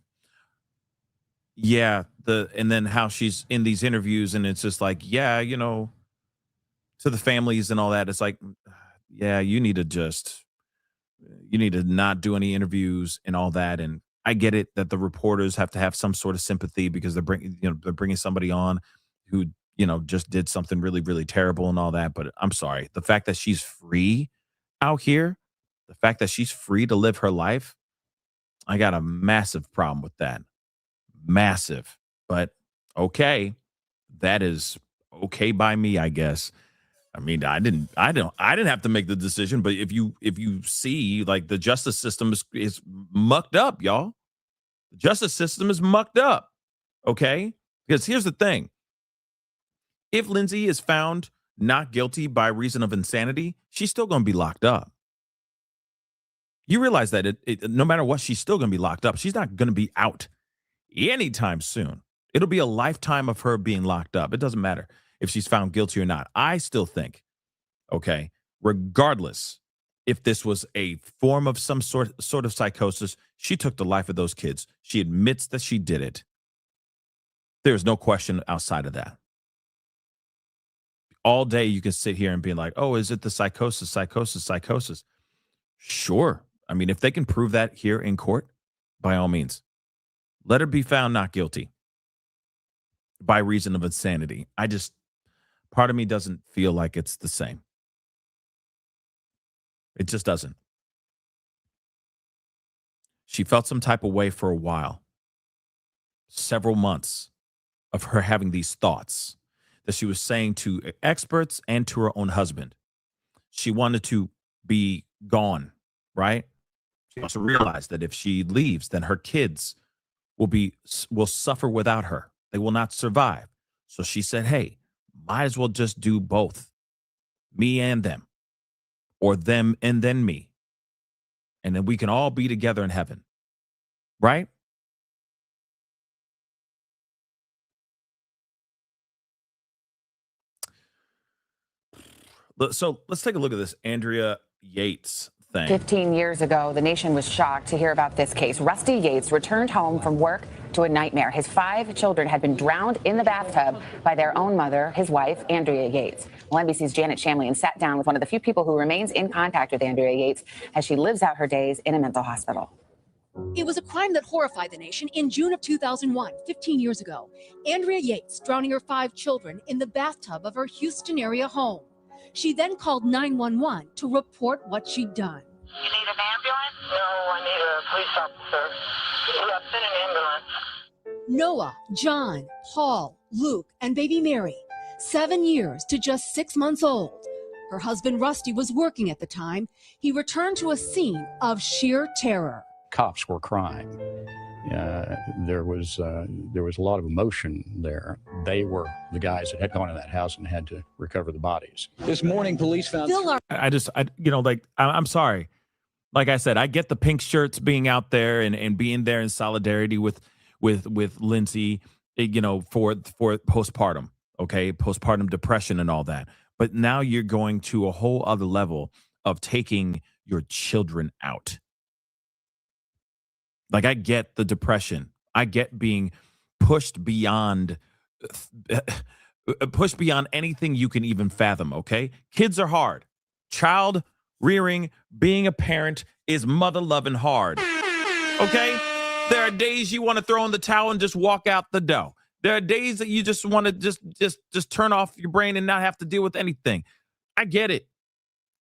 yeah. And then how she's in these interviews, and it's just like, yeah, you know, to the families and all that. It's like, yeah, you need to not do any interviews and all that. And I get it that the reporters have to have some sort of sympathy because they're bringing somebody on who, you know, just did something really, really terrible and all that. But I'm sorry, the fact that she's free out here, the fact that she's free to live her life, I got a massive problem with that. Massive. But okay, that is okay by me, I guess. I mean, I didn't have to make the decision, but if you see, like, the justice system is mucked up, y'all. The justice system is mucked up. Okay? Because here's the thing. If Lindsay is found not guilty by reason of insanity, she's still going to be locked up. You realize that no matter what, she's still going to be locked up. She's not going to be out anytime soon. It'll be a lifetime of her being locked up. It doesn't matter if she's found guilty or not. I still think, okay, regardless if this was a form of some sort of psychosis, she took the life of those kids. She admits that she did it. There's no question outside of that. All day you can sit here and be like, oh, is it the psychosis? Sure. I mean, if they can prove that here in court, by all means, let her be found not guilty by reason of insanity. Part of me doesn't feel like it's the same. It just doesn't. She felt some type of way for a while, several months of her having these thoughts. that she was saying to experts and to her own husband. She wanted to be gone, right? She also realized that if she leaves, then her kids will suffer without her. They will not survive. So she said, hey, might as well just do both, me and them, or them and then me. And then we can all be together in heaven, right? So let's take a look at this Andrea Yates thing. 15 years ago, the nation was shocked to hear about this case. Rusty Yates returned home from work to a nightmare. His 5 children had been drowned in the bathtub by their own mother, his wife, Andrea Yates. Well, NBC's Janet Shamlian sat down with one of the few people who remains in contact with Andrea Yates as she lives out her days in a mental hospital. It was a crime that horrified the nation in June of 2001, 15 years ago. Andrea Yates drowning her 5 children in the bathtub of her Houston area home. She then called 911 to report what she'd done. You need an ambulance? No, I need a police officer. Yeah, send an ambulance. Noah, John, Paul, Luke, and baby Mary, 7 years to just 6 months old. Her husband Rusty was working at the time. He returned to a scene of sheer terror. Cops were crying. There was a lot of emotion there. They were the guys that had gone in that house and had to recover the bodies. This morning, police found. I'm sorry. Like I said, I get the pink shirts being out there and being there in solidarity with Lindsay, for postpartum, okay, postpartum depression and all that. But now you're going to a whole other level of taking your children out. Like, I get the depression. I get being pushed beyond anything you can even fathom, okay? Kids are hard. Child rearing, being a parent is mother-loving hard, okay? There are days you want to throw in the towel and just walk out the door. There are days that you just want to just turn off your brain and not have to deal with anything. I get it.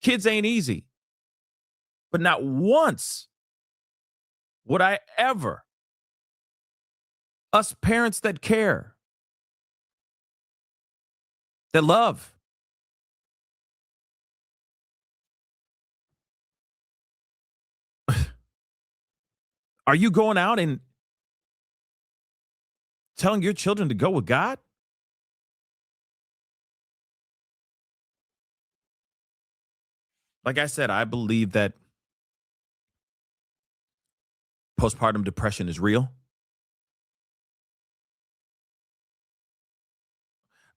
Kids ain't easy. But not once would I ever, us parents that care, that love, are you going out and telling your children to go with God? Like I said, I believe that postpartum depression is real.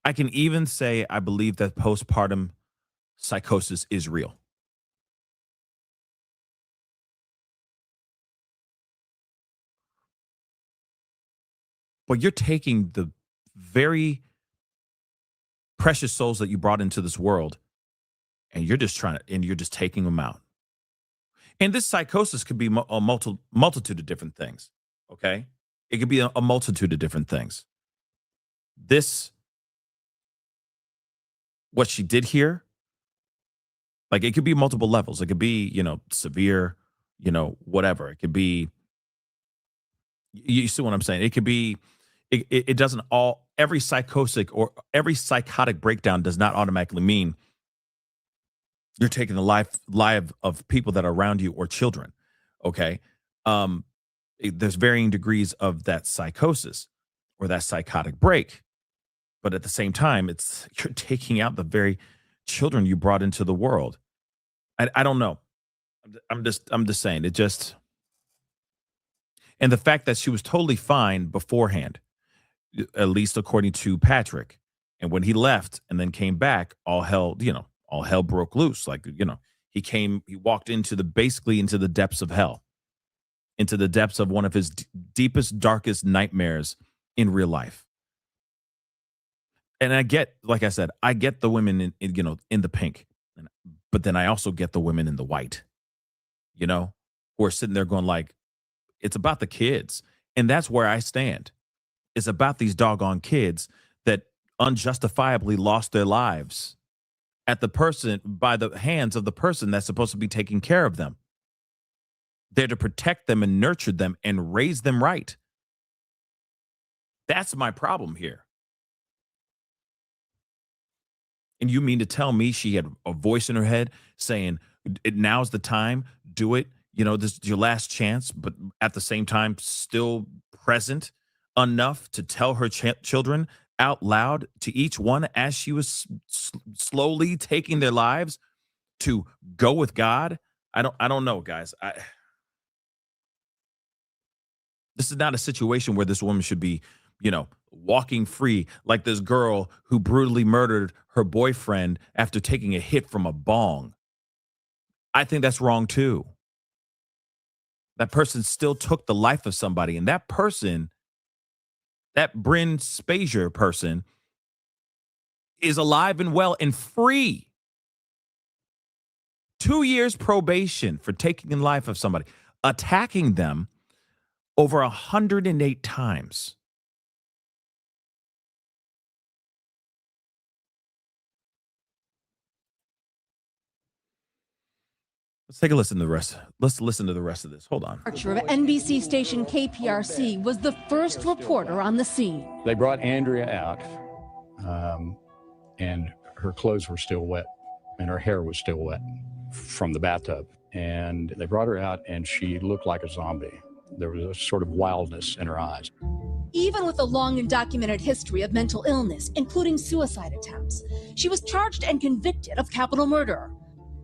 I can even say I believe that postpartum psychosis is real. But you're taking the very precious souls that you brought into this world, and you're just taking them out. And this psychosis could be a multitude of different things, okay? It could be a multitude of different things. What she did here, like, it could be multiple levels. It could be, severe, whatever. It could be, you see what I'm saying? It could be, it doesn't every psychotic or every psychotic breakdown does not automatically mean you're taking the life of people that are around you or children, okay? There's varying degrees of that psychosis or that psychotic break. But at the same time, you're taking out the very children you brought into the world. I don't know. I'm just saying it just, and the fact that she was totally fine beforehand, at least according to Patrick. And when he left and then came back, all hell broke loose. Like, he walked basically into the depths of hell, into the depths of one of his deepest, darkest nightmares in real life. And I get, like I said, I get the women in the pink, but then I also get the women in the white, who are sitting there going like, it's about the kids. And that's where I stand. It's about these doggone kids that unjustifiably lost their lives by the hands of the person that's supposed to be taking care of them. They're to protect them and nurture them and raise them right. That's my problem here. And you mean to tell me she had a voice in her head saying, now's the time, do it. This is your last chance, but at the same time, still present enough to tell her children out loud to each one as she was slowly taking their lives to go with God. I don't know, guys. This is not a situation where this woman should be, walking free like this girl who brutally murdered her boyfriend after taking a hit from a bong. I think that's wrong too. That person still took the life of somebody, and that person, that Bryn Spazier person, is alive and well and free. 2 years probation for taking the life of somebody, attacking them over 108 times. Let's take a listen to the rest. Let's listen to the rest of this. Hold on. Archer of NBC station KPRC was the first reporter on the scene. They brought Andrea out, and her clothes were still wet, and her hair was still wet from the bathtub. And they brought her out, and she looked like a zombie. There was a sort of wildness in her eyes. Even with a long and documented history of mental illness, including suicide attempts, she was charged and convicted of capital murder.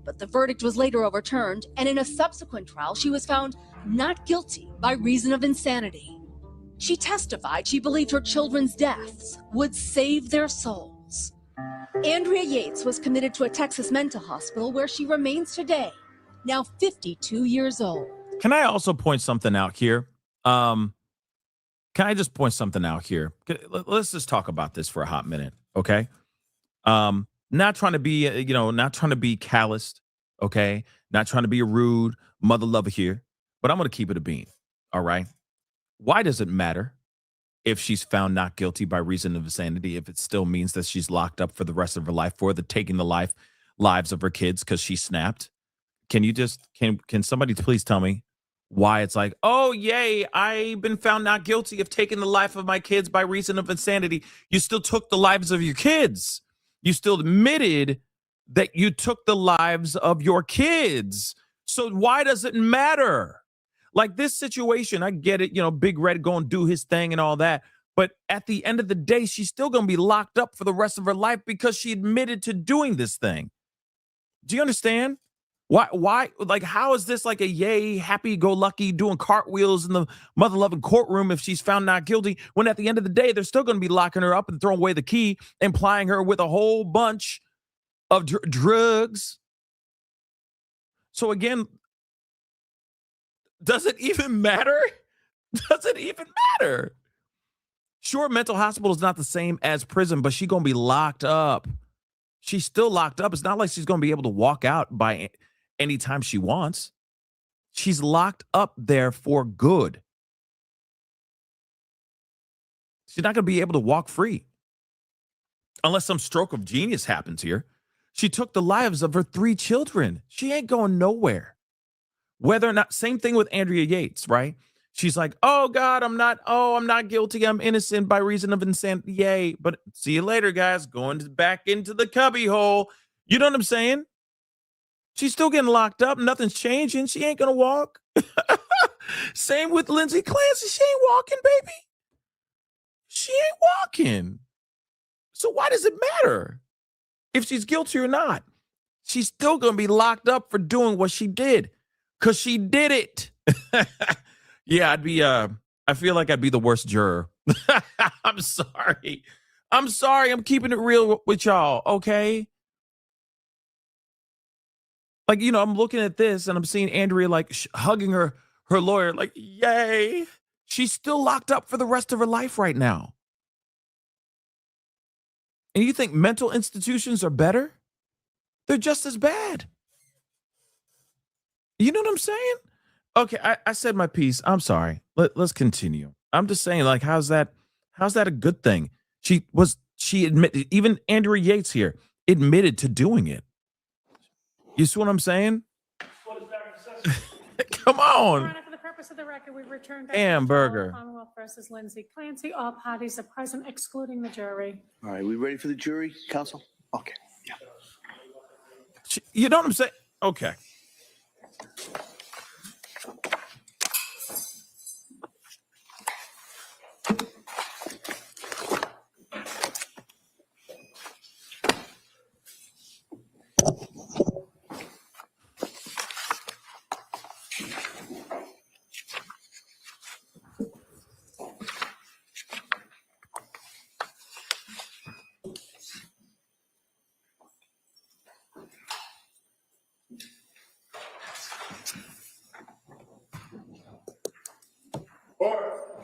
But the verdict was later overturned, and in a subsequent trial, she was found not guilty by reason of insanity. She testified she believed her children's deaths would save their souls. Andrea Yates was committed to a Texas mental hospital where she remains today, now 52 years old. Can I also point something out here? Can I just point something out here? Let's just talk about this for a hot minute, okay? Not trying to be, not trying to be calloused, okay? Not trying to be a rude mother lover here, but I'm going to keep it a bean, all right? Why does it matter if she's found not guilty by reason of insanity if it still means that she's locked up for the rest of her life for the taking the lives of her kids because she snapped? Can you just, can somebody please tell me why it's like, oh, yay, I've been found not guilty of taking the life of my kids by reason of insanity. You still took the lives of your kids. You still admitted that you took the lives of your kids. So why does it matter? Like this situation, I get it, Big Red going to do his thing and all that. But at the end of the day, she's still going to be locked up for the rest of her life because she admitted to doing this thing. Do you understand? Why, like, how is this like a yay, happy-go-lucky doing cartwheels in the mother-loving courtroom if she's found not guilty, when at the end of the day, they're still going to be locking her up and throwing away the key and plying her with a whole bunch of drugs? So again, does it even matter? Does it even matter? Sure, mental hospital is not the same as prison, but she's going to be locked up. She's still locked up. It's not like she's going to be able to walk out by anytime she wants. She's locked up there for good. She's not going to be able to walk free unless some stroke of genius happens here. She took the lives of her 3 children. She ain't going nowhere. Whether or not, same thing with Andrea Yates, right? She's like, oh God, I'm not guilty. I'm innocent by reason of insanity. Yay. But see you later, guys. Going back into the cubby hole. You know what I'm saying? She's still getting locked up. Nothing's changing. She ain't going to walk. Same with Lindsay Clancy. She ain't walking, baby. She ain't walking. So why does it matter if she's guilty or not? She's still going to be locked up for doing what she did because she did it. Yeah, I feel like I'd be the worst juror. I'm sorry. I'm keeping it real with y'all, okay? Like, I'm looking at this and I'm seeing Andrea like hugging her lawyer, like, yay. She's still locked up for the rest of her life right now. And you think mental institutions are better? They're just as bad. You know what I'm saying? Okay, I said my piece. I'm sorry. Let's continue. I'm just saying, like, how's that a good thing? She admitted, even Andrea Yates here admitted to doing it. You see what I'm saying? Come on. Your Honor, for the purpose of the record, we've returned back Hamburger. to Commonwealth versus Lindsay Clancy. All parties are present, excluding the jury. All right, we ready for the jury, counsel? Okay. You know what I'm saying? Okay.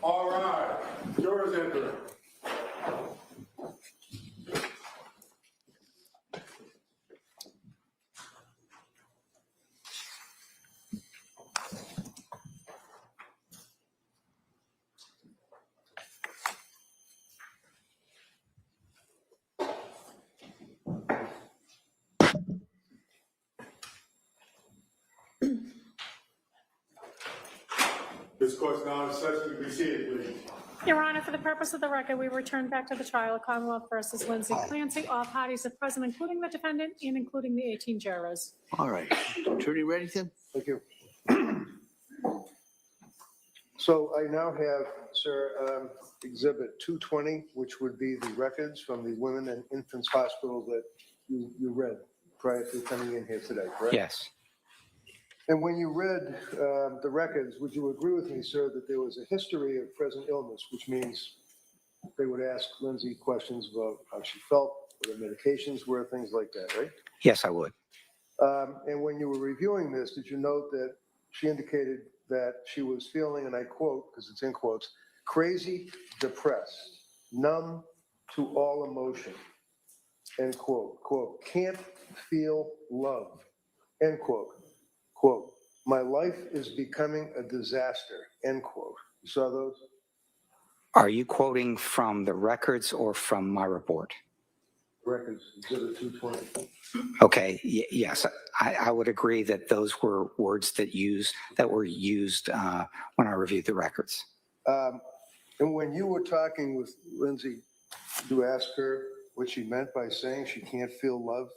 All right. Jurors enter. This court's now in session. To be seated, please. Your Honor, for the purpose of the record, we return back to the trial of Commonwealth versus Lindsay Clancy. All parties are present, including the defendant and including the 18 jurors. All right. Attorney Reddington? Thank you. So I now have, sir, Exhibit 220, which would be the records from the Women and Infants Hospital that you read prior to coming in here today, correct? Yes. And when you read the records, would you agree with me, sir, that there was a history of present illness, which means they would ask Lindsay questions about how she felt, what her medications were, things like that, right? Yes, I would. And when you were reviewing this, did you note that she indicated that she was feeling, and I quote, because it's in quotes, crazy, depressed, numb to all emotion, end quote, quote, can't feel love, end quote, quote, my life is becoming a disaster, end quote. You saw those? Are you quoting from the records or from my report? Records, Exhibit 220. Okay, yes, I would agree that those were words that were used when I reviewed the records. And when you were talking with Lindsay, did you ask her what she meant by saying she can't feel love?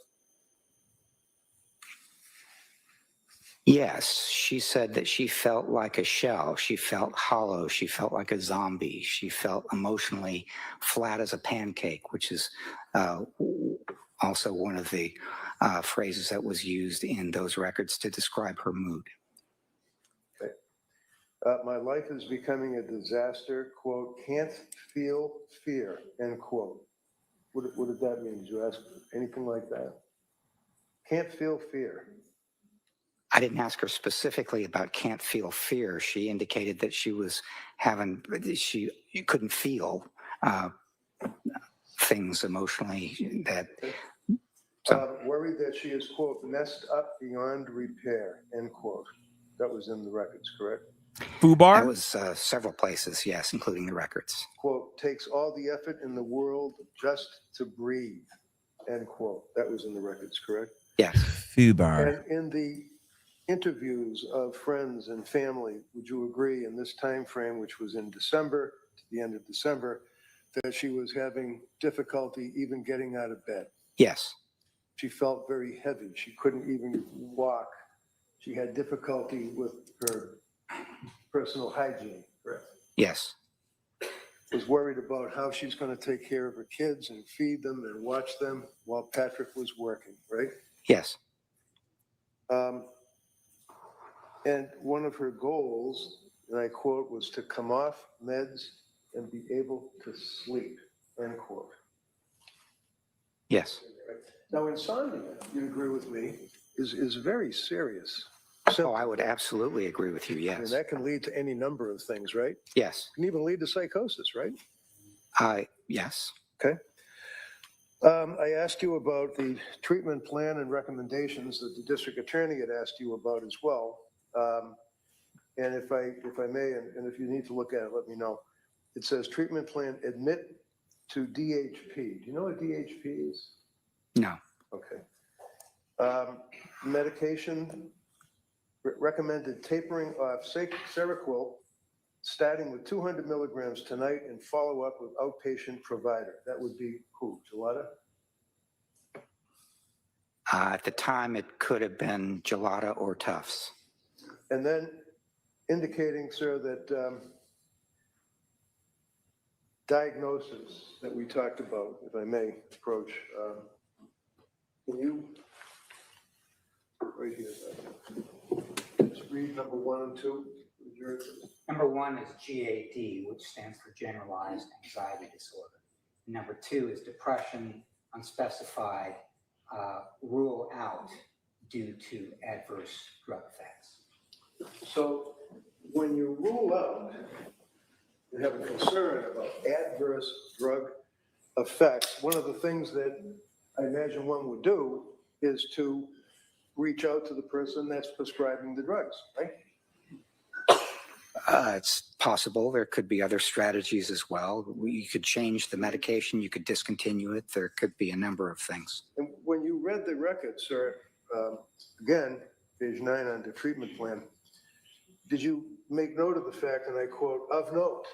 Yes, she said that she felt like a shell. She felt hollow. She felt like a zombie. She felt emotionally flat as a pancake, which is also one of the phrases that was used in those records to describe her mood. Okay. My life is becoming a disaster, quote, can't feel fear, end quote. What did that mean? Did you ask anything like that? Can't feel fear. I didn't ask her specifically about can't feel fear. She indicated that she was she couldn't feel things emotionally that. Worried that she is, quote, messed up beyond repair, end quote. That was in the records, correct? Fubar? That was several places, yes, including the records. Quote, takes all the effort in the world just to breathe, end quote. That was in the records, correct? Yes. Fubar. And in the interviews of friends and family, would you agree in this time frame, which was in December, to the end of December, that she was having difficulty even getting out of bed? Yes. She felt very heavy. She couldn't even walk. She had difficulty with her personal hygiene, correct? Yes. Was worried about how she's going to take care of her kids and feed them and watch them while Patrick was working, right? Yes. And one of her goals, and I quote, was to come off meds and be able to sleep, end quote. Yes. Now, insomnia, you agree with me, is very serious. Oh, I would absolutely agree with you, yes. And that can lead to any number of things, right? Yes. Can even lead to psychosis, right? Yes. Okay. I asked you about the treatment plan and recommendations that the district attorney had asked you about as well. And if I may, and if you need to look at it, let me know. It says treatment plan, admit to DHP. Do you know what DHP is? No. Okay. Medication, recommended tapering off Seroquel, starting with 200 milligrams tonight and follow up with outpatient provider. That would be who, Gelada? At the time, it could have been gelada or Tufts. And then indicating, sir, that diagnosis that we talked about, if I may approach, can you, right here, just read number 1 and 2? Number 1 is GAD, which stands for generalized anxiety disorder. Number 2 is depression, unspecified, rule out due to adverse drug effects. So when you rule out, you have a concern about adverse drug effects, one of the things that I imagine one would do is to reach out to the person that's prescribing the drugs, right? It's possible. There could be other strategies as well. You could change the medication. You could discontinue it. There could be a number of things. And when you read the record, sir, again, page 9 on the treatment plan, did you make note of the fact, and I quote, of note,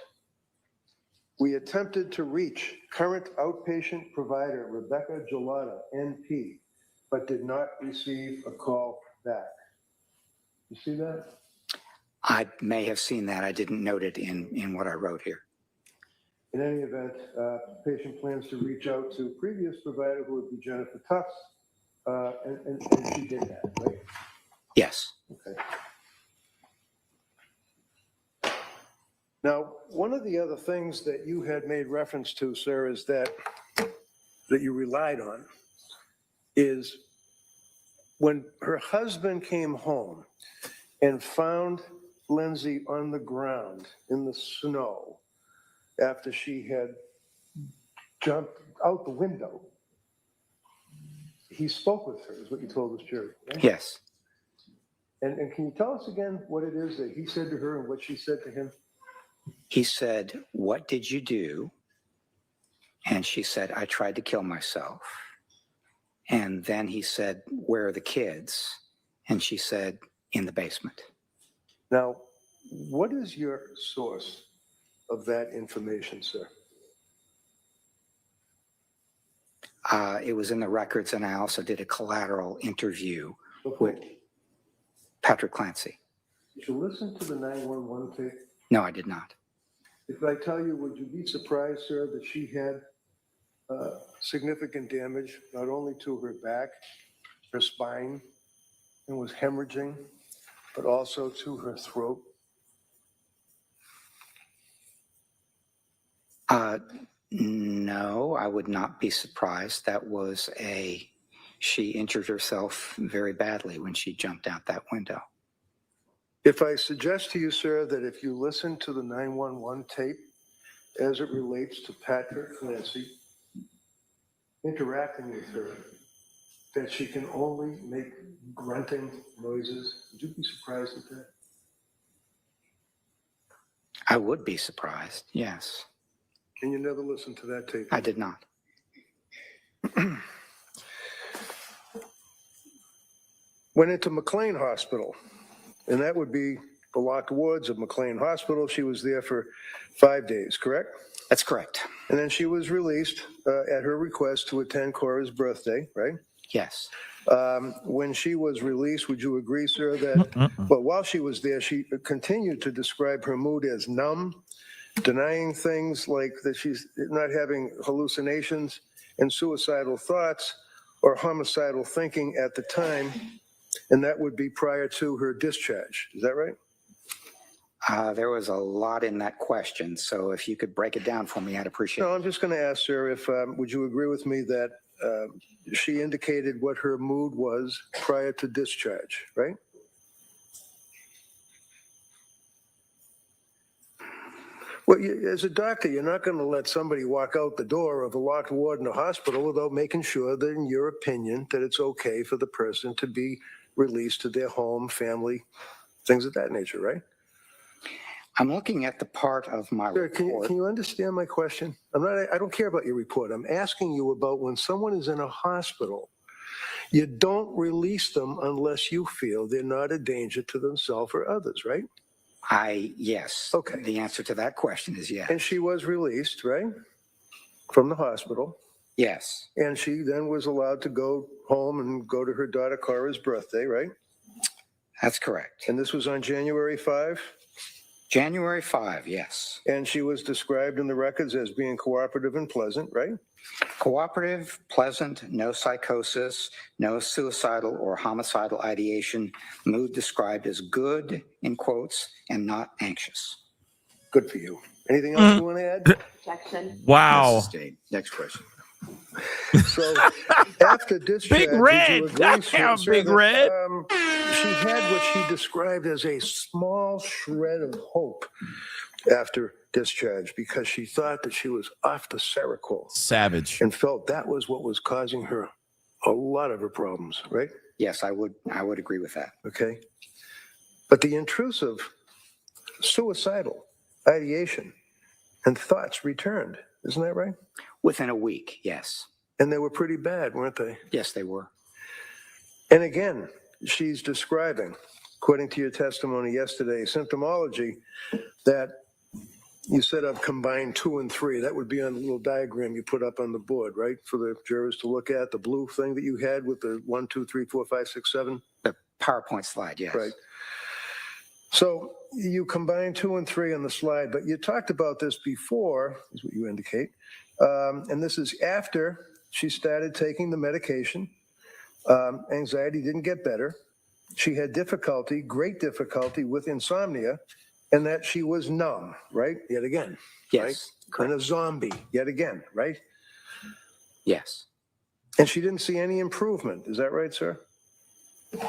we attempted to reach current outpatient provider Rebecca Gelada, NP, but did not receive a call back. You see that? I may have seen that. I didn't note it in what I wrote here. In any event, patient plans to reach out to previous provider who would be Jennifer Tufts, and she did that, right? Yes. Okay. Now, one of the other things that you had made reference to, sir, is that you relied on is when her husband came home and found Lindsay on the ground in the snow after she had jumped out the window. He spoke with her, is what you told us, jury, right? Yes. And can you tell us again what it is that he said to her and what she said to him? He said, "What did you do?" And she said, "I tried to kill myself." And then he said, "Where are the kids?" And she said, "In the basement." Now, what is your source of that information, sir? It was in the records, and I also did a collateral interview with Patrick Clancy. Did you listen to the 911 tape? No, I did not. If I tell you, would you be surprised, sir, that she had significant damage, not only to her back, her spine, and was hemorrhaging, but also to her throat? No, I would not be surprised. She injured herself very badly when she jumped out that window. If I suggest to you, sir, that if you listen to the 911 tape as it relates to Patrick Clancy interacting with her, that she can only make grunting noises, would you be surprised at that? I would be surprised, yes. And you never listened to that tape? I did not. Went into McLean Hospital, and that would be the locked wards of McLean Hospital. She was there for 5 days, correct? That's correct. And then she was released at her request to attend Cora's birthday, right? Yes. When she was released, would you agree, sir, that, well, while she was there, she continued to describe her mood as numb, denying things like that she's not having hallucinations and suicidal thoughts or homicidal thinking at the time, and that would be prior to her discharge. Is that right? There was a lot in that question, so if you could break it down for me, I'd appreciate it. No, I'm just going to ask, sir, if would you agree with me that she indicated what her mood was prior to discharge, right? Well, as a doctor, you're not going to let somebody walk out the door of a locked ward in a hospital without making sure that, in your opinion, that it's okay for the person to be released to their home, family, things of that nature, right? I'm looking at the part of my Sir, report. can you understand my question? I don't care about your report. I'm asking you about when someone is in a hospital, you don't release them unless you feel they're not a danger to themselves or others, right? Yes. Okay. The answer to that question is yes. And she was released, right? From the hospital. Yes. And she then was allowed to go home and go to her daughter Cora's birthday, right? That's correct. And this was on January 5? January 5, yes. And she was described in the records as being cooperative and pleasant, right? Cooperative, pleasant, no psychosis, no suicidal or homicidal ideation, mood described as good, in quotes, and not anxious. Good for you. Anything else you want to add? Objection. Wow. Sustained. Next question. So after discharge, Big would Red. you agree, Damn, sir, Big that, Red. she had what she described as a small shred of hope after discharge because she thought that she was off the Seroquel. Savage. And felt that was what was causing her a lot of her problems, right? Yes, I would agree with that. Okay. But the intrusive suicidal ideation and thoughts returned. Isn't that right? Within a week, yes. And they were pretty bad, weren't they? Yes, they were. And again, she's describing, according to your testimony yesterday, symptomology that you said I've combined 2 and 3. That would be on the little diagram you put up on the board, right? For the jurors to look at, the blue thing that you had with the 1, 2, 3, 4, 5, 6, 7. The PowerPoint slide, yes. Right. So you combine 2 and 3 on the slide, but you talked about this before, is what you indicate. And this is after she started taking the medication. Anxiety didn't get better. She had difficulty, great difficulty with insomnia, and that she was numb, right? Yet again. Yes. Right? And a zombie, yet again, right? Yes. And she didn't see any improvement. Is that right, sir?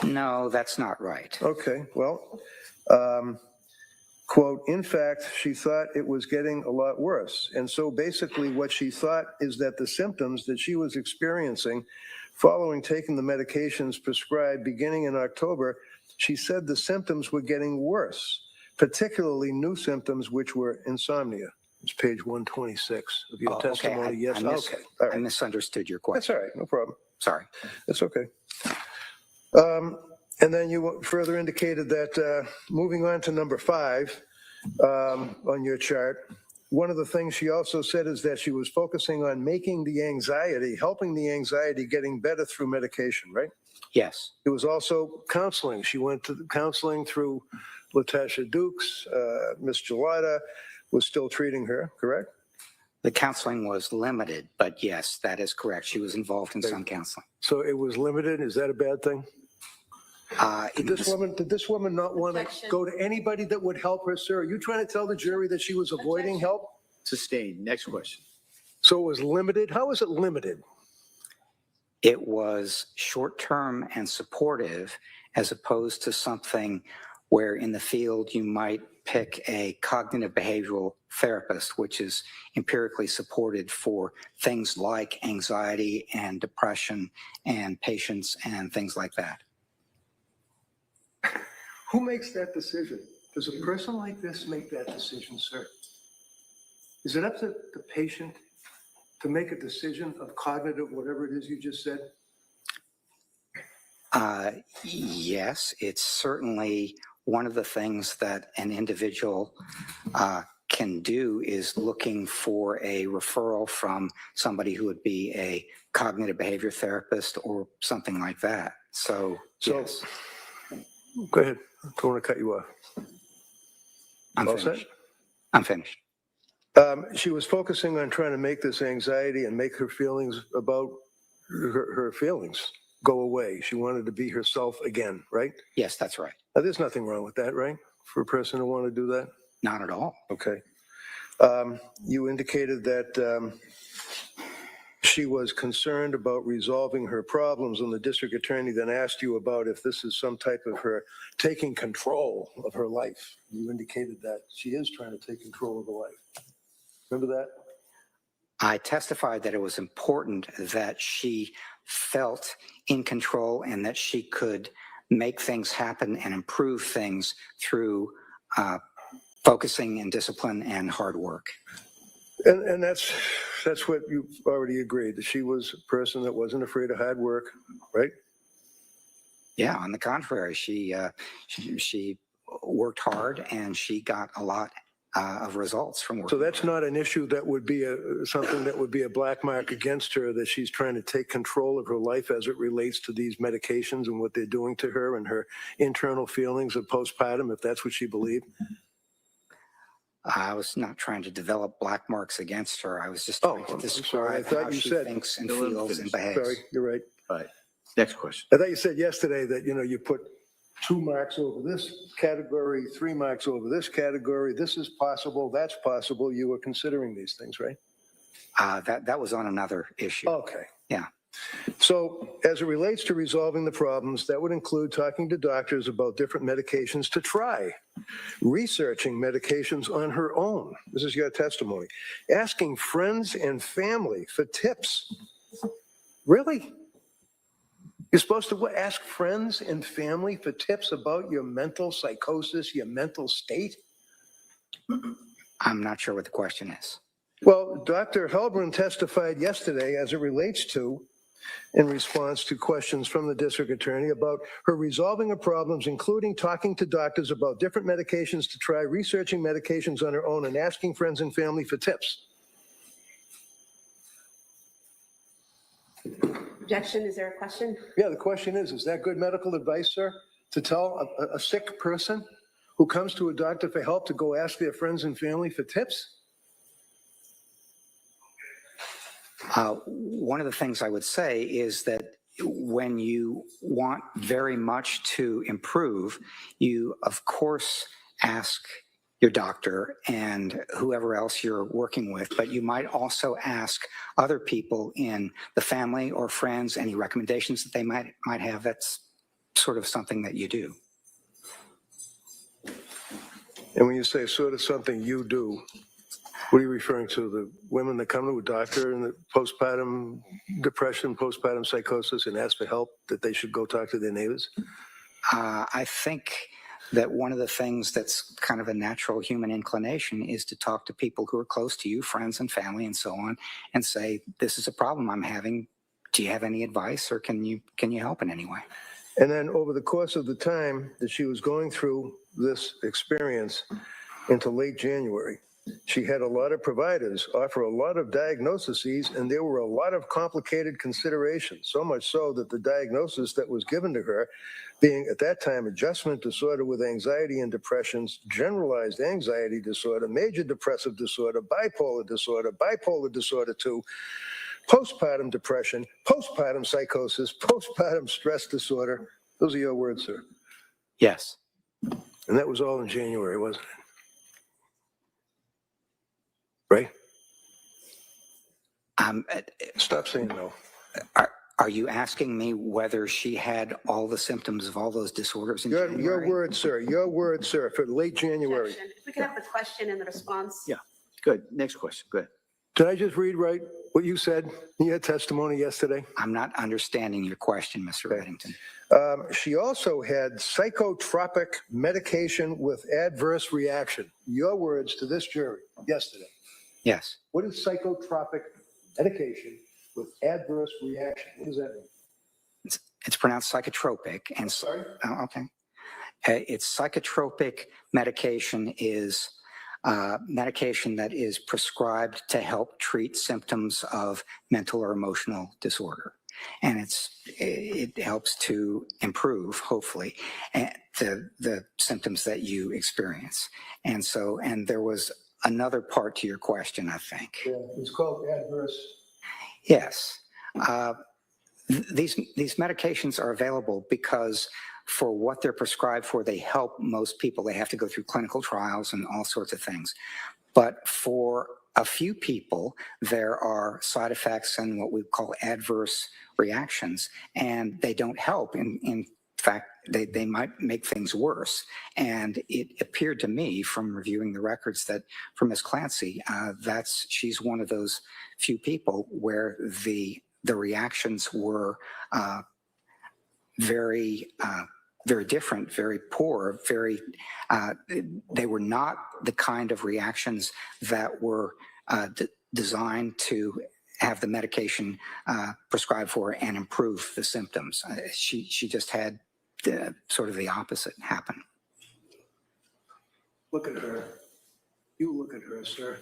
No, that's not right. Okay, well, quote, in fact, she thought it was getting a lot worse. And so basically what she thought is that the symptoms that she was experiencing following taking the medications prescribed beginning in October, she said the symptoms were getting worse, particularly new symptoms, which were insomnia. It's page 126 of your testimony. Okay. Yes, okay. All right. I misunderstood your question. That's all right, no problem. Sorry. That's okay. And then you further indicated that moving on to number 5 on your chart, one of the things she also said is that she was focusing on making the anxiety, helping the anxiety getting better through medication, right? Yes. It was also counseling. She went to counseling through Latasha Dukes. Miss Gelada was still treating her, correct? The counseling was limited, but yes, that is correct. She was involved in some counseling. So it was limited. Is that a bad thing? Did this woman not want to go to anybody that would help her, sir? Are you trying to tell the jury that she was avoiding help? Sustained. Next question. So it was limited. How was it limited? It was short-term and supportive, as opposed to something where in the field you might pick a cognitive behavioral therapist, which is empirically supported for things like anxiety and depression and patience and things like that. Who makes that decision? Does a person like this make that decision, sir? Is it up to the patient to make a decision of cognitive, whatever it is you just said? Yes, it's certainly one of the things that an individual can do is looking for a referral from somebody who would be a cognitive behavior therapist or something like that. So yes. Go ahead. I don't want to cut you off. I'm All finished. set? I'm finished. She was focusing on trying to make this anxiety and make her feelings about her feelings go away. She wanted to be herself again, right? Yes, that's right. Now, there's nothing wrong with that, right? For a person to want to do that? Not at all. Okay. You indicated that she was concerned about resolving her problems, and the district attorney then asked you about if this is some type of her taking control of her life. You indicated that she is trying to take control of her life. Remember that? I testified that it was important that she felt in control and that she could make things happen and improve things through focusing and discipline and hard work. And that's what you've already agreed, that she was a person that wasn't afraid of hard work, right? Yeah, on the contrary, she worked hard and she got a lot of results from work. So that's not an issue that would be something that would be a black mark against her, that she's trying to take control of her life as it relates to these medications and what they're doing to her and her internal feelings of postpartum, if that's what she believed? I was not trying to develop black marks against her. I was just trying to describe how she thinks and feels and behaves. Sorry, you're right. All right. Next question. I thought you said yesterday that, you put 2 marks over this category, 3 marks over this category. This is possible. That's possible. You were considering these things, right? That was on another issue. Okay. Yeah. So as it relates to resolving the problems, that would include talking to doctors about different medications to try, researching medications on her own. This is your testimony. Asking friends and family for tips. Really? You're supposed to ask friends and family for tips about your mental psychosis, your mental state? I'm not sure what the question is. Well, Dr. Helbrin testified yesterday as it relates to, in response to questions from the district attorney about her resolving her problems, including talking to doctors about different medications to try, researching medications on her own, and asking friends and family for tips. Objection, is there a question? Yeah, the question is that good medical advice, sir, to tell a sick person who comes to a doctor for help to go ask their friends and family for tips? One of the things I would say is that when you want very much to improve, you, of course, ask your doctor and whoever else you're working with, but you might also ask other people in the family or friends any recommendations that they might have. That's sort of something that you do. And when you say sort of something you do, what are you referring to? The women that come to a doctor and the postpartum depression, postpartum psychosis, and ask for help, that they should go talk to their neighbors? I think that one of the things that's kind of a natural human inclination is to talk to people who are close to you, friends and family and so on, and say, this is a problem I'm having. Do you have any advice, or can you help in any way? And then over the course of the time that she was going through this experience into late January, she had a lot of providers offer a lot of diagnoses, and there were a lot of complicated considerations, so much so that the diagnosis that was given to her, being at that time adjustment disorder with anxiety and depressions, generalized anxiety disorder, major depressive disorder, bipolar disorder 2, postpartum depression, postpartum psychosis, postpartum stress disorder. Those are your words, sir. Yes. And that was all in January, wasn't it? Right? Stop saying no. Are you asking me whether she had all the symptoms of all those disorders in January? Your word, sir, for late January. Objection. If we could have the question and the response. Yeah, good. Next question. Go ahead. Did I just read right what you said in your testimony yesterday? I'm not understanding your question, Mr. Reddington. She also had psychotropic medication with adverse reaction. Your words to this jury yesterday. Yes. What is psychotropic medication with adverse reaction? What does that mean? It's pronounced psychotropic. And sorry? Oh, okay. It's psychotropic medication is medication that is prescribed to help treat symptoms of mental or emotional disorder. And it helps to improve, hopefully, the symptoms that you experience. And there was another part to your question, I think. Yeah, it's called adverse. Yes. These medications are available because for what they're prescribed for, they help most people. They have to go through clinical trials and all sorts of things. But for a few people, there are side effects and what we call adverse reactions, and they don't help. In fact, they might make things worse. And it appeared to me from reviewing the records that for Ms. Clancy, she's one of those few people where the reactions were very different, very poor, they were not the kind of reactions that were designed to have the medication prescribed for and improve the symptoms. She just had sort of the opposite happen. Look at her. You look at her, sir.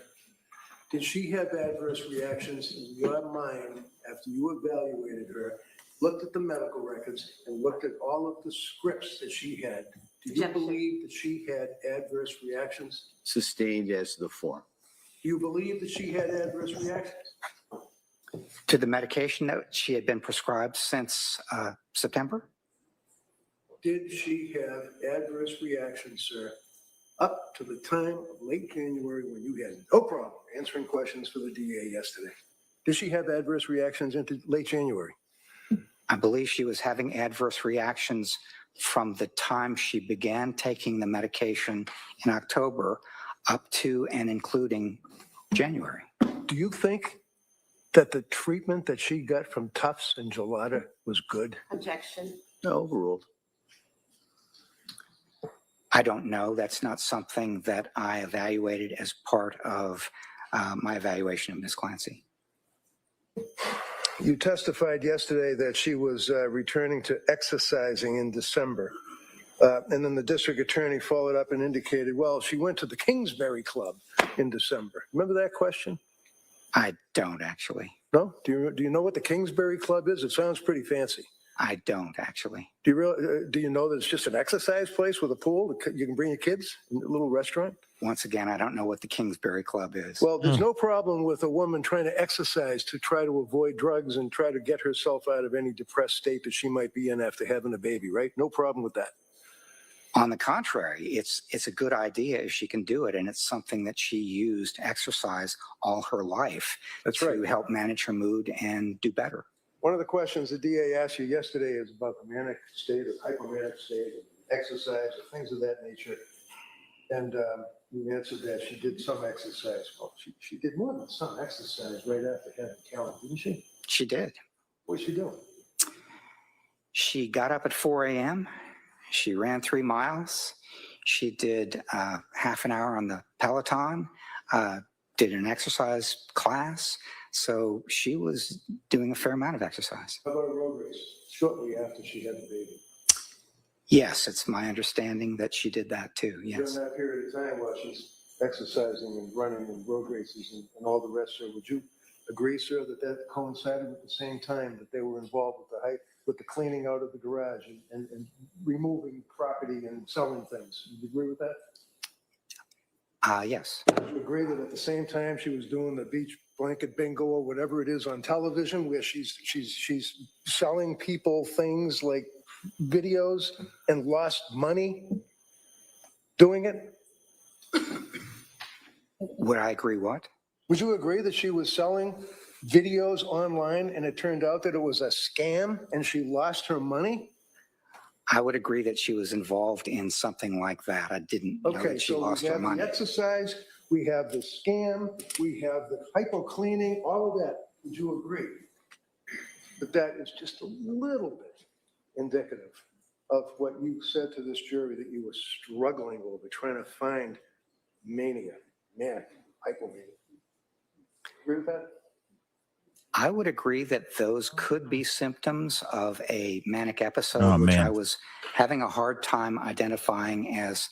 Did she have adverse reactions in your mind after you evaluated her, looked at the medical records, and looked at all of the scripts that she had? Do you believe that she had adverse reactions? Sustained as to the form. Do you believe that she had adverse reactions? To the medication that she had been prescribed since September? Did she have adverse reactions, sir, up to the time of late January when you had no problem answering questions for the DA yesterday? Did she have adverse reactions into late January? I believe she was having adverse reactions from the time she began taking the medication in October up to and including January. Do you think that the treatment that she got from Tufts and Gelada was good? Objection. No, overruled. I don't know. That's not something that I evaluated as part of my evaluation of Ms. Clancy. You testified yesterday that she was returning to exercising in December. And then the district attorney followed up and indicated, well, she went to the Kingsbury Club in December. Remember that question? I don't actually. No? Do you know what the Kingsbury Club is? It sounds pretty fancy. I don't actually. Do you know that it's just an exercise place with a pool? You can bring your kids in a little restaurant? Once again, I don't know what the Kingsbury Club is. Well, there's no problem with a woman trying to exercise to try to avoid drugs and try to get herself out of any depressed state that she might be in after having a baby, right? No problem with that. On the contrary, it's a good idea if she can do it, and it's something that she used exercise all her life to help manage her mood and do better. One of the questions the DA asked you yesterday is about the manic state or hypomanic state, exercise, or things of that nature. And you answered that she did some exercise. Well, she did more than some exercise right after having Callie, didn't she? She did. What was she doing? She got up at 4 a.m. She ran 3 miles. She did half an hour on the Peloton, did an exercise class. So she was doing a fair amount of exercise. How about a road race shortly after she had the baby? Yes, it's my understanding that she did that too. Yes. During that period of time while she's exercising and running and road races and all the rest, sir, would you agree, sir, that coincided with the same time that they were involved with the cleaning out of the garage and removing property and selling things? Do you agree with that? Yes. Would you agree that at the same time she was doing the beach blanket bingo or whatever it is on television, where she's selling people things like videos and lost money doing it? Would I agree what? Would you agree that she was selling videos online and it turned out that it was a scam and she lost her money? I would agree that she was involved in something like that. I didn't know that she lost her money. We have the exercise, we have the scam, we have the hypo cleaning, all of that. Would you agree that that is just a little bit indicative of what you said to this jury, that you were struggling over, trying to find manic, hypomania? Agree with that? I would agree that those could be symptoms of a manic episode, which I was having a hard time identifying as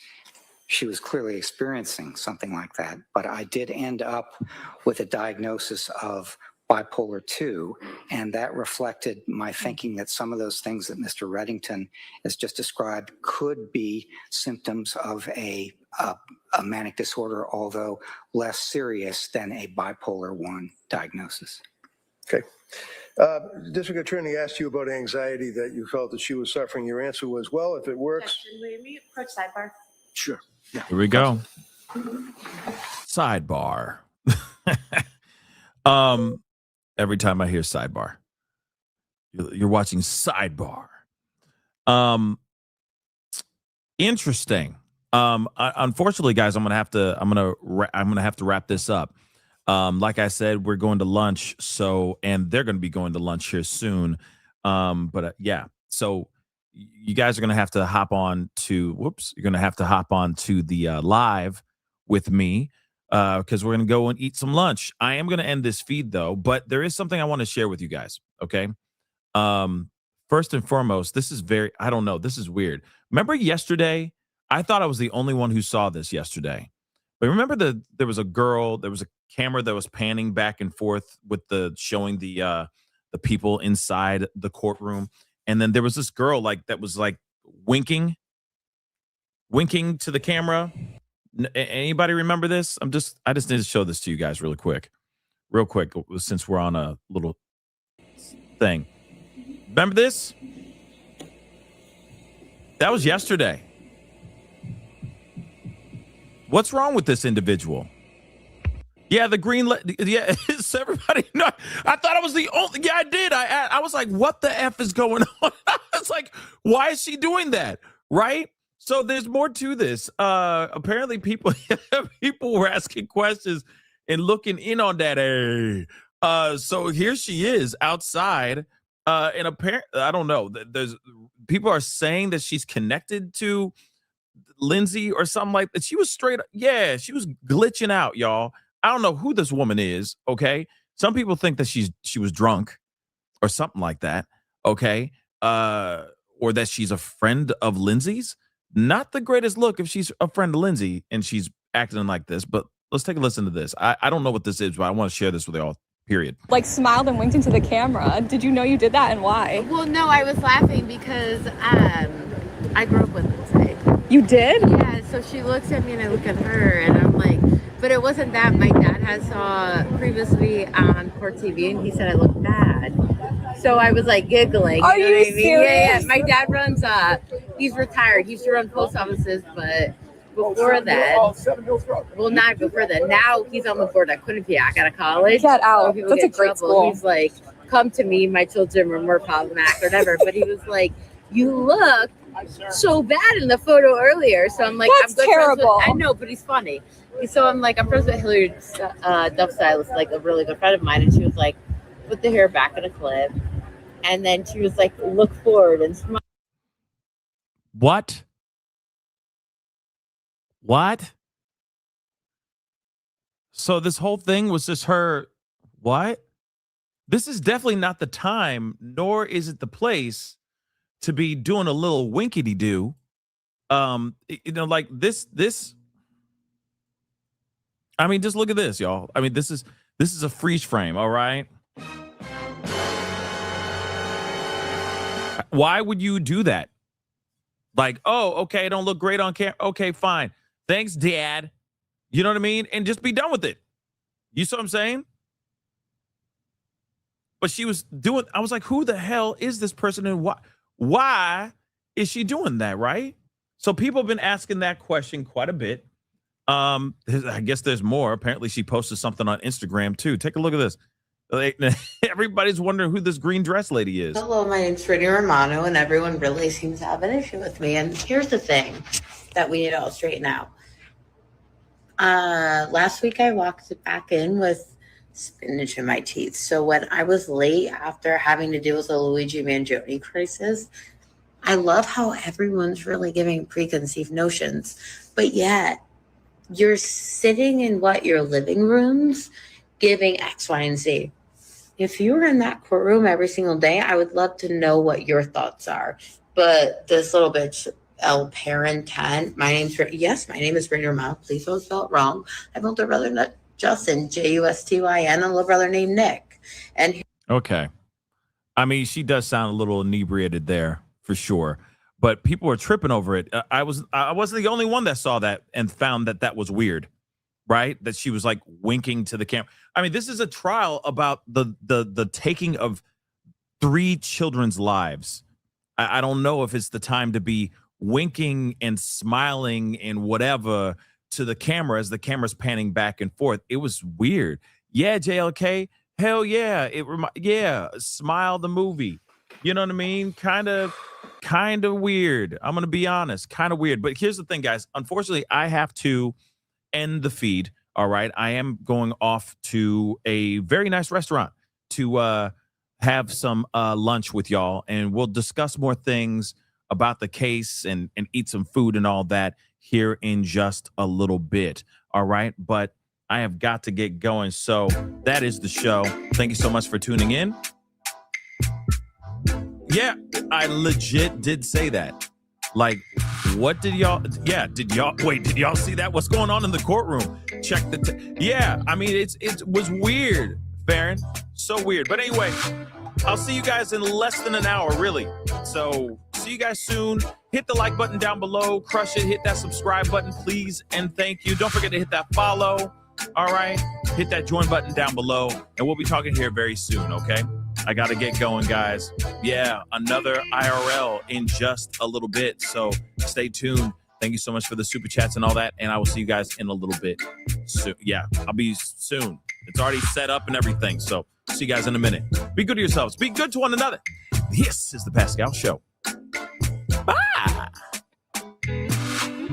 she was clearly experiencing something like that. But I did end up with a diagnosis of bipolar 2, and that reflected my thinking that some of those things that Mr. Reddington has just described could be symptoms of a manic disorder, although less serious than a bipolar 1 diagnosis. Okay. District Attorney asked you about anxiety, that you felt that she was suffering. Your answer was, well, if it works. Will you approach sidebar? Sure. Yeah. Here we go. Sidebar. Every time I hear sidebar, you're watching sidebar. Interesting. Unfortunately, guys, I'm gonna have to wrap this up. Like I said, we're going to lunch, and they're going to be going to lunch here soon. Yeah, so you guys are going to have to hop on to, you're going to have to hop on to the live with me because we're going to go and eat some lunch. I am going to end this feed though, but there is something I want to share with you guys. Okay. First and foremost, this is I don't know. This is weird. Remember yesterday? I thought I was the only one who saw this yesterday. But remember there was a camera that was panning back and forth with showing the people inside the courtroom. And then there was this girl that was winking to the camera. Anybody remember this? I just need to show this to you guys real quick, since we're on a little thing. Remember this? That was yesterday. What's wrong with this individual? Yeah, the green. Yeah, it's everybody. No, I thought I was the only. Yeah, I did. I was like, what the F is going on? It's like, why is she doing that? Right? So there's more to this. Apparently, people were asking questions and looking in on that. Hey. So here she is outside. And apparently, I don't know. There's people are saying that she's connected to Lindsay or something like that. She was straight up. Yeah, she was glitching out, y'all. I don't know who this woman is. Okay, some people think that she was drunk or something like that. Okay, or that she's a friend of Lindsay's. Not the greatest look if she's a friend of Lindsay and she's acting like this. But let's take a listen to this. I don't know what this is, but I want to share this with y'all. Period. Smiled and winked into the camera. Did you know you did that, and why? Well, no, I was laughing because I grew up with Lindsay. You did? Yeah, so she looks at me and I look at her and I'm like, but it wasn't that. My dad had saw previously on Court TV and he said I look bad. So I was giggling. Are you what I mean? serious? Yeah. My dad runs he's retired. He used to run post offices, but before that, well, not before that. Now he's on the board at Quinnipiac out of college. Get out. So That's a great school. He's like, come to me. My children were more problematic or whatever. But he was like, you look so bad in the photo earlier. So I'm like, that's terrible. I know, but he's funny. So I'm like, I'm friends with Hillary Duff Stylist, a really good friend of mine. And she was like, put the hair back in a clip. And then she was like, look forward and smile. What? So this whole thing was just her. What? This is definitely not the time, nor is it the place to be doing a little winkety do. This. I mean, just look at this, y'all. I mean, this is a freeze frame. All right. Why would you do that? Oh, okay, don't look great on camera. Okay, fine. Thanks, Dad. You know what I mean? And just be done with it. You see what I'm saying? But she was doing, I was like, who the hell is this person and why is she doing that, right? So people have been asking that question quite a bit. I guess there's more. Apparently she posted something on Instagram too. Take a look at this. Everybody's wondering who this green dress lady is. Hello, my name's Brittany Romano, and everyone really seems to have an issue with me. And here's the thing that we need to all straighten out. Last week I walked back in with spinach in my teeth. So when I was late after having to deal with the Luigi Mangione crisis, I love how everyone's really giving preconceived notions, but yet you're sitting in your living rooms giving X, Y, and Z. If you were in that courtroom every single day, I would love to know what your thoughts are. But this little bitch, El Parent 10, my name is Brittany Romano. Please don't spell it wrong. I have an older brother, Justin, Justyn, and a little brother named Nick. And okay. I mean, she does sound a little inebriated there for sure. But people were tripping over it. I wasn't the only one that saw that and found that was weird. Right? That she was winking to the camera. I mean, this is a trial about the taking of 3 children's lives. I don't know if it's the time to be winking and smiling and whatever to the camera as the camera's panning back and forth. It was weird. Yeah, JLK. Hell yeah. Smile the movie. You know what I mean? Kind of weird. I'm going to be honest. Kind of weird. But here's the thing, guys. Unfortunately, I have to end the feed. All right. I am going off to a very nice restaurant to have some lunch with y'all, and we'll discuss more things about the case and eat some food and all that here in just a little bit. All right. But I have got to get going. So that is the show. Thank you so much for tuning in. Yeah, I legit did say that. What did y'all? Yeah, did y'all see that? What's going on in the courtroom? Check yeah, I mean, it was weird, Farron. So weird. But anyway, I'll see you guys in less than an hour, really. So see you guys soon. Hit the like button down below. Crush it. Hit that subscribe button, please. And thank you. Don't forget to hit that follow. All right. Hit that join button down below. And we'll be talking here very soon, okay? I got to get going, guys. Yeah, another IRL in just a little bit. So stay tuned. Thank you so much for the super chats and all that. And I will see you guys in a little bit. Yeah, I'll be soon. It's already set up and everything. So see you guys in a minute. Be good to yourselves. Be good to one another. This is The Pascal Show.